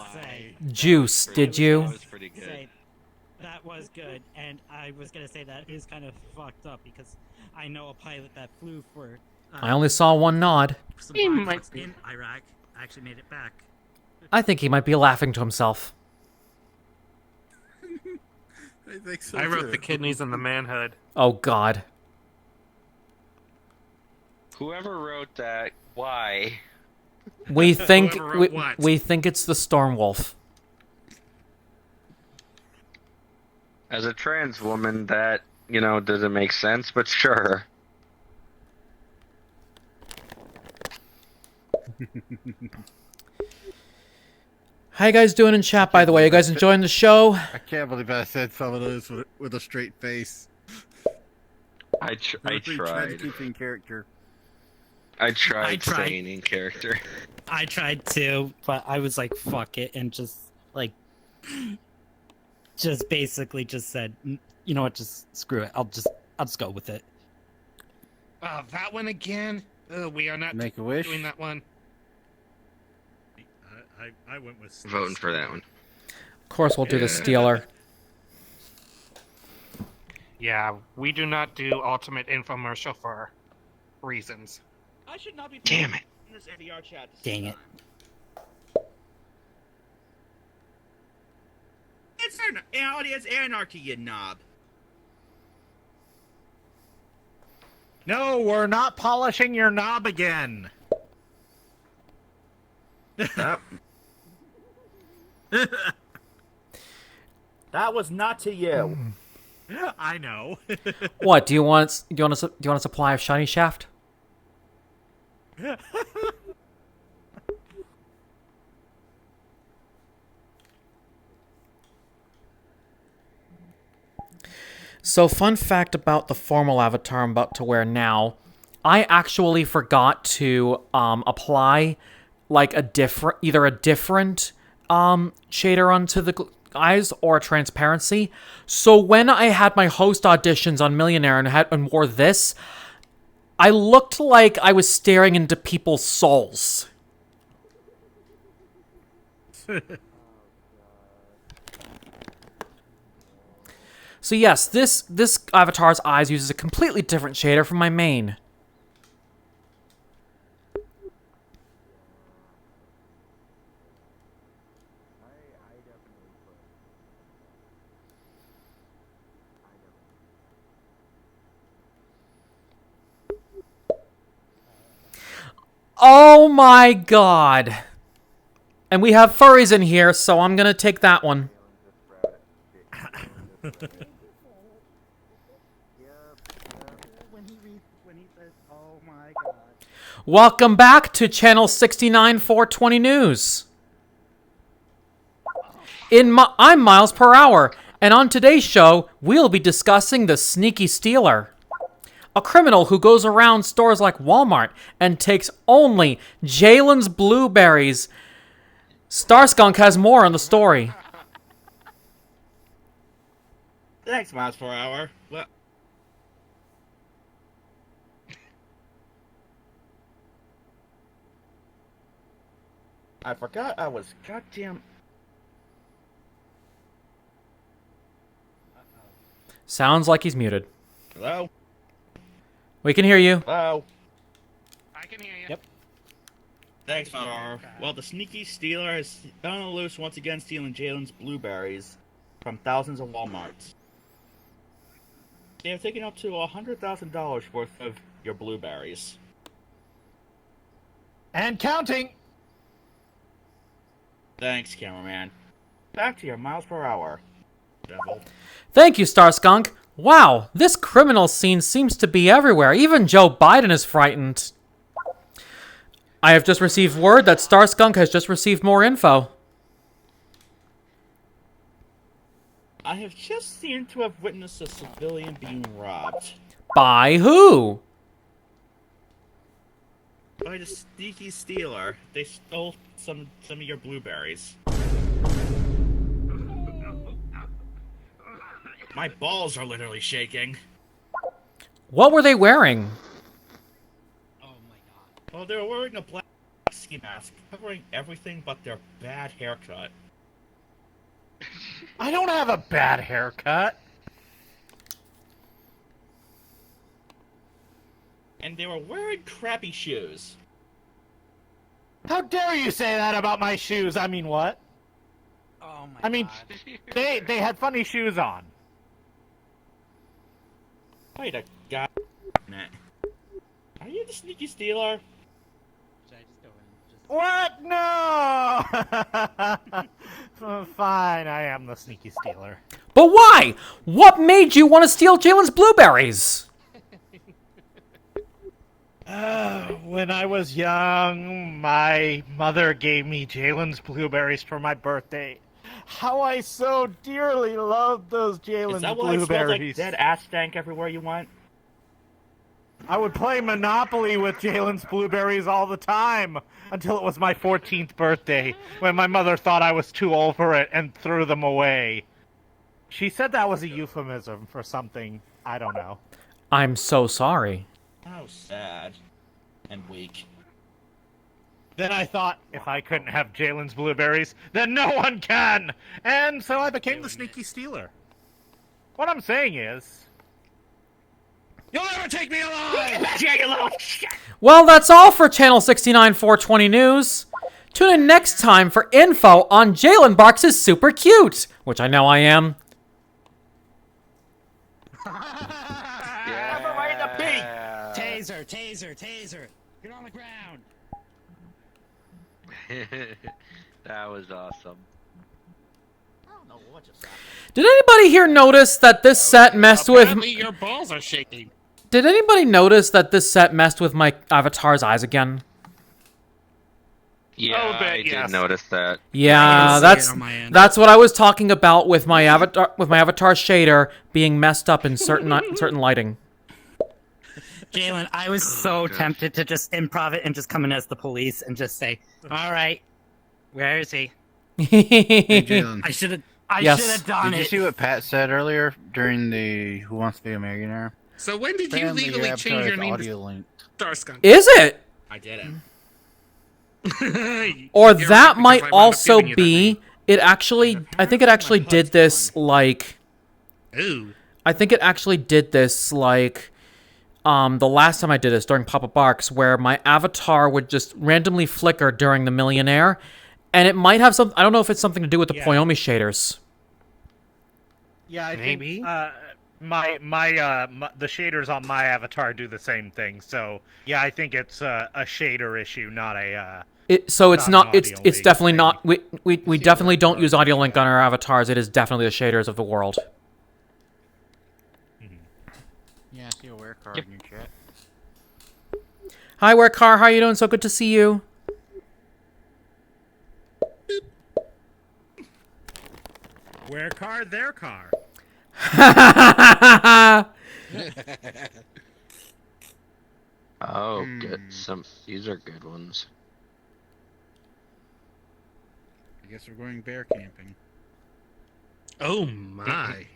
juice, did you? That was pretty good. Say, that was good, and I was gonna say that is kind of fucked up because I know a pilot that flew for. I only saw one nod. Some pilots in Iraq actually made it back. I think he might be laughing to himself. I think so I wrote too. the kidneys and the manhood. Oh god. Whoever wrote that, why? We think Whoever wrote what? we think it's the Storm Wolf. As a trans woman, that, doesn't make sense, but sure. How you guys doing in chat, by the way? You guys enjoying the show? I can't believe I said some of those with a straight face. I Tried to tried. keep in character. I tried I tried. staying in character. I tried to, but I was like, fuck it, and just basically just said, you know what, just screw it. I'll just go with it. That one again? We are not Make a wish. doing that one. I went with Voting for that one. Of course, we'll do the Stealer. Yeah, we do not do ultimate infomercial for reasons. I should not be Damn it. in this VRChat. Dang it. It's anarchy, you knob. No, we're not polishing your knob again. That was not to you. I know. What do you want? Do you want a supply of shiny shaft? So, fun fact about the formal avatar I'm about to wear now, I actually forgot to apply like either a different shader onto the eyes or a transparency. So when I had my host auditions on Millionaire and wore this, I looked like I was staring into people's souls. So yes, this avatar's eyes uses a completely different shader from my main. Oh my god. And we have furries in here, so I'm gonna take that one. Welcome back to Channel 69 420 News. I'm Miles Per Hour, and on today's show, we'll be discussing the Sneaky Stealer. A criminal who goes around stores like Walmart and takes only Jalen's blueberries. Starskunk has more on the story. Thanks, Miles Per Hour. Well, I forgot I was goddamn. Sounds like he's muted. Hello? We can hear you. Hello? I can hear you. Yep. Thanks, Miles Per Hour. Well, the Sneaky Stealer has gone on the loose once again, stealing Jalen's blueberries from thousands of Walmarts. They have taken up to $100,000 worth of your blueberries. And counting. Thanks, cameraman. Back to your Miles Per Hour, devil. Thank you, Starskunk. Wow, this criminal scene seems to be everywhere. Even Joe Biden is frightened. I have just received word that Starskunk has just received more info. I have just seemed to have witnessed a civilian being robbed. By who? By the Sneaky Stealer. They stole some of your blueberries. My balls are literally shaking. What were they wearing? Well, they were wearing a black ski mask, covering everything but their bad haircut. I don't have a bad haircut. And they were wearing crappy shoes. How dare you say that about my shoes? I mean, what? Oh my I mean, they had funny shoes on. Wait a god. Are you the Sneaky Stealer? What? No! Fine, I am the Sneaky Stealer. But why? What made you want to steal Jalen's blueberries? When I was young, my mother gave me Jalen's blueberries for my birthday. How I so dearly love those Jalen's Is that why it smells like blueberries. dead ass stank everywhere you went? I would play Monopoly with Jalen's blueberries all the time until it was my 14th birthday, when my mother thought I was too old for it and threw them away. She said that was a euphemism for something. I don't know. I'm so sorry. How sad and weak. Then I thought, if I couldn't have Jalen's blueberries, then no one can! And so I became the sneaky stealer. What I'm saying is... You'll never take me alive! Well, that's all for Channel 69 420 News. Tune in next time for info on JalenBarks is super cute, which I know I am. Taser, taser, taser. Get on the ground. That was awesome. Did anybody here notice that this set messed with... Apparently your balls are shaking. Did anybody notice that this set messed with my avatar's eyes again? Yeah, I did notice that. Yeah, that's what I was talking about with my avatar shader being messed up in certain lighting. Jalen, I was so tempted to just improv it and just come in as the police and just say, "All right, where is he?" Hey, Jalen. I should have done Did it. you see what Pat said earlier during the Who Wants to Be a Millionaire? So when did you Apparently legally your change avatar your is name audio to linked. Starskunk? Is it? I didn't. Or that might also be... It actually... I think it actually did this, like... Ooh. I think it actually did this, like... the last time I did this, during Papa Barks, where my avatar would just randomly flicker during the Millionaire, and it might have some... I don't know if it's something to do with the Poyomi shaders. Yeah, I think the shaders on my avatar do the same thing. So yeah, I think it's a shader issue, not a. It's definitely not. We definitely don't use audio link on our avatars. It is definitely the shaders of the world. Yeah, I see a wear card in your chat. Hi, Car. How you doing? So good to see you. Where car, their car. Oh, good. These are good ones. I guess we're going bear camping. Oh my!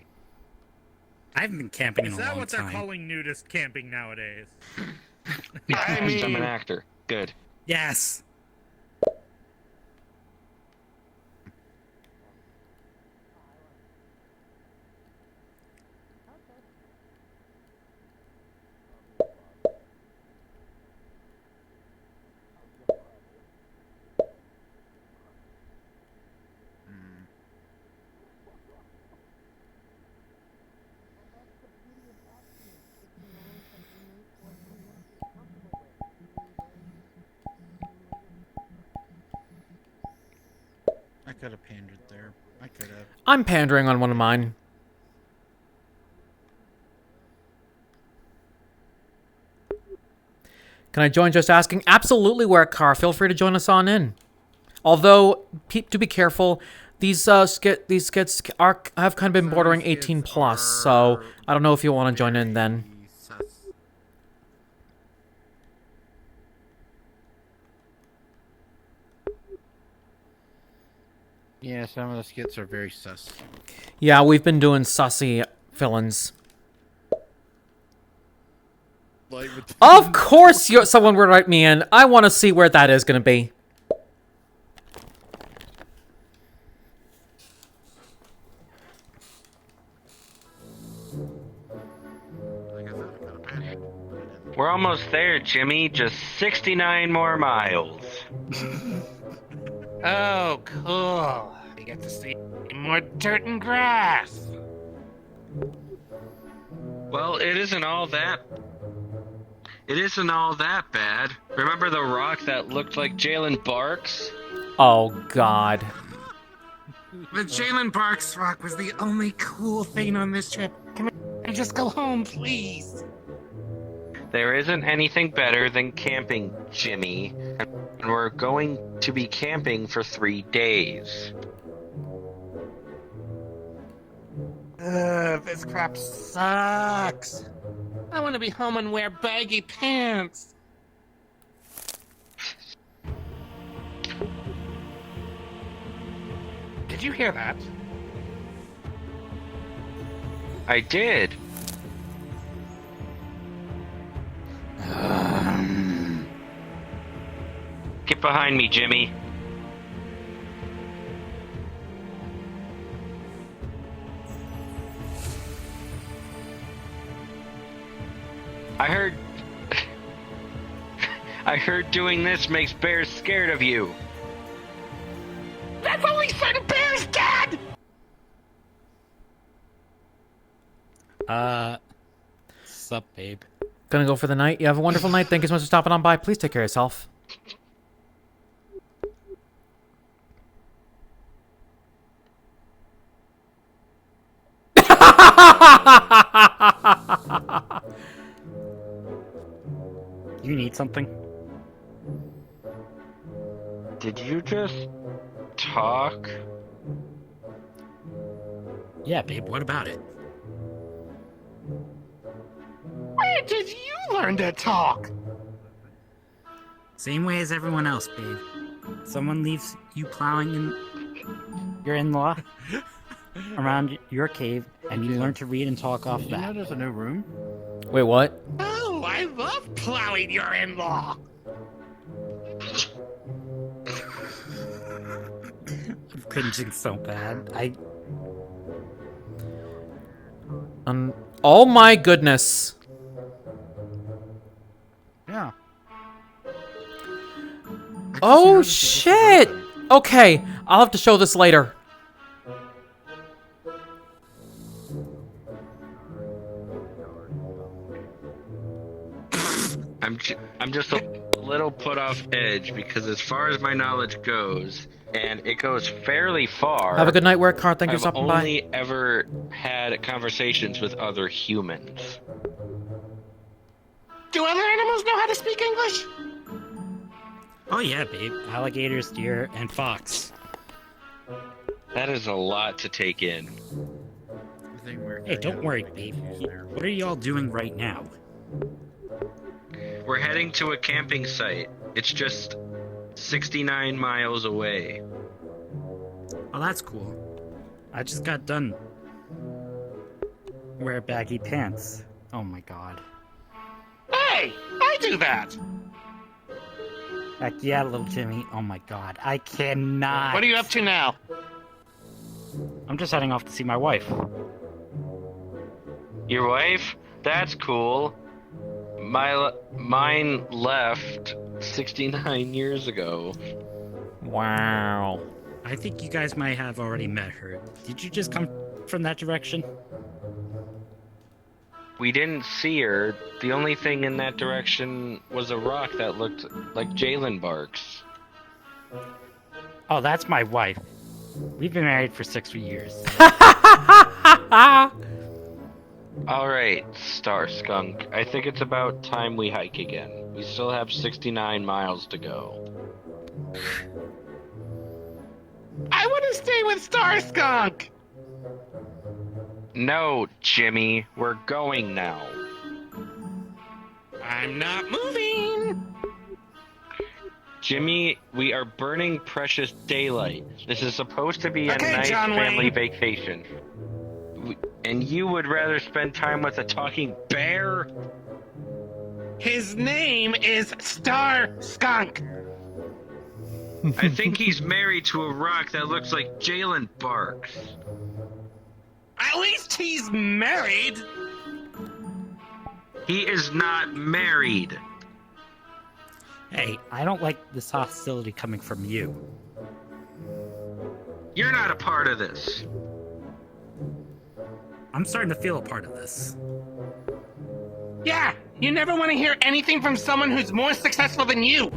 I haven't been camping in a Is long that what time. they're calling nudist camping nowadays? I mean, I'm an actor. Good. Yes. I could have pandered there. I could have. I'm pandering on one of mine. Can I join just asking? Absolutely, Car. Feel free to join us on in. Although, to be careful, these skits have kind of been bordering 18 plus, so I don't know if you want to join in then. Yeah, some of the skits are very sus. Yeah, we've been doing sussy villains. Of course, someone would write me in. I want to see where that is going to be. We're almost there, Jimmy. Just 69 more miles. Oh, cool. We get to see more dirt and grass. Well, it isn't all that bad. Remember the rock that looked like JalenBarks? Oh, God. The JalenBarks rock was the only cool thing on this trip. Can I just go home, please? There isn't anything better than camping, Jimmy. And we're going to be camping for 3 days. This crap sucks. I want to be home and wear baggy pants. Did you hear that? I did. Get behind me, Jimmy. I heard doing this makes bears scared of you. That's only certain bears, Dad! Sup, babe? Gonna go for the night. You have a wonderful night. Thank you so much for stopping on by. Please take care of yourself. You need something? Did you just talk? Yeah, babe, what about it? Where did you learn to talk? Same way as everyone else, babe. Someone leaves you plowing in your in-law around your cave, and you learn to read and talk off Did you know that. there's a new room? Wait, what? Oh, I love plowing your in-law. I'm cringing so bad. Oh my goodness. Yeah. Oh shit! Okay, I'll have to show this later. I'm just a little put off edge because as far as my knowledge goes, and it goes fairly far. Have a good night, work hard. Thank you I've for stopping by. only ever had conversations with other humans. Do other animals know how to speak English? Oh yeah, babe. Alligators, deer, and fox. That is a lot to take in. Hey, don't worry, babe. What are y'all doing right now? We're heading to a camping site. It's just 69 miles away. Oh, that's cool. I just got done. Wear baggy pants. Oh my god. Hey, I do that. Heck yeah, little Jimmy. Oh my god. I cannot. What are you up to now? I'm just heading off to see my wife. Your wife? That's cool. Mine left 69 years ago. Wow. I think you guys might have already met her. Did you just come from that direction? We didn't see her. The only thing in that direction was a rock that looked like JalenBarks. Oh, that's my wife. We've been married for 6 years. Alright, Star Skunk. I think it's about time we hike again. We still have 69 miles to go. I want to stay with Star Skunk. No, Jimmy. We're going now. I'm not moving. Jimmy, we are burning precious daylight. This is supposed to be a Okay, nice John family Wayne. vacation. And you would rather spend time with a talking bear? His name is Star Skunk. I think he's married to a rock that looks like JalenBarks. At least he's married. He is not married. Hey, I don't like this hostility coming from you. You're not a part of this. I'm starting to feel a part of this. Yeah, you never want to hear anything from someone who's more successful than you.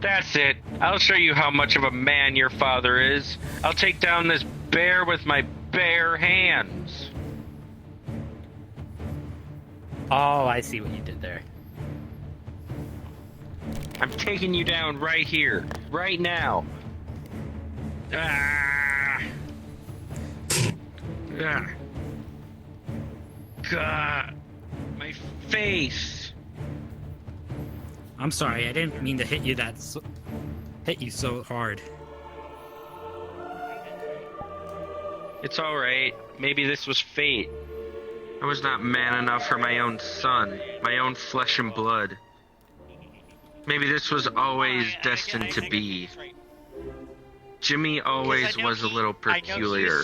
That's it. I'll show you how much of a man your father is. I'll take down this bear with my bare hands. Oh, I see what you did there. I'm taking you down right here, right now. Ah. Ah. God, my face. I'm sorry, I didn't mean to hit you so hard. It's alright. Maybe this was fate. I was not man enough for my own son, my own flesh and blood. Maybe this was always destined to be. Jimmy always was a little peculiar.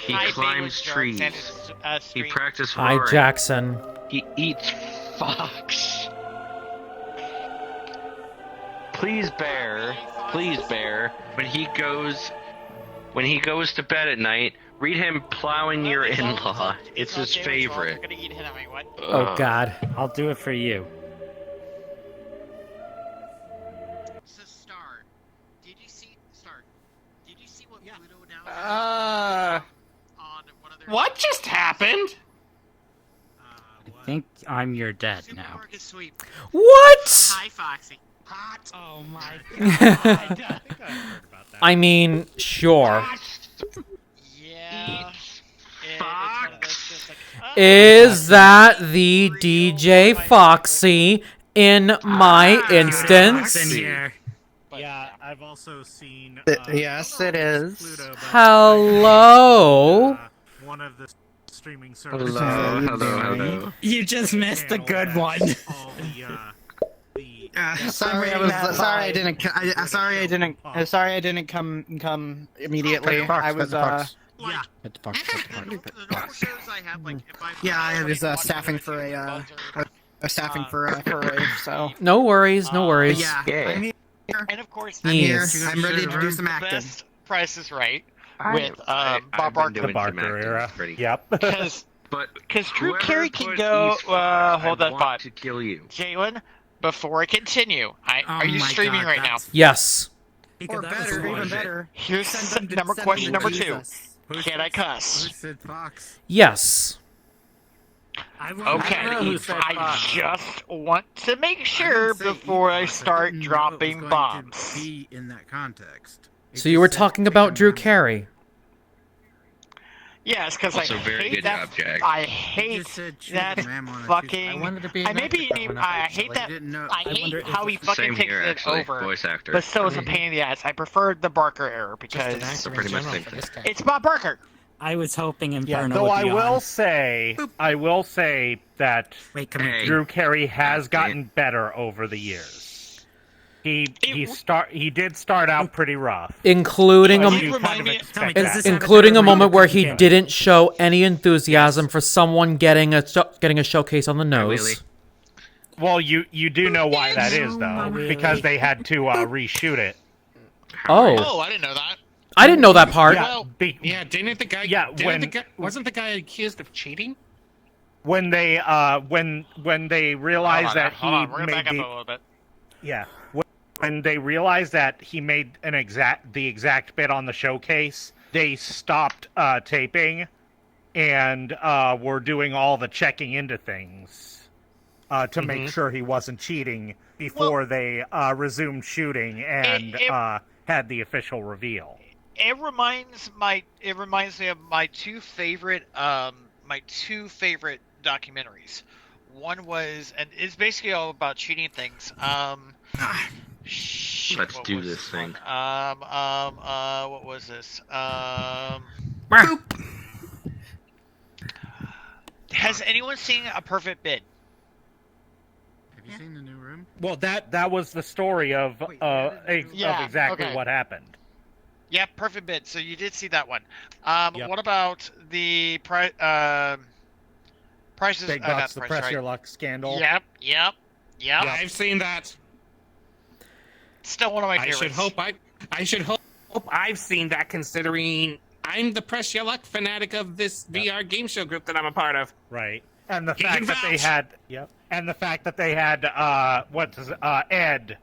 He climbs trees. He practiced Hi, roaring. Jackson. He eats fox. Please, Bear, when he goes to bed at night, read him plowing your in-law. It's his favorite. Oh, God. I'll do it for you. What just happened? I think I'm your dad now. What? Hi, Foxy. Hot. Oh my God. I mean, sure. Yeah. Is that the DJ Foxy in my instance? Yeah, I've also seen. Yes, it is. Hello? One of the streaming services. Hello. You just missed the good one. Sorry, I didn't come immediately. I was Yeah. Yeah, I was staffing for a rave, so. No worries, no worries. Yeah, I'm here. And of course, I'm here. Yes. I'm ready to do some the acting. best Price is Right with Bob Barker. The Barker era. Yep. Because Drew whoever Carey can put go. these fox, Hold I that want thought. to kill you. Jalen, before I continue, are you my streaming God, right now? Yes. Or better, even better. Here's Send question number Jesus. 2. Can I cuss? Who said Fox? Yes. Okay, who said I Fox. just want to make sure before I start dropping bombs. Be in that context. So you were talking about Drew Carey. Yes, because I Also, very hate good that. job, Jack. I You hate just said shoot that a man on a fucking. Tuesday. I wanted to be I maybe an actor, even. though, I actually. hate that. Didn't know- I wonder hate if how he it's- fucking Same takes here, it actually. over. Voice actor. But still, it's a pain in the ass. I prefer the Barker era because So pretty much same thing. it's Bob Barker. I was hoping Yeah, Inferno though would I be will on. say that Wait, come here. Hey. Drew Carey has God damn. gotten better over the years. He did start out pretty rough. Including But a, you kind of expect does that. this have including a moment where he Okay. didn't show any enthusiasm for someone getting a showcase on the nose. Really? Well, you do know why that is though, because they had to reshoot it. Oh, I didn't know that. I didn't know that part. Yeah, Didn't the guy? Yeah, Wasn't the guy accused of cheating? when they realized that Hold on, he we're gonna made back up a the little bit. when they realized that he made the exact bit on the showcase, they stopped taping and were doing all the checking into things to make sure he wasn't cheating before they resumed shooting and had the official reveal. It reminds me of my two favorite documentaries. One was, and it's basically all about cheating things. Let's do this thing. What was this? Has anyone seen A Perfect Bid? Have you seen the new room? Well, that was the story of exactly what happened. Yeah, Perfect Bid. So you did see that one. Yep. What about the prices? Big Bucks, the Press Your Luck scandal. Yep. I've seen that. Still one of my favorites. I should hope I've seen that, considering I'm the Press Your Luck fanatic of this VR game show group that I'm a part of. Right. And the You fact can that they vouch. had Ed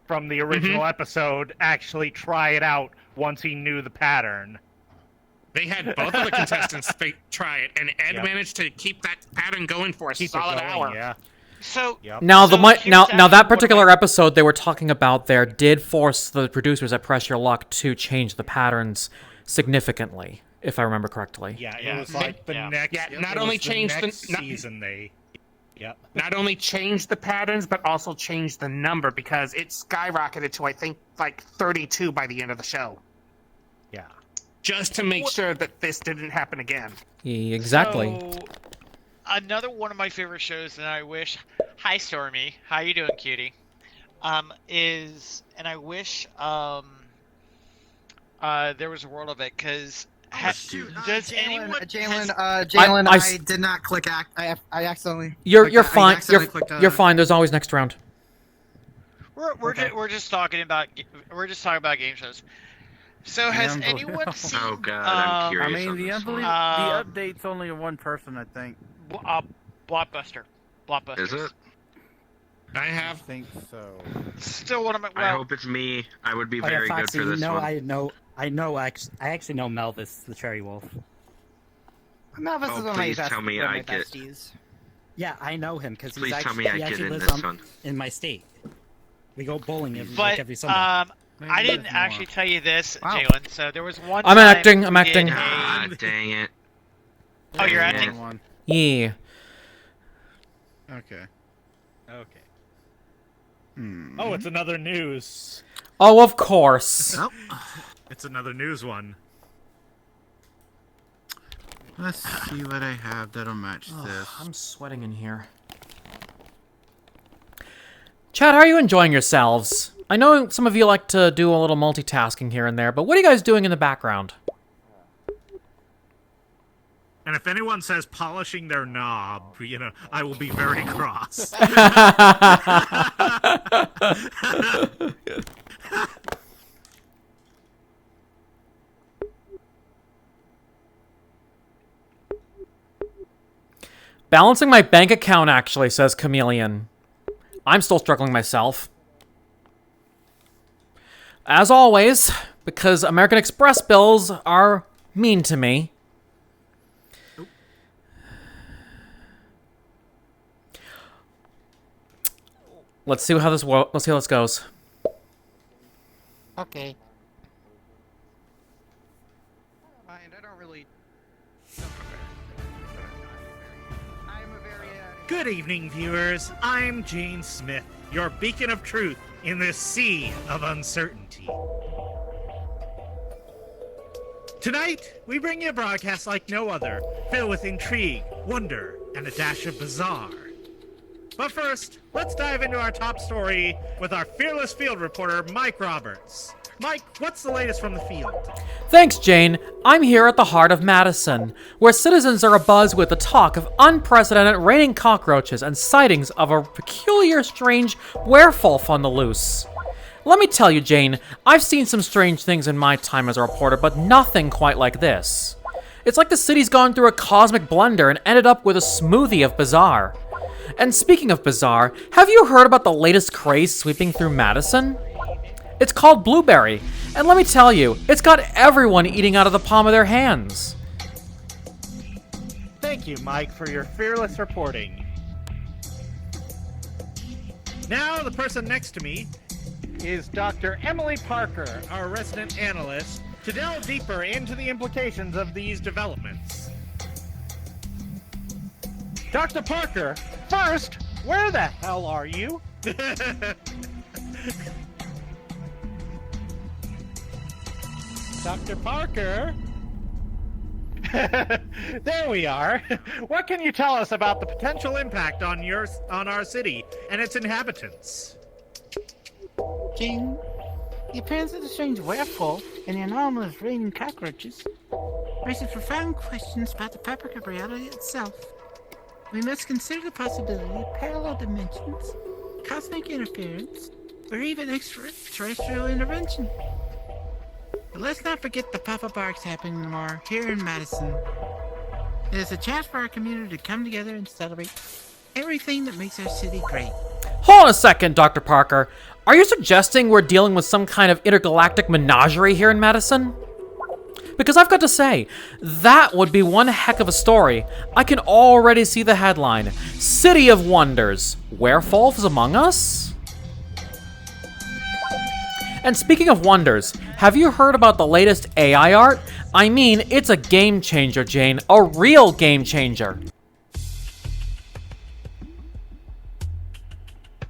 from the original episode actually try it out once he knew the pattern. They had both of the contestants try it, and Ed managed to keep that pattern going for a solid hour. Yeah. So Now so now here's actually that one particular episode they were talking about there did force the producers at Press Your Luck to change the patterns significantly, if I remember correctly. Yeah, it was like the next. Yeah, not only changed the season they. Yep. Not only changed the patterns, but also changed the number because it skyrocketed to I think like 32 by the end of the show. Yeah. Just to make sure that this didn't happen again. Yeah, exactly. So, another one of my favorite shows, and I wish. Hi, Stormy. How you doing, cutie? And I wish there was a world of it because. Does anyone? Jalen, I did not click act. I accidentally. You're clicked- I fine. accidentally clicked, You're fine. There's always next round. We're just talking about game shows. So has anyone seen? Oh God, I'm curious. I mean, on the this one. update's only one person, I think. Blockbuster. Is it? I have. think so. Still one of my. I hope it's me. I would be Oh, yeah, very Foxy, good for this you know, one. I actually know Melvis, the Cherry Wolf. Melvis Oh, is one of my please best, tell me one of I my get- besties. Yeah, I know him because Please he tell me I get actually in lives this one. in my state. We go bowling every, But every Sunday. I didn't actually tell you this, Wow. Jalen. So there was one. I'm time acting, we I'm did acting. Ah, dang it. Oh, you're Dang acting. it. Yeah. Okay. Okay. Hmm. Oh, it's another news. Oh, of course. Oh. It's another news one. Let's see what I have that'll match this. I'm sweating in here. Chad, how are you enjoying yourselves? I know some of you like to do a little multitasking here and there, but what are you guys doing in the background? And if anyone says polishing their knob, you know, I will be very cross. Balancing my bank account, actually, says Chameleon. I'm still struggling myself. As always, because American Express bills are mean to me. Let's see how this goes. Okay. Good evening, viewers. I'm Jane Smith, your beacon of truth in this sea of uncertainty. Tonight, we bring you a broadcast like no other, filled with intrigue, wonder, and a dash of bizarre. But first, let's dive into our top story with our fearless field reporter, Mike Roberts. Mike, what's the latest from the field? Thanks, Jane. I'm here at the heart of Madison, where citizens are abuzz with the talk of unprecedented raining cockroaches and sightings of a peculiar, strange werewolf on the loose. Let me tell you, Jane, I've seen some strange things in my time as a reporter, but nothing quite like this. It's like the city's gone through a cosmic blender and ended up with a smoothie of bizarre. And speaking of bizarre, have you heard about the latest craze sweeping through Madison? It's called Blueberry, and let me tell you, it's got everyone eating out of the palm of their hands. Thank you, Mike, for your fearless reporting. Now, the person next to me is Dr. Emily Parker, our resident analyst, to delve deeper into the implications of these developments. Dr. Parker, first, where the hell are you? Dr. Parker? There we are. What can you tell us about the potential impact on our city and its inhabitants? Jane, the appearance of the strange werewolf and the anomalous raining cockroaches raises profound questions about the fabric of reality itself. We must consider the possibility of parallel dimensions, cosmic interference, or even extraterrestrial intervention. But let's not forget the Papa Barks happening tomorrow here in Madison. It is a chance for our community to come together and celebrate everything that makes our city great. Hold on a second, Dr. Parker. Are you suggesting we're dealing with some kind of intergalactic menagerie here in Madison? Because I've got to say, that would be one heck of a story. I can already see the headline. City of Wonders. Werewolves Among Us? And speaking of wonders, have you heard about the latest AI art? I mean, it's a game changer, Jane. A real game changer.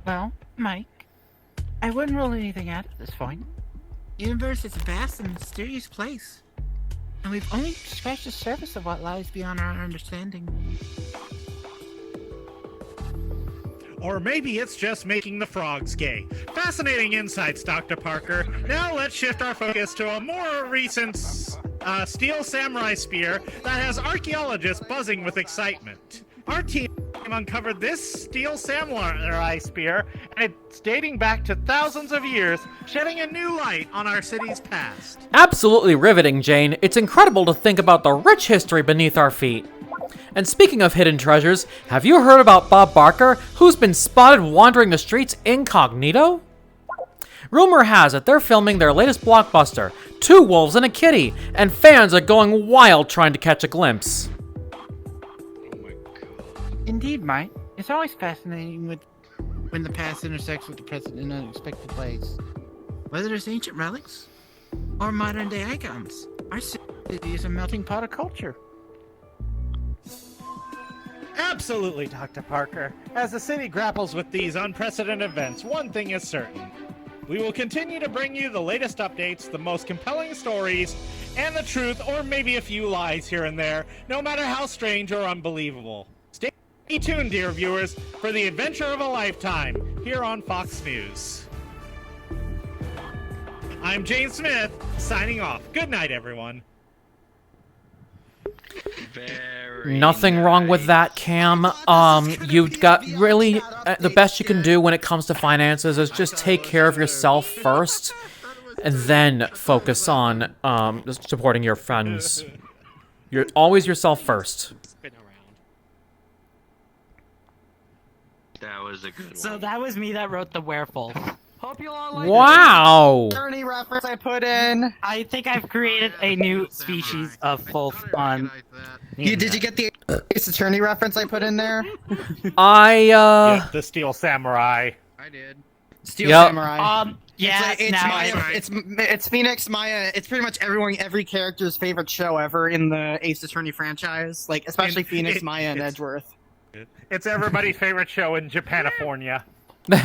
Well, Mike, I wouldn't rule anything out at this point. The universe is a vast and mysterious place, and we've only scratched the surface of what lies beyond our understanding. Or maybe it's just making the frogs gay. Fascinating insights, Dr. Parker. Now let's shift our focus to a more recent steel samurai spear that has archaeologists buzzing with excitement. Our team uncovered this steel samurai spear, and it's dating back to thousands of years, shedding a new light on our city's past. Absolutely riveting, Jane. It's incredible to think about the rich history beneath our feet. And speaking of hidden treasures, have you heard about Bob Barker, who's been spotted wandering the streets incognito? Rumor has it they're filming their latest blockbuster, 2 Wolves and a Kitty, and fans are going wild trying to catch a glimpse. Indeed, Mike. It's always fascinating when the past intersects with the present in unexpected ways. Whether it's ancient relics or modern-day icons, our city is a melting pot of culture. Absolutely, Dr. Parker. As the city grapples with these unprecedented events, one thing is certain. We will continue to bring you the latest updates, the most compelling stories, and the truth, or maybe a few lies here and there, no matter how strange or unbelievable. Stay tuned, dear viewers, for the adventure of a lifetime here on Fox News. I'm Jane Smith, signing off. Good night, everyone. Nothing wrong with that, Cam. You've got really the best you can do when it comes to finances is just take care of yourself first, and then focus on just supporting your friends. You're always yourself first. That was a good one. So that was me that wrote the werewolf. Hope you all like Wow! Journey reference I put in. I think I've created a new species of wolf on. Did you get the Ace Attorney reference I put in there? Yeah, the Steel Samurai. I did. Steel Samurai. Yeah, it's Phoenix, Maya. It's pretty much every character's favorite show ever in the Ace Attorney franchise. Like especially Phoenix, Maya, and Edgeworth. It's everybody's favorite show in Japanifornia. even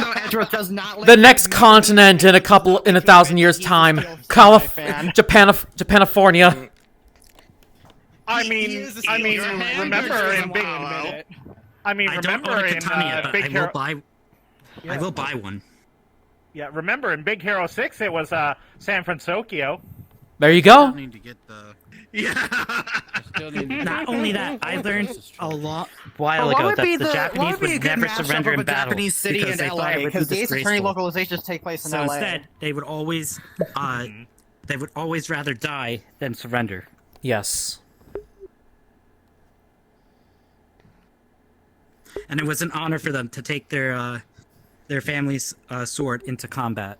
though Edgeworth does not. The next continent in 1,000 years' time, Japanifornia. I mean, remember in Big. I mean, remember in Big Hero. I will buy one. Yeah, remember in Big Hero 6, it was San Francisco. There you go. Need to get the. Not only that, I learned a while ago that the Japanese would never surrender in battle Japanese city because in they LA, thought it would be because the Ace Attorney disgraceful. localizations take place in So LA. instead, they would always rather die than surrender. Yes. And it was an honor for them to take their family's sword into combat.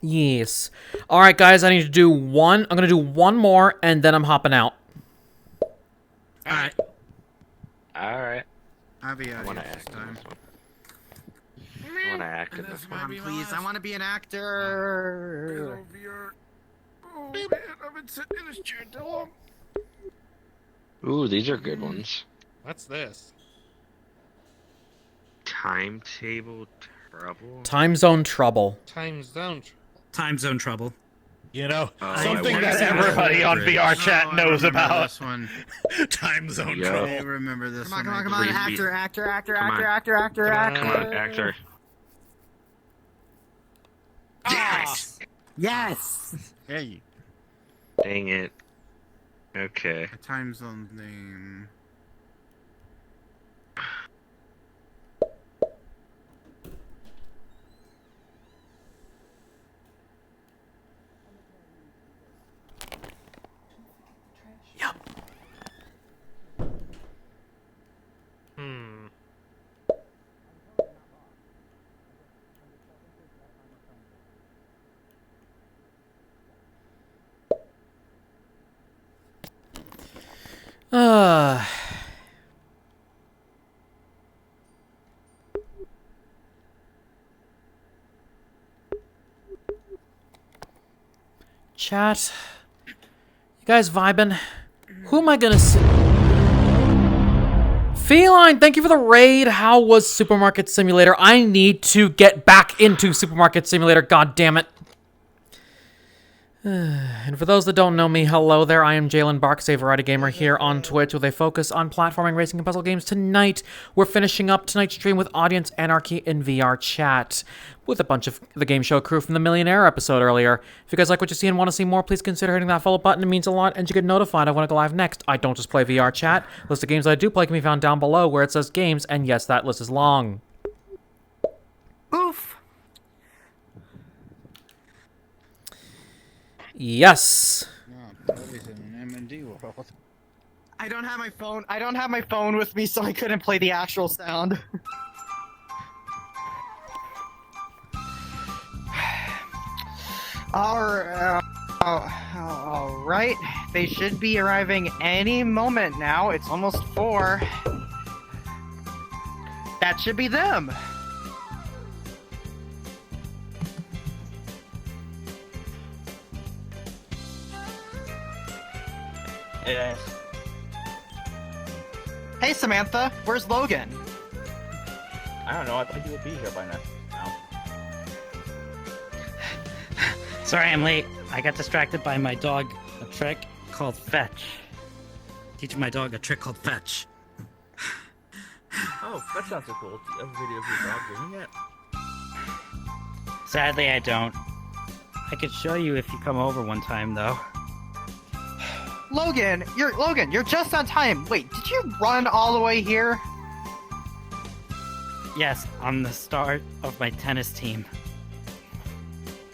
Yes. All right, guys, I need to do one. I'm going to do one more, and then I'm hopping out. All right. I'll be out I want here to this act in time. this one. I want to act in this Come on, one. please. I want to be an actor. Oh man, I've been sitting in this chair too long. Ooh, these are good ones. What's this? Timetable trouble. Time zone trouble. Time zone. Time zone trouble. You know, Oh, something I that remember everybody on this. VRChat knows about. This one. Time zone Yo. trouble. I remember this Come on, one. come on, I actor, actor, actor, Come on. actor, actor, actor, Come actor. on, actor. Yes! Yes! Hey, Dang it. Okay. a time zone name. Chat. You guys vibing? Who am I gonna see? Feline, thank you for the raid. How was Supermarket Simulator? I need to get back into Supermarket Simulator, god damn it. And for those that don't know me, hello there, I am JalenBarks, a variety gamer here on Twitch with a focus on platforming, racing, and puzzle games. Tonight, we're finishing up tonight's stream with Audience Anarchy in VRChat with a bunch of the game show crew from the Millionaire episode earlier. If you guys like what you see and want to see more, please consider hitting that follow button. It means a lot, and you get notified when I go live next. I don't just play VRChat. List of games that I do play can be found down below where it says games, and yes, that list is long. Oof. Yes. I don't have my phone. I don't have my phone with me, so I couldn't play the actual sound. All right. They should be arriving any moment now. It's almost 4. That should be them. Yes. Hey, Samantha. Where's Logan? I don't know. I thought he would be here by now. Sorry I'm late. I got distracted by my dog, a trick called Fetch. Teaching my dog a trick called Fetch. Oh, that sounds so cool. Do you have a video of your dog doing it? Sadly, I don't. I could show you if you come over one time, though. Logan, you're just on time. Wait, did you run all the way here? Yes, I'm the start of my tennis team.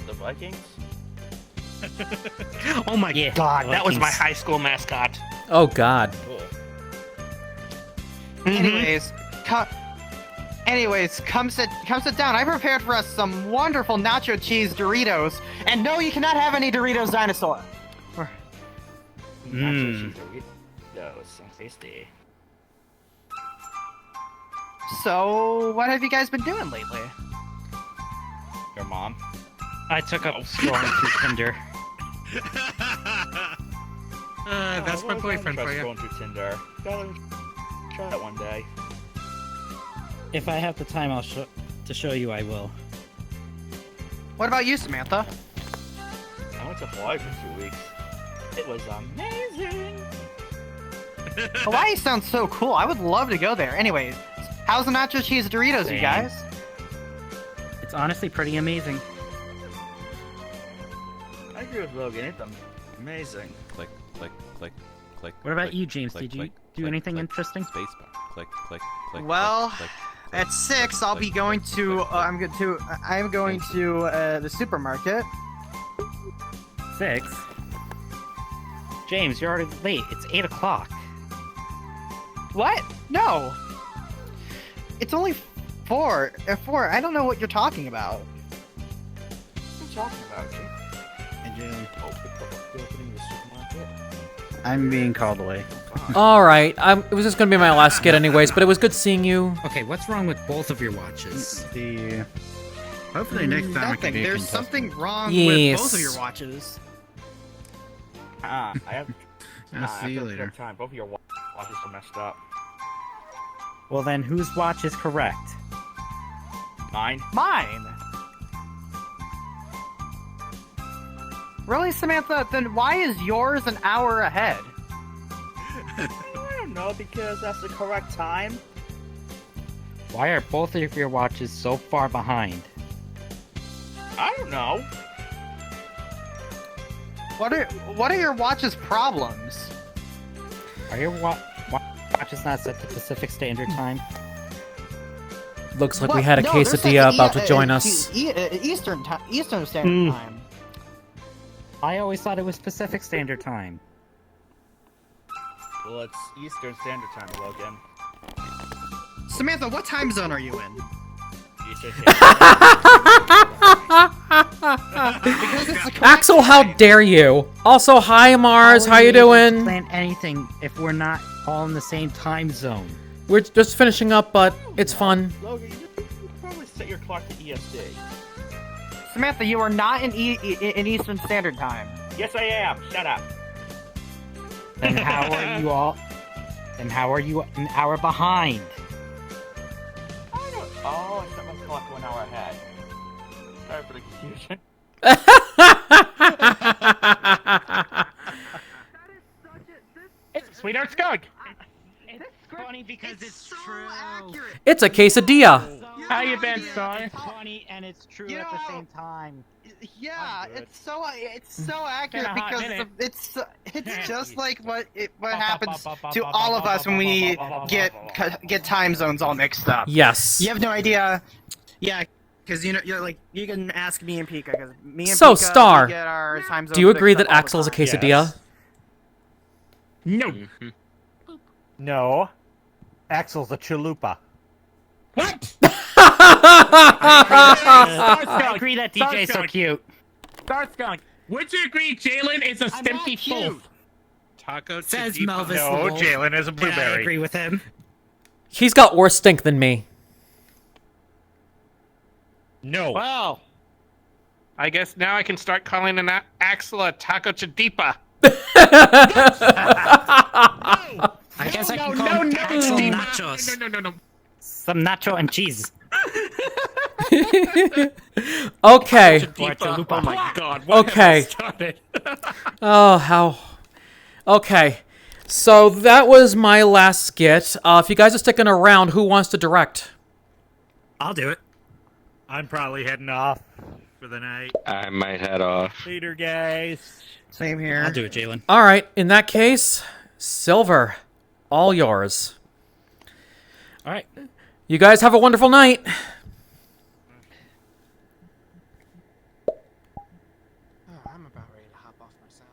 The Vikings? Oh my god, that was my high school mascot. Oh god. Cool. Anyways, come sit down. I prepared for us some wonderful nacho cheese Doritos, and no, you cannot have any Doritos dinosaur. Mmm. Doritos, so tasty. So, what have you guys been doing lately? Your mom? I took up scrolling through Tinder. That's my boyfriend for you. Going through Tinder. Gotta try that one day. If I have the time, to show you, I will. What about you, Samantha? I went to Hawaii for 2 weeks. It was amazing. Hawaii sounds so cool. I would love to go there. Anyways, how's the nacho cheese Doritos, you guys? It's honestly pretty amazing. I agree with Logan. It's amazing. Click, click, click, click. What about click, you, James? click, Did you click, do click, anything click, interesting? Spacebar. Click, click, click. Well, click, at 6, I'll be going to. I'm going to the supermarket. 6? James, you're already late. It's 8 o'clock. What? No. It's only 4. 4. I don't know what you're talking about. What are you talking about, Jim? Opening the supermarket. I'm being called away. Alright, it was just gonna be my last skit anyways, but it was good seeing you. Okay, what's wrong with both of your watches? Hopefully next time I can be There's something wrong Yes. with both of your watches. I have. I'll see you later. Time. Both of your watches are messed up. Well then, whose watch is correct? Mine. Mine. Really, Samantha? Then why is yours an hour ahead? I don't know, because that's the correct time. Why are both of your watches so far behind? I don't know. What are your watch's problems? Are your watches not set to Pacific Standard Time? Looks like What? we had a No, they're set quesadilla about to join us. Eastern Standard Time. I always thought it was Pacific Standard Time. Well, it's Eastern Standard Time, Logan. Samantha, what time zone are you in? Axel, how dare you? Also, hi Mars, how you doing? Plan anything if we're not all in the same time zone. We're just finishing up, but it's fun. Logan, you probably set your clock to EST. Samantha, you are not in Eastern Standard Time. Yes, I am. Shut up. Then how are you all? And how are you an hour behind? Oh, I set my clock 1 hour ahead. Sorry for the confusion. It's Sweetheart Skunk. It's funny because it's true. It's a quesadilla. How you been, son? It's funny and it's true at the same time. Yeah, it's so accurate Been a hot because minute. it's just like what happens to all of us when we get time zones all mixed up. Yes. You have no idea. Yeah, because you're like you can ask me and Pika because me and So, Pika, Star, we get our time zones do you agree mixed that up all the Axel is a time. quesadilla? Yes. No. No. Axel's a chalupa. What? I agree that DJ is so cute. Star Skunk. Would you agree Jalen is a I'm not Stimpy cute. Fulf? Taco Says Chadipa. Melvis. No, Wolf. Jalen is a Yeah, I blueberry. agree with him. He's got worse stink than me. No. Well, I guess now I can start calling an Axel a Taco Chadipa. I guess I can no, call him no, Axel no, nachos. no. Some nacho and cheese. Okay. Chadipa. Oh my god. What Okay. have I started? Oh, how... Okay. So that was my last skit. If you guys are sticking around, who wants to direct? I'll do it. I'm probably heading off for the night. I might head off. Later, guys. Same here. I'll do it, Jalen. All right. In that case, Silver, all yours. All right. You guys have a wonderful night. I'm about ready to hop off myself.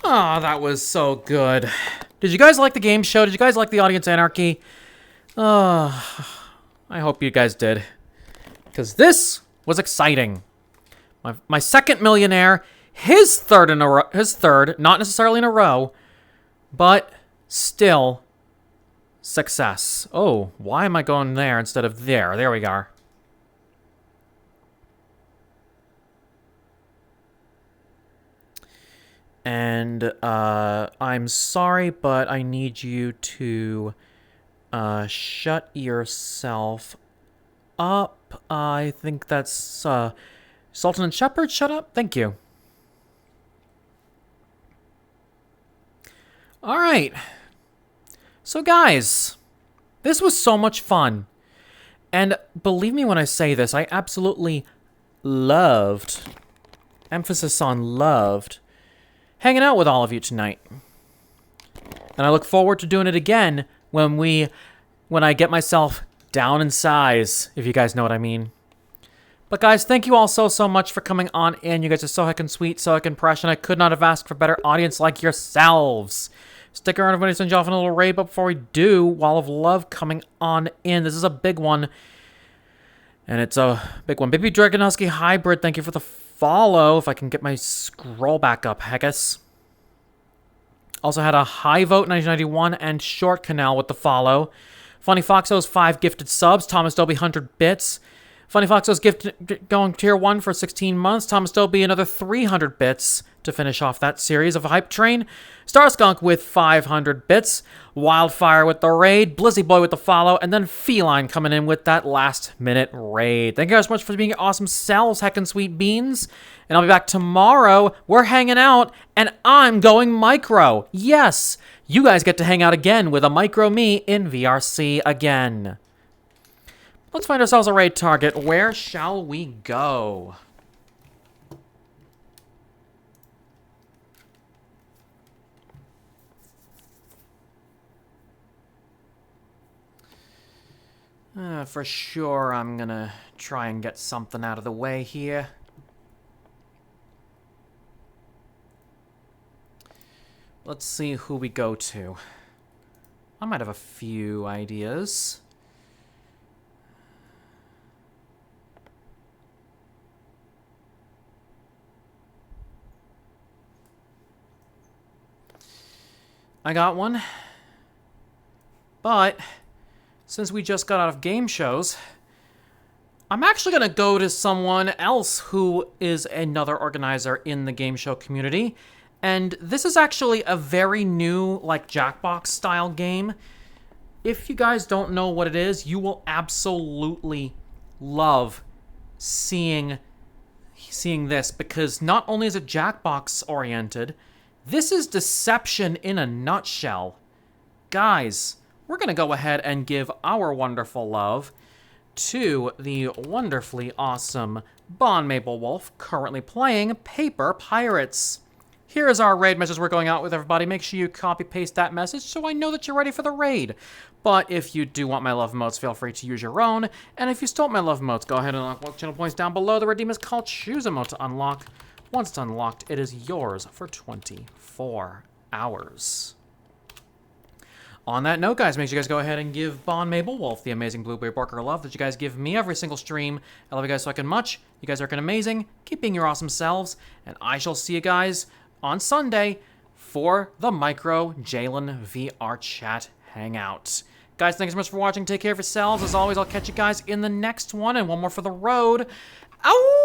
Oh, that was so good. Did you guys like the game show? Did you guys like the Audience Anarchy? I hope you guys did. Because this was exciting. My second Millionaire, his third, not necessarily in a row, but still success. Oh, why am I going there instead of there? There we go. And I'm sorry, but I need you to shut yourself up. I think that's Sultan and Shepherd. Shut up. Thank you. All right. So guys, this was so much fun. And believe me when I say this, I absolutely loved, emphasis on loved, hanging out with all of you tonight. And I look forward to doing it again when I get myself down in size, if you guys know what I mean. But guys, thank you all so much for coming on in. You guys are so heckin' sweet, so heckin' fresh, and I could not have asked for a better audience like yourselves. Stick around, everybody, send you off in a little raid, but before we do, Wall of Love coming on in. This is a big one. And it's a big one. Baby Dragon Husky Hybrid, thank you for the follow. If I can get my scroll back up, Heckus. Also had a High Vote 1991 and Short Canal with the follow. Funny Foxo's 5 gifted subs. Thomas Dolby 100 bits. Funny Foxo's going tier 1 for 16 months. Thomas Dolby another 300 bits to finish off that series of Hype Train. Starskunk with 500 bits. Wildfire with the raid. Blizzy Boy with the follow. And then Feline coming in with that last minute raid. Thank you guys so much for being your awesome selves, heckin' sweet beans. And I'll be back tomorrow. We're hanging out and I'm going micro. Yes, you guys get to hang out again with a micro me in VRC again. Let's find ourselves a raid target. Where shall we go? For sure, I'm gonna try and get something out of the way here. Let's see who we go to. I might have a few ideas. I got one. But since we just got out of game shows, I'm actually going to go to someone else who is another organizer in the game show community. And this is actually a very new, like, Jackbox style game. If you guys don't know what it is, you will absolutely love seeing this, because not only is it Jackbox oriented, this is deception in a nutshell. Guys, we're going to go ahead and give our wonderful love to the wonderfully awesome Bon Maple Wolf, currently playing Paper Pirates. Here is our raid message we're going out with, everybody. Make sure you copy-paste that message so I know that you're ready for the raid. But if you do want my love emotes, feel free to use your own. And if you still want my love emotes, go ahead and unlock channel points down below. The redeem is called Choose Emote to unlock. Once it's unlocked, it is yours for 24 hours. On that note, guys, make sure you guys go ahead and give Bon Maple Wolf the amazing Blueberry Barker love that you guys give me every single stream. I love you guys so fucking much. You guys are fucking amazing. Keep being your awesome selves. And I shall see you guys on Sunday for the Micro Jalen VRChat Hangout. Guys, thanks so much for watching. Take care of yourselves. As always, I'll catch you guys in the next one. And one more for the road. Ow!